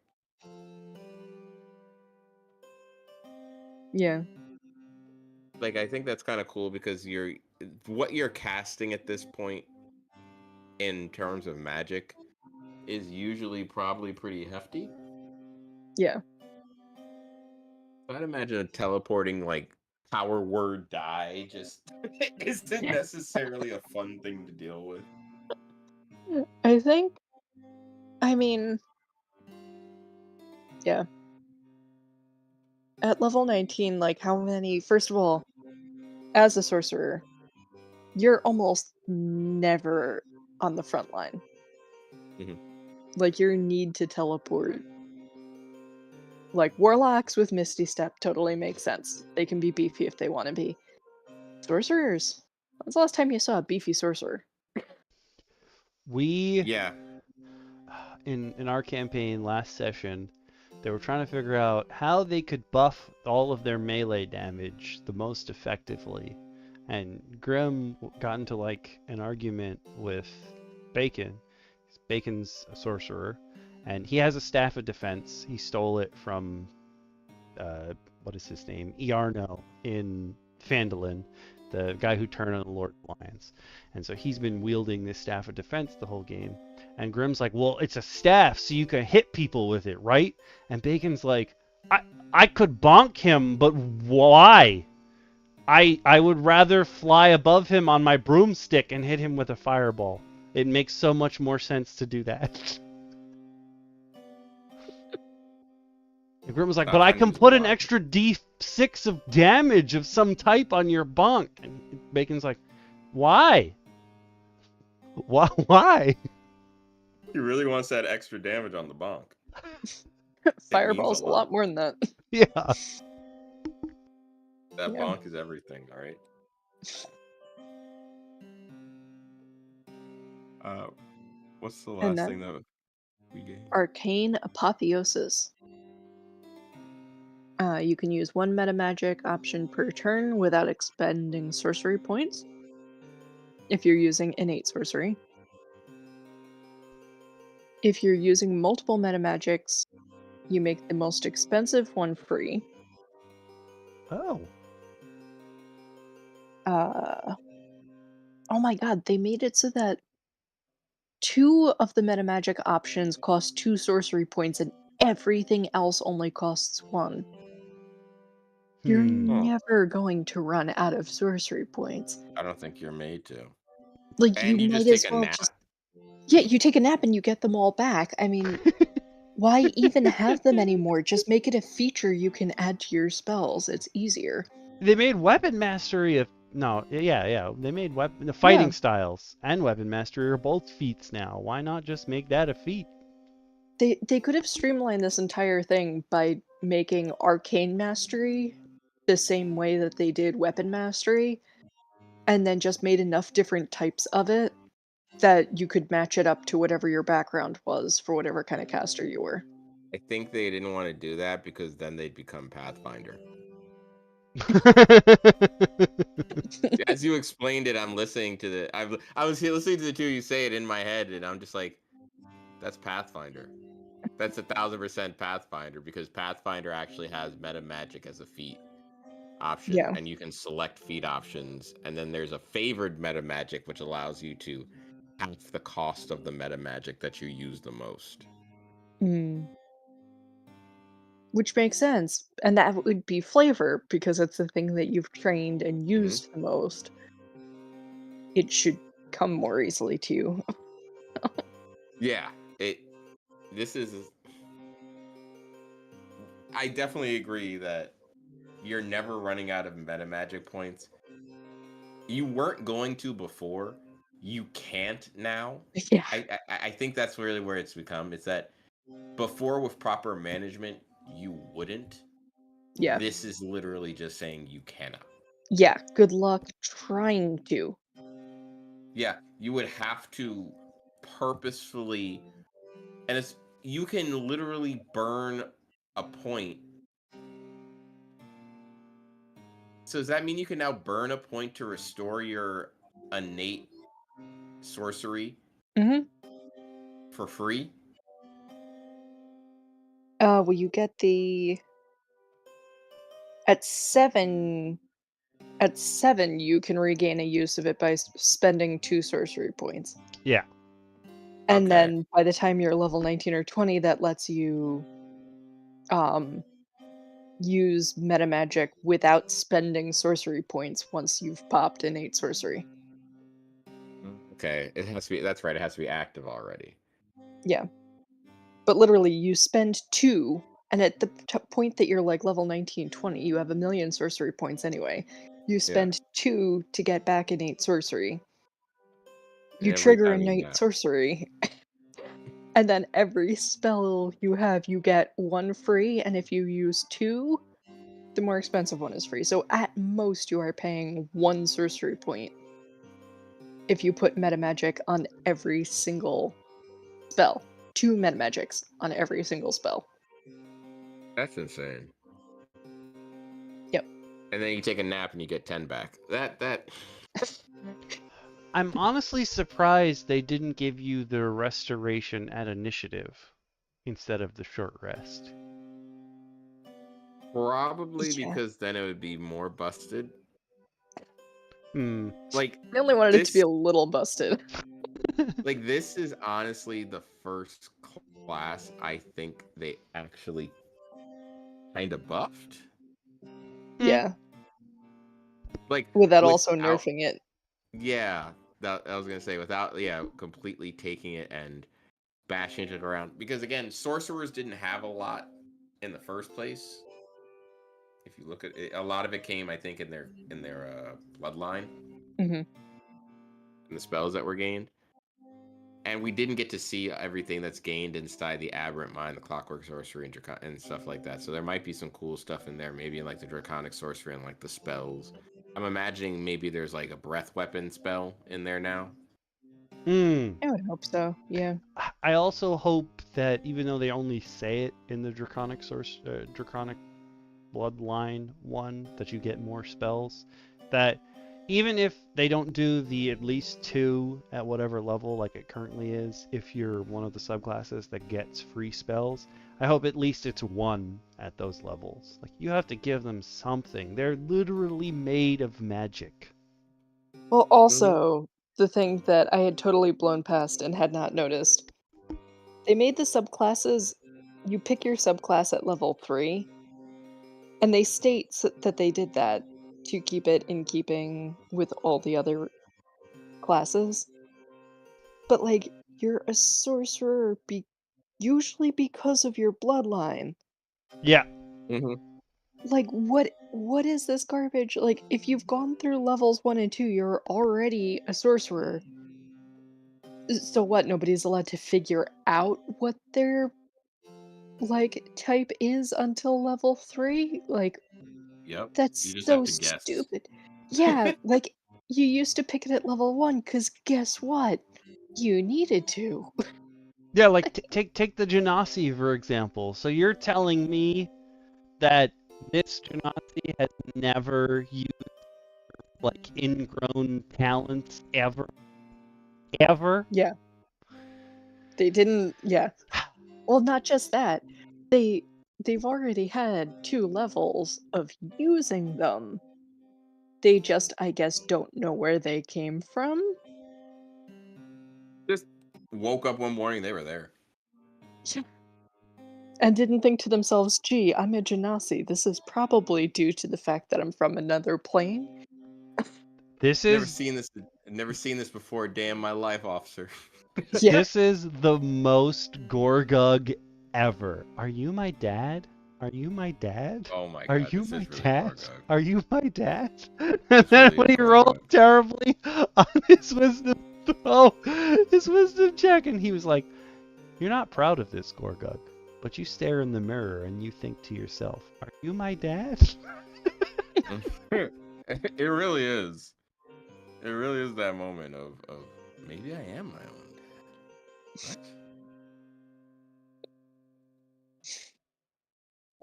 Yeah. Like, I think that's kind of cool because what you're casting at this point in terms of magic is usually probably pretty hefty. Yeah. I'd imagine a teleporting, like, power word die just isn't necessarily a fun thing to deal with. I mean, yeah. At level 19, like, how many... First of all, as a sorcerer, you're almost never on the front line. Mm-hmm. Like, your need to teleport. Like, warlocks with Misty Step totally makes sense. They can be beefy if they want to be. Sorcerers. When's the last time you saw a beefy sorcerer? Yeah. In our campaign last session, they were trying to figure out how they could buff all of their melee damage the most effectively. And Grim got into like an argument with Bacon. Bacon's a sorcerer, and he has a staff of defense. He stole it from what is his name? Iarno in Phandalin, the guy who turned on the Lord of Lions. And so he's been wielding this staff of defense the whole game. And Grim's like, well, it's a staff, so you can hit people with it, right? And Bacon's like, I could bonk him, but why? I would rather fly above him on my broomstick and hit him with a fireball. It makes so much more sense to do that. And Grim was like, but I can put an extra D6 of damage of some type on your bonk. And Bacon's like, why? Why? He really wants that extra damage on the bonk. Fireball's a lot more than that. Yeah. That bonk is everything, all right? What's the last thing that we gave? Arcane Apotheosis. You can use one meta magic option per turn without expending sorcery points. If you're using innate sorcery. If you're using multiple meta magics, you make the most expensive one free. Oh. Oh my god, they made it so that 2 of the meta magic options cost 2 sorcery points and everything else only costs 1. You're never going to run out of sorcery points. I don't think you're made to. Like, and you might as well just... Yeah, you take a nap and you get them all back. I mean, why even have them anymore? Just make it a feature you can add to your spells. It's easier. They made weapon mastery they made the fighting styles and weapon mastery are both feats now. Why not just make that a feat? They could have streamlined this entire thing by making arcane mastery the same way that they did weapon mastery, and then just made enough different types of it that you could match it up to whatever your background was for whatever kind of caster you were. I think they didn't want to do that because then they'd become Pathfinder. As you explained it, I'm listening to the... I was listening to the two of you say it in my head, and I'm just like, that's Pathfinder. That's 1000% Pathfinder, because Pathfinder actually has meta magic as a feat option, and you can select feat options, and then there's a favored meta magic which allows you to half the cost of the meta magic that you use the most. Which makes sense, and that would be flavor, because it's the thing that you've trained and used the most. It should come more easily to you. Yeah, this is... I definitely agree that you're never running out of meta magic points. You weren't going to before. You can't now. Yeah. I think that's really where it's become. It's that before, with proper management, you wouldn't. Yeah. This is literally just saying you cannot. Yeah, good luck trying to. Yeah, you would have to purposefully, and you can literally burn a point. So does that mean you can now burn a point to restore your innate sorcery for free? Well, you get the... At 7, you can regain a use of it by spending 2 sorcery points. Yeah. And then by the time you're level 19 or 20, that lets you use meta magic without spending sorcery points once you've popped innate sorcery. Okay, it has to be... That's right. It has to be active already. Yeah. But literally, you spend 2, and at the point that you're like level 19, 20, you have 1,000,000 sorcery points anyway. You spend 2 to get back innate sorcery. You trigger innate sorcery. And then every spell you have, you get 1 free, and if you use 2, the more expensive one is free. So at most, you are paying 1 sorcery point if you put meta magic on every single spell. 2 meta magics on every single spell. That's insane. Yep. And then you take a nap and you get 10 back. That... I'm honestly surprised they didn't give you the restoration at initiative instead of the short rest. Probably because then it would be more busted. Like, I only wanted it to be a little busted. Like, this is honestly the first class I think they actually kind of buffed. Yeah. Like, without also nerfing it. Yeah, I was gonna say, without completely taking it and bashing it around, because again, sorcerers didn't have a lot in the first place. If you look at it, a lot of it came, I think, in their bloodline, and the spells that were gained, and we didn't get to see everything that's gained inside the Aberrant Mind, the Clockwork Sorcery, and stuff like that. So there might be some cool stuff in there, maybe in like the Draconic Sorcery and like the spells. I'm imagining maybe there's like a breath weapon spell in there now. I would hope so, yeah. I also hope that even though they only say it in the Draconic Bloodline one, that you get more spells, that even if they don't do the at least 2 at whatever level like it currently is, if you're one of the subclasses that gets free spells, I hope at least it's 1 at those levels. Like, you have to give them something. They're literally made of magic. Well, also, the thing that I had totally blown past and had not noticed, they made the subclasses, you pick your subclass at level 3, and they state that they did that to keep it in keeping with all the other classes. But, like, you're a sorcerer usually because of your bloodline. Yeah. Like, what is this garbage? Like, if you've gone through levels 1 and 2, you're already a sorcerer. So what, nobody's allowed to figure out what their, like, type is until level 3? Like, yep. that's so stupid. Yeah, like, you used to pick it at level 1, because guess what? You needed to. Yeah, like, take the Genasi, for example. So you're telling me that this Genasi has never used, like, ingrown talents ever? Ever? Yeah. They didn't, yeah. Well, not just that. They've already had 2 levels of using them. They just, I guess, don't know where they came from? Just woke up one morning, they were there. And didn't think to themselves, gee, I'm a genasi. This is probably due to the fact that I'm from another plane. This Never is seen this. Never seen this before. Damn my life, officer. Yeah. this is the most Gorgug ever. Are you my dad? Are you my dad? Oh my Are god, you this my is really dad? Gorgug. Are you my dad? And This then really when is he rolled Gorgug. terribly on his wisdom throw, his wisdom check, and he was like, "You're not proud of this, Gorgug, but you stare in the mirror and you think to yourself, are you my dad?" It really is. It really is that moment of maybe I am my own dad.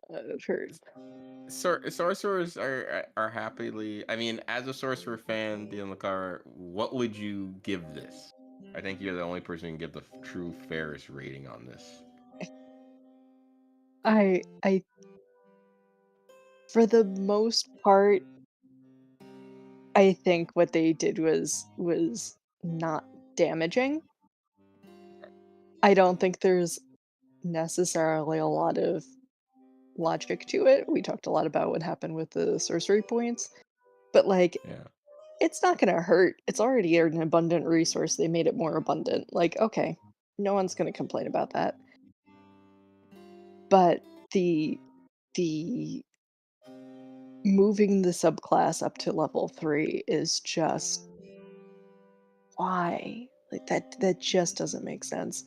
What? It hurts. Sorcerers are happily. I mean, as a sorcerer fan, DM Lacara, what would you give this? I think you're the only person who can give the true fairest rating on this. I for the most part, I think what they did was not damaging. I don't think there's necessarily a lot of logic to it. We talked a lot about what happened with the sorcery points, but like Yeah. it's not going to hurt. It's already an abundant resource. They made it more abundant. Like, okay, no one's going to complain about that. But the moving the subclass up to level 3 is just why? Like that just doesn't make sense.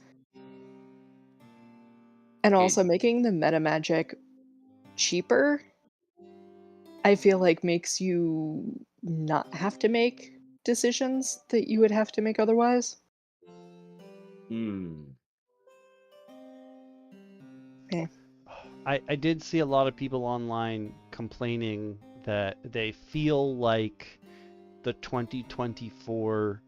And also making the meta magic cheaper, I feel like makes you not have to make decisions that you would have to make otherwise. Yeah. I did see a lot of people online complaining that they feel like the 2024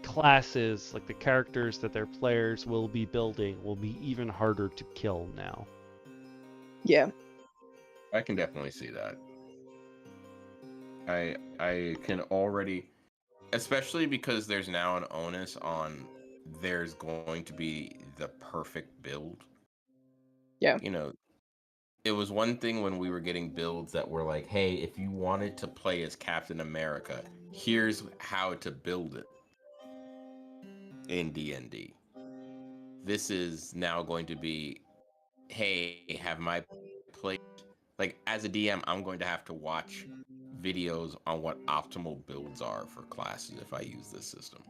classes, like the characters that their players will be building, will be even harder to kill now. Yeah. I can definitely see that. I can already, especially because there's now an onus on there's going to be the perfect build. Yeah. You know, it was one thing when we were getting builds that were like, hey, if you wanted to play as Captain America, here's how to build it in D&D. This is now going to be, hey, have my play, like as a DM, I'm going to have to watch videos on what optimal builds are for classes if I use this system,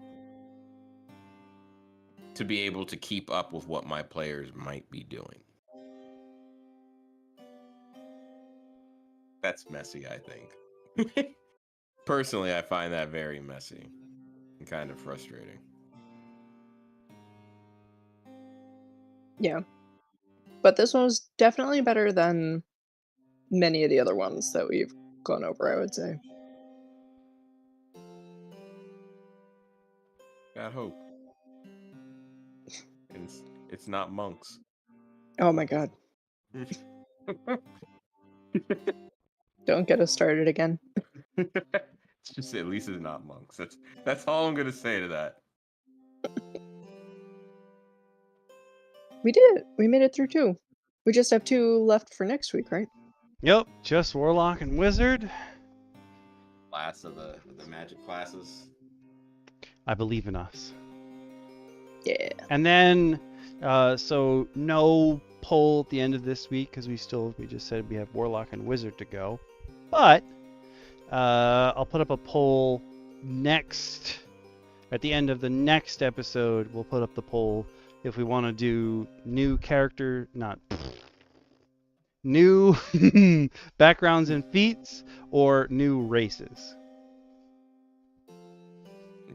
to be able to keep up with what my players might be doing. That's messy, I think. Personally, I find that very messy and kind of frustrating. Yeah. But this one was definitely better than many of the other ones that we've gone over, I would say. Got hope. It's not monks. Oh my god. Don't get us started again. It's just at least it's not monks. That's all I'm gonna say to that. We did it. We made it through 2. We just have 2 left for next week, right? Yep, just Warlock and Wizard. Last of the magic classes. I believe in us. Yeah. And then, so no poll at the end of this week because we just said we have Warlock and Wizard to go. But I'll put up a poll at the end of the next episode. We'll put up the poll if we want to do new backgrounds and feats or new races.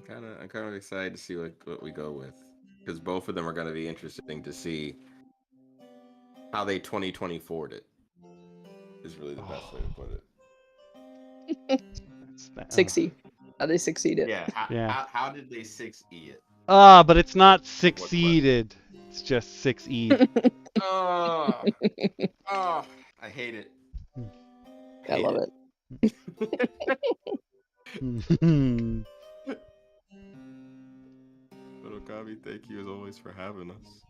I'm kind of excited to see what we go with, because both of them are going to be interesting to see how they 2024'd it. Is really the best way to put it. Succeed. How they succeeded. Yeah. How did they 6E it? But it's not succeeded. It's just 6E. Oh, I hate it. I love it. Little Kavi, thank you as always for having us.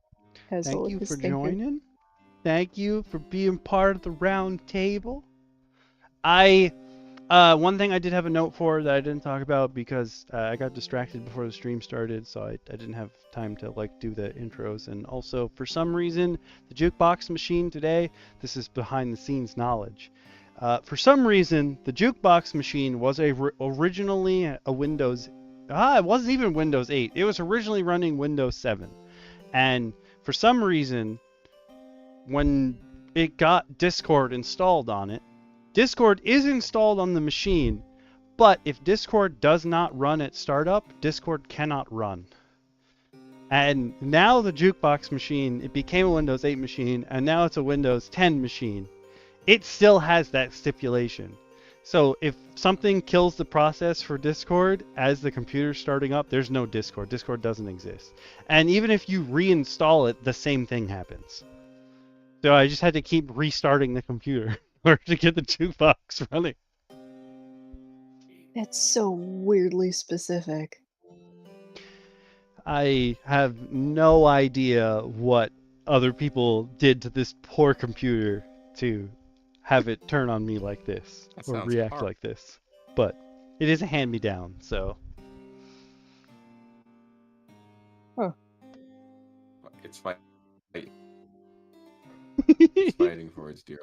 Thank you for joining. Thank you for being part of the round table. One thing I did have a note for that I didn't talk about because I got distracted before the stream started, so I didn't have time to do the intros. And also, for some reason, the jukebox machine today, this is behind the scenes knowledge. For some reason, the jukebox machine was originally a Windows. It wasn't even Windows 8. It was originally running Windows 7. And for some reason, when it got Discord installed on it, Discord is installed on the machine, but if Discord does not run at startup, Discord cannot run. And now the jukebox machine, it became a Windows 8 machine, and now it's a Windows 10 machine. It still has that stipulation. So if something kills the process for Discord as the computer's starting up, there's no Discord. Discord doesn't exist. And even if you reinstall it, the same thing happens. So I just had to keep restarting the computer in order to get the jukebox running. That's so weirdly specific. I have no idea what other people did to this poor computer to have it turn on me like this or react hard. Like this. But it is a hand-me-down, so. Huh. It's fighting. It's fighting for its dear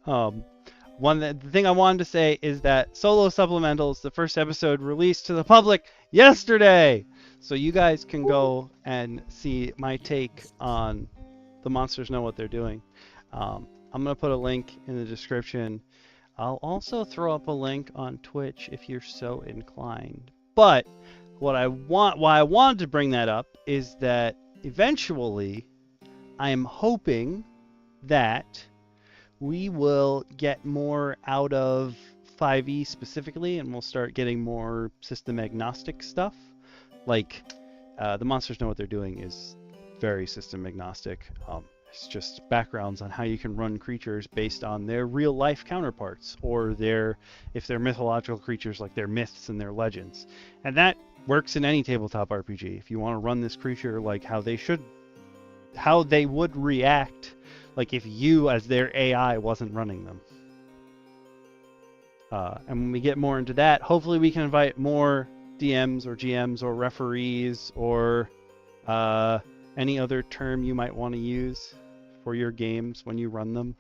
life. The thing I wanted to say is that Solo Supplementals, the first episode, released to the public yesterday. So you guys can go and see my take on The Monsters Know What They're Doing. I'm going to put a link in the description. I'll also throw up a link on Twitch if you're so inclined. But why I wanted to bring that up is that eventually I am hoping that we will get more out of 5e specifically, and we'll start getting more system agnostic stuff. Like, The Monsters Know What They're Doing is very system agnostic. It's just backgrounds on how you can run creatures based on their real life counterparts, or if they're mythological creatures, like their myths and their legends. And that works in any tabletop RPG. If you want to run this creature like how they would react, like if you as their AI wasn't running them. And when we get more into that, hopefully we can invite more DMs or GMs or referees or any other term you might want to use for your games when you run them.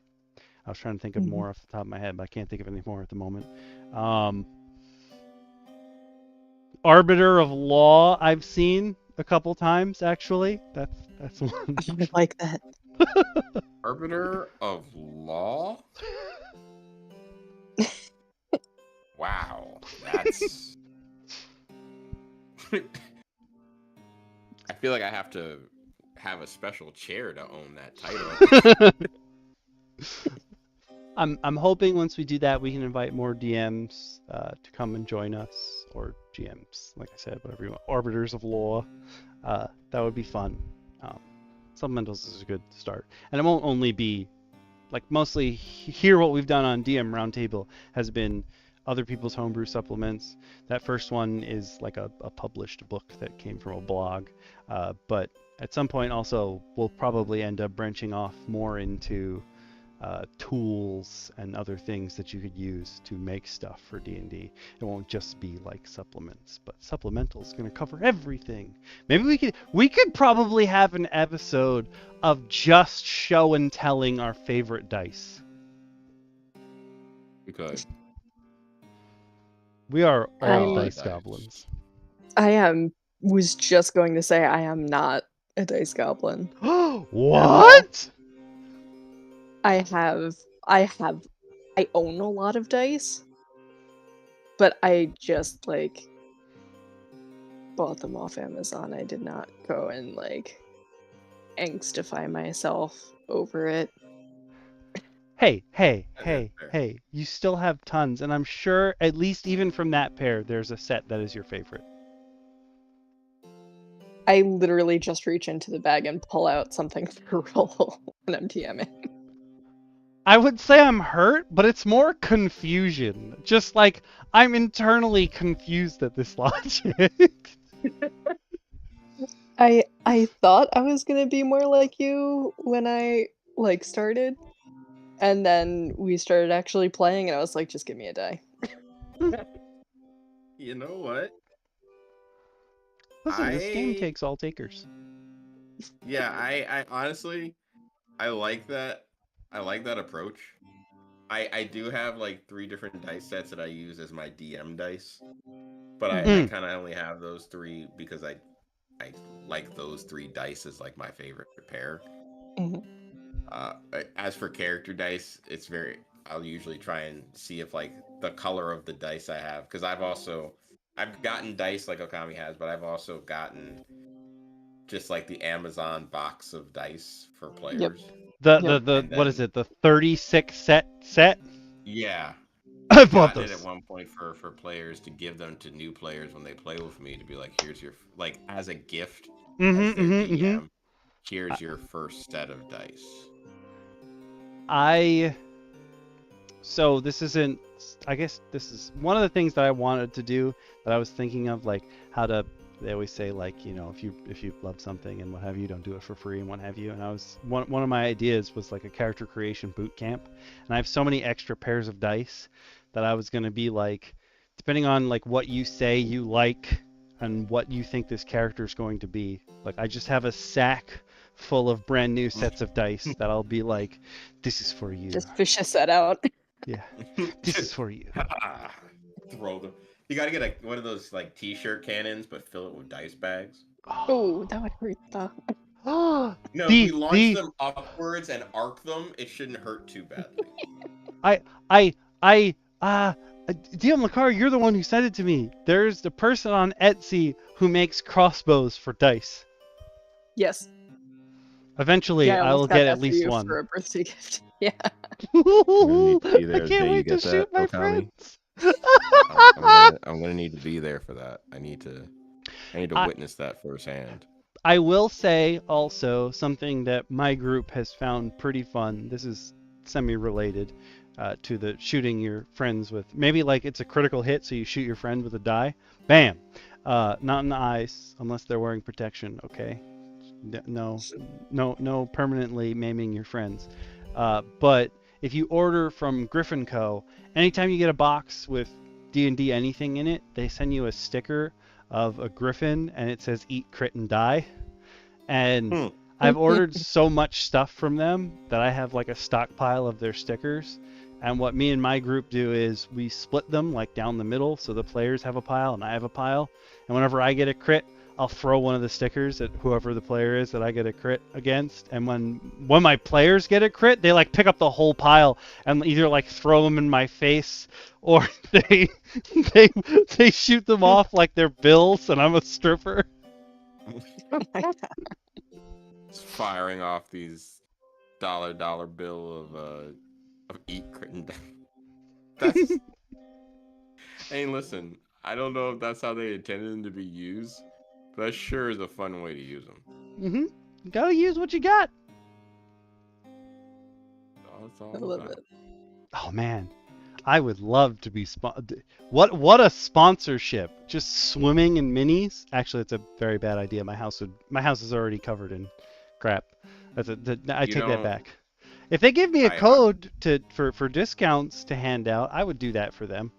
I was trying to think of more off the top of my head, but I can't think of any more at the moment. Arbiter of Law I've seen a couple times, actually. That's one. I like that. Arbiter of Law? Wow, that's... I feel like I have to have a special chair to own that title. I'm hoping once we do that, we can invite more DMs to come and join us, or GMs, like I said, whatever you want. Arbiters of Law. That would be fun. Supplementals is a good start. And it won't only be, mostly here what we've done on DM Roundtable has been other people's homebrew supplements. That first one is like a published book that came from a blog. But at some point also, we'll probably end up branching off more into tools and other things that you could use to make stuff for D&D. It won't just be like supplements, but Supplemental is going to cover everything. Maybe we could probably have an episode of just show and telling our favorite dice. We could. We are all dice goblins. I was just going to say I am not a dice goblin. What? I own a lot of dice, but I just bought them off Amazon. I did not go and angstify myself over it. Hey, you still have tons, and I'm sure at least even from that pair, there's a set that is your favorite. I literally just reach into the bag and pull out something for roll when I'm DMing. I would say I'm hurt, but it's more confusion. Just I'm internally confused at this logic. I thought I was gonna be more like you when I like started, and then we started actually playing, and I was like, just give me a die. You know what? Listen, this game takes all takers. Yeah, I honestly, I like that. I like that approach. I do have like 3 different dice sets that I use as my DM dice, but I kind of only have those 3 because I like those 3 dice as like my favorite pair. As for character dice, it's I'll usually try and see if like the color of the dice I have, because I've gotten dice like Okami has, but I've also gotten just like the Amazon box of dice for players. The what is it? The 36 set? Yeah. I've bought those. It at one point for players to give them to new players when they play with me, to be like, here's your, like, as a gift as their DM, here's your first set of dice. So this isn't, I guess this is one of the things that I wanted to do, that I was thinking of, like how to, they always say, like, you know, if you love something and what have you, don't do it for free and what have you. And I was, one of my ideas was like a character creation boot camp. And I have so many extra pairs of dice that I was going to be like, depending on like what you say you like and what you think this character is going to be, like I just have a sack full of brand new sets of dice that I'll be like, this is for you. Just fish a set out. Yeah, this is for you. Throw them. You gotta get one of those like t-shirt cannons, but fill it with dice bags. Oh, that would hurt though. No, if you launch them upwards and arc them, it shouldn't hurt too badly. DM Lacara, you're the one who sent it to me. There's the person on Etsy who makes crossbows for dice. Yes. Eventually, I will get at least one. For a birthday gift. Yeah. I can't wait to shoot my friends. I'm gonna need to be there for that. I need to witness that firsthand. I will say also something that my group has found pretty fun. This is semi-related to the shooting your friends with. Maybe like it's a critical hit, so you shoot your friend with a die. Bam! Not in the eyes, unless they're wearing protection. Okay. No permanently maiming your friends. But if you order from Griffin Co., anytime you get a box with D&D anything in it, they send you a sticker of a griffin, and it says "Eat, Crit, and Die." And I've ordered so much stuff from them that I have like a stockpile of their stickers. And what me and my group do is we split them like down the middle, so the players have a pile and I have a pile. And whenever I get a crit, I'll throw one of the stickers at whoever the player is that I get a crit against. And when my players get a crit, they like pick up the whole pile and either like throw them in my face, or they shoot them off like they're bills and I'm a stripper. Just firing off these dollar bill of Eat, Crit, and Die. Hey, listen, I don't know if that's how they intended them to be used. That sure is a fun way to use them. You gotta use what you got. I love it. Oh man, I would love to be what a sponsorship! Just swimming in minis. Actually, it's a very bad idea. My house is already covered in crap. I take that back. If they give me a code for discounts to hand out, I would do that for them.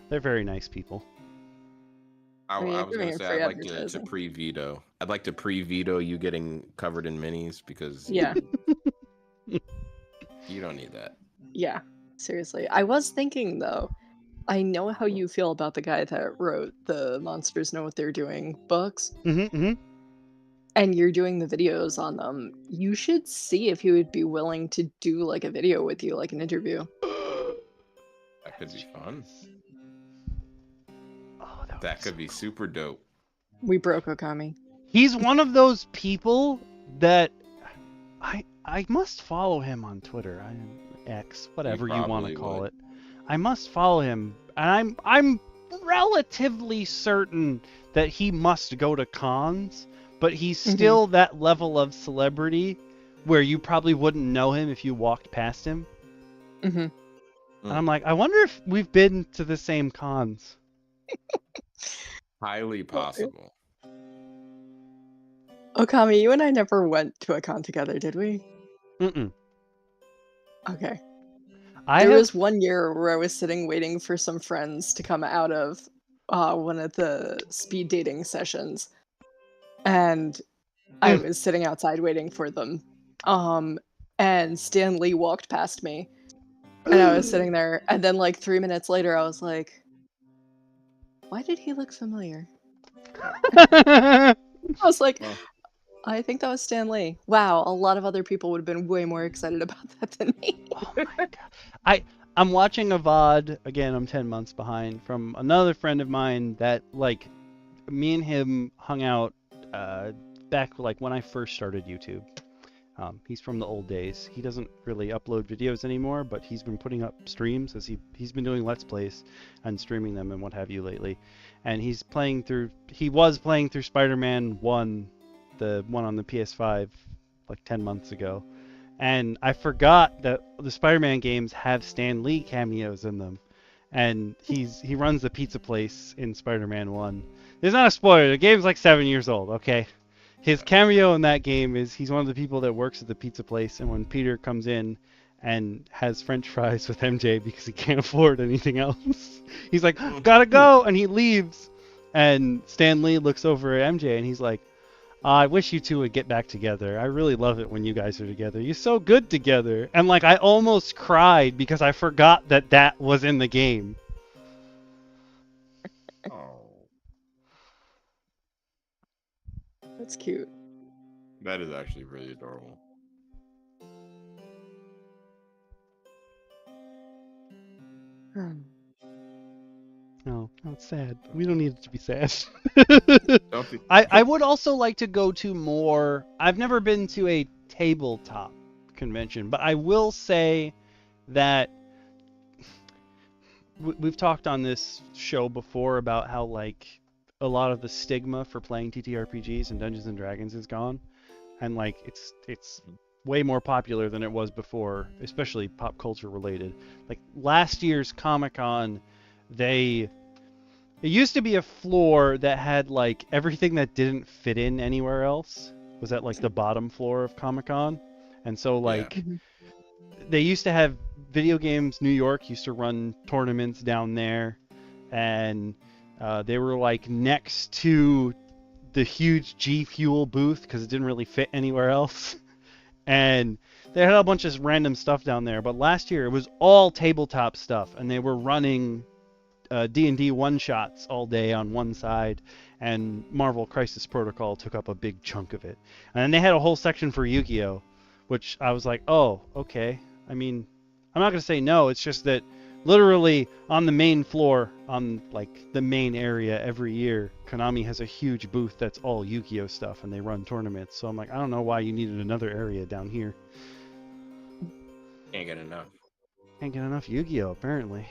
They're very nice people. I was going to say, I'd like to pre-veto. I'd like to pre-veto you getting covered in minis, because yeah, you don't need that. Yeah, seriously. I was thinking, though, I know how you feel about the guy that wrote the Monsters Know What They're Doing books. And you're doing the videos on them. You should see if he would be willing to do like a video with you, like an interview. That could be fun. Oh, that could be super dope. We broke Okami. He's one of those people that I must follow him on Twitter. X, whatever you want to call it. I must follow him, and I'm relatively certain that he must go to cons, but he's still that level of celebrity where you probably wouldn't know him if you walked past him. And I'm like, I wonder if we've been to the same cons. Highly possible. Okami, you and I never went to a con together, did we? Mm-mm. Okay. There There was one year where I was sitting waiting for some friends to come out of one of the speed dating sessions, and I was sitting outside waiting for them. And Stan Lee walked past me, and I was sitting there, and then like 3 minutes later, I was like, "Why did he look familiar?" I was like, I think that was Stan Lee. Wow, a lot of other people would have been way more excited about that than me. Oh my god. I'm watching a VOD, again, I'm 10 months behind, from another friend of mine that, like, me and him hung out back, like, when I first started YouTube. He's from the old days. He doesn't really upload videos anymore, but he's been putting up streams as he's been doing Let's Plays and streaming them and what have you lately. And he was playing through Spider-Man 1, the one on the PS5, like 10 months ago. And I forgot that the Spider-Man games have Stan Lee cameos in them. And he runs the pizza place in Spider-Man 1. There's not a spoiler. The game's like 7 years old, okay? His cameo in that game is he's one of the people that works at the pizza place, and when Peter comes in and has French fries with MJ because he can't afford anything else, he's like, "Gotta go," and he leaves. And Stan Lee looks over at MJ and he's like, "I wish you two would get back together. I really love it when you guys are together. You're so good together." And like I almost cried because I forgot that that was in the game. Oh, That's cute. that is actually really adorable. No, that's sad. We don't need it to be sad. Don't be... I would also like to go to more. I've never been to a tabletop convention, but I will say that we've talked on this show before about how like a lot of the stigma for playing TTRPGs and Dungeons and Dragons is gone, and like it's way more popular than it was before, especially pop culture related. Like last year's Comic-Con, it used to be a floor that had like everything that didn't fit in anywhere else was at like the bottom floor of Comic-Con. And so like they used to have Video Games New York used to run tournaments down there, and they were like next to the huge G Fuel booth because it didn't really fit anywhere else. And they had a bunch of random stuff down there, but last year it was all tabletop stuff, and they were running D&D one-shots all day on one side, and Marvel Crisis Protocol took up a big chunk of it. And then they had a whole section for Yu-Gi-Oh, which I was like, oh, okay. I mean, I'm not going to say no, it's just that literally on the main floor, on like the main area every year, Konami has a huge booth that's all Yu-Gi-Oh stuff, and they run tournaments. So I'm like, I don't know why you needed another area down here. Can't get enough. Can't get enough Yu-Gi-Oh, apparently.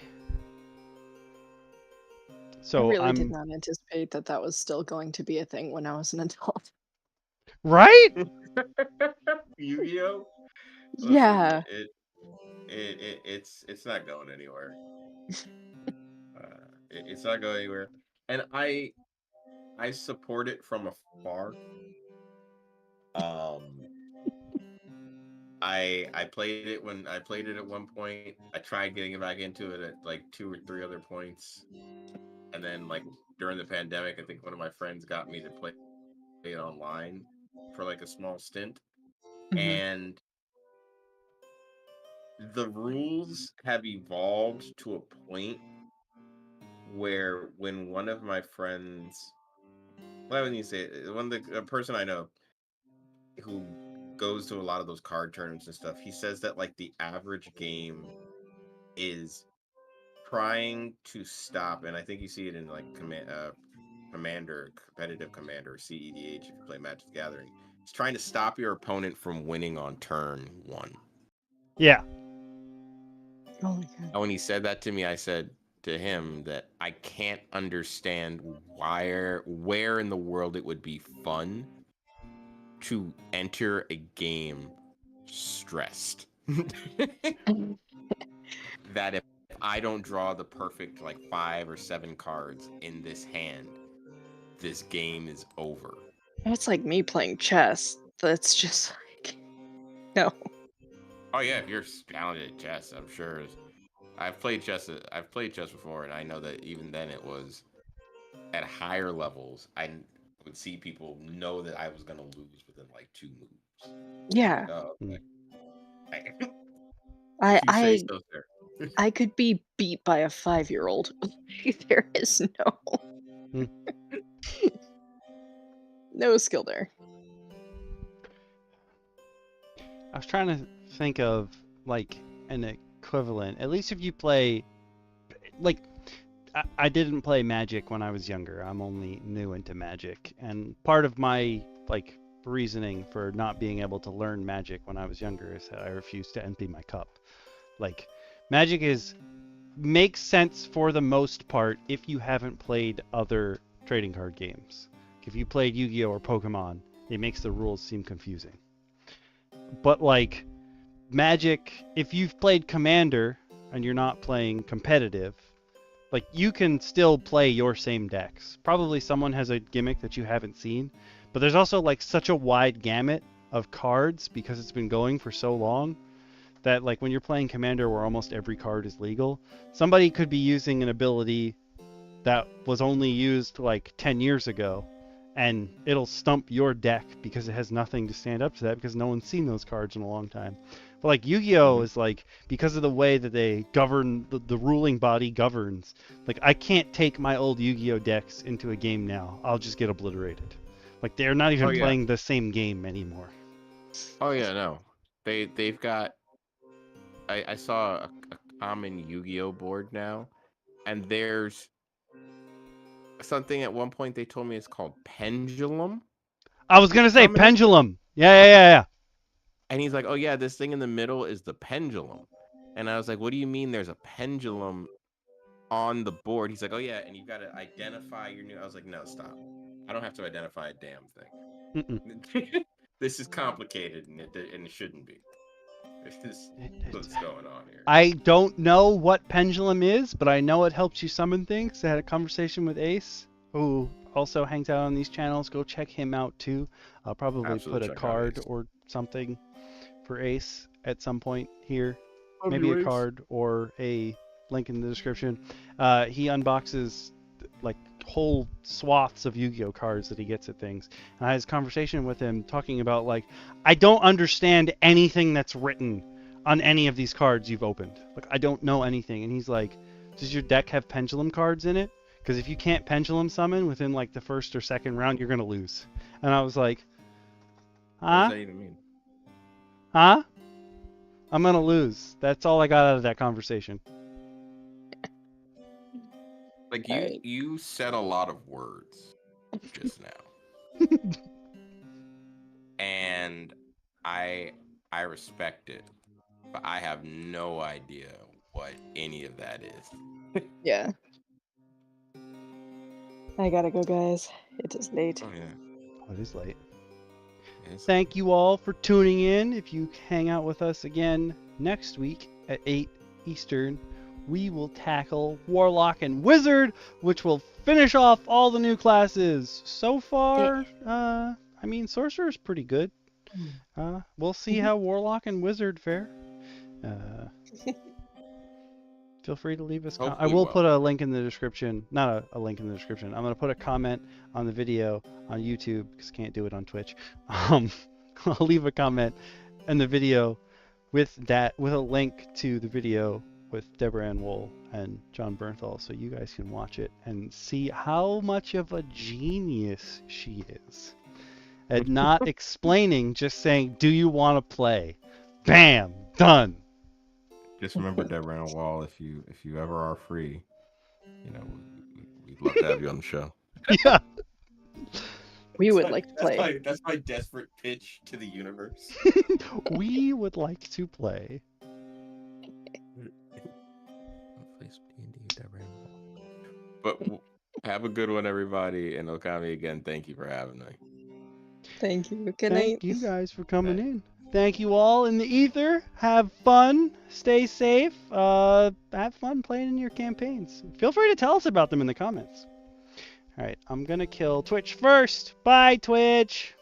So I really did not anticipate that that was still going to be a thing when I was an adult. Right? Yu-Gi-Oh? Listen, Yeah. It's not going anywhere. It's not going anywhere. And I support it from afar. I played it when I played it at one point. I tried getting back into it at like 2 or 3 other points. And then like during the pandemic, I think one of my friends got me to play it online for like a small stint. And the rules have evolved to a point where when one of my friends, well, when you say a person I know who goes to a lot of those card tournaments and stuff, he says that like the average game is trying to stop, and I think you see it in like competitive commander, CEDH, if you play Magic the Gathering. It's trying to stop your opponent from winning on turn 1. Yeah. Oh my god. And when he said that to me, I said to him that I can't understand where in the world it would be fun to enter a game stressed. That if I don't draw the perfect like 5 or 7 cards in this hand, this game is over. It's like me playing chess. That's just like, no. Oh yeah, if you're talented at chess, I'm sure. I've played chess before, and I know that even then it was at higher levels. I would see people know that I was gonna lose within like 2 moves. Yeah. Like, oh, okay. I If you say so, sir. I could be beat by a 5-year-old. There is no skill there. I was trying to think of like an equivalent. At least if you play, like, I didn't play Magic when I was younger. I'm only new into Magic, and part of my like reasoning for not being able to learn Magic when I was younger is that I refused to empty my cup. Like, Magic makes sense for the most part if you haven't played other trading card games. If you played Yu-Gi-Oh or Pokemon, it makes the rules seem confusing. But like Magic, if you've played Commander and you're not playing competitive, like, you can still play your same decks. Probably someone has a gimmick that you haven't seen, but there's also like such a wide gamut of cards because it's been going for so long that like when you're playing Commander where almost every card is legal, somebody could be using an ability that was only used like 10 years ago, and it'll stump your deck because it has nothing to stand up to that because no one's seen those cards in a long time. But like Yu-Gi-Oh is like, because of the way that they govern, the ruling body governs, like I can't take my old Yu-Gi-Oh decks into a game now. I'll just get obliterated. Like they're not even playing the same game anymore. Oh yeah, no. They've got I saw a common Yu-Gi-Oh board now, and there's something at one point they told me it's called Pendulum. I was gonna say Pendulum. Yeah. And he's like, oh yeah, this thing in the middle is the pendulum. And I was like, what do you mean there's a pendulum on the board? He's like, oh yeah, and you've got to identify your new. I was like, no, stop. I don't have to identify a damn thing. This is complicated, and it shouldn't be. What's going on here? I don't know what Pendulum is, but I know it helps you summon things. I had a conversation with Ace, who also hangs out on these channels. Go check him out too. I'll probably put a card or something for Ace at some point here. Maybe a card or a link in the description. He unboxes like whole swaths of Yu-Gi-Oh cards that he gets at things. And I had this conversation with him talking about like, I don't understand anything that's written on any of these cards you've opened. Like, I don't know anything. And he's like, does your deck have pendulum cards in it? Because if you can't pendulum summon within like the first or second round, you're gonna lose. And I was like, huh? What does that even mean? Huh? I'm gonna lose. That's all I got out of that conversation. Like you said a lot of words just now. And I respect it, but I have no idea what any of that is. Yeah. I gotta go, guys. It is late. Oh yeah. Oh, it is late. Thank you all for tuning in. If you hang out with us again next week at 8 Eastern, we will tackle Warlock and Wizard, which will finish off all the new classes. So far, I mean, Sorcerer is pretty good. We'll see how Warlock and Wizard fare. Feel free to leave us. I will put a link in the description. Not a link in the description. I'm going to put a comment on the video on YouTube because I can't do it on Twitch. I'll leave a comment in the video with a link to the video with Deborah Ann Wool and John Bernthal, so you guys can watch it and see how much of a genius she is at not explaining, just saying, "Do you want to play?" Bam, done. Just remember, Deborah Ann Wall, if you ever are free, you know, we'd love to have you on the show. Yeah. We would like to play. That's my desperate pitch to the universe. We would like to play. But have a good one, everybody. And Okami, again, thank you for having me. Thank you. Good night. Thank you guys for coming in. Thank you all in the ether. Have fun. Stay safe. Have fun playing in your campaigns. Feel free to tell us about them in the comments. All right, I'm gonna kill Twitch first. Bye, Twitch.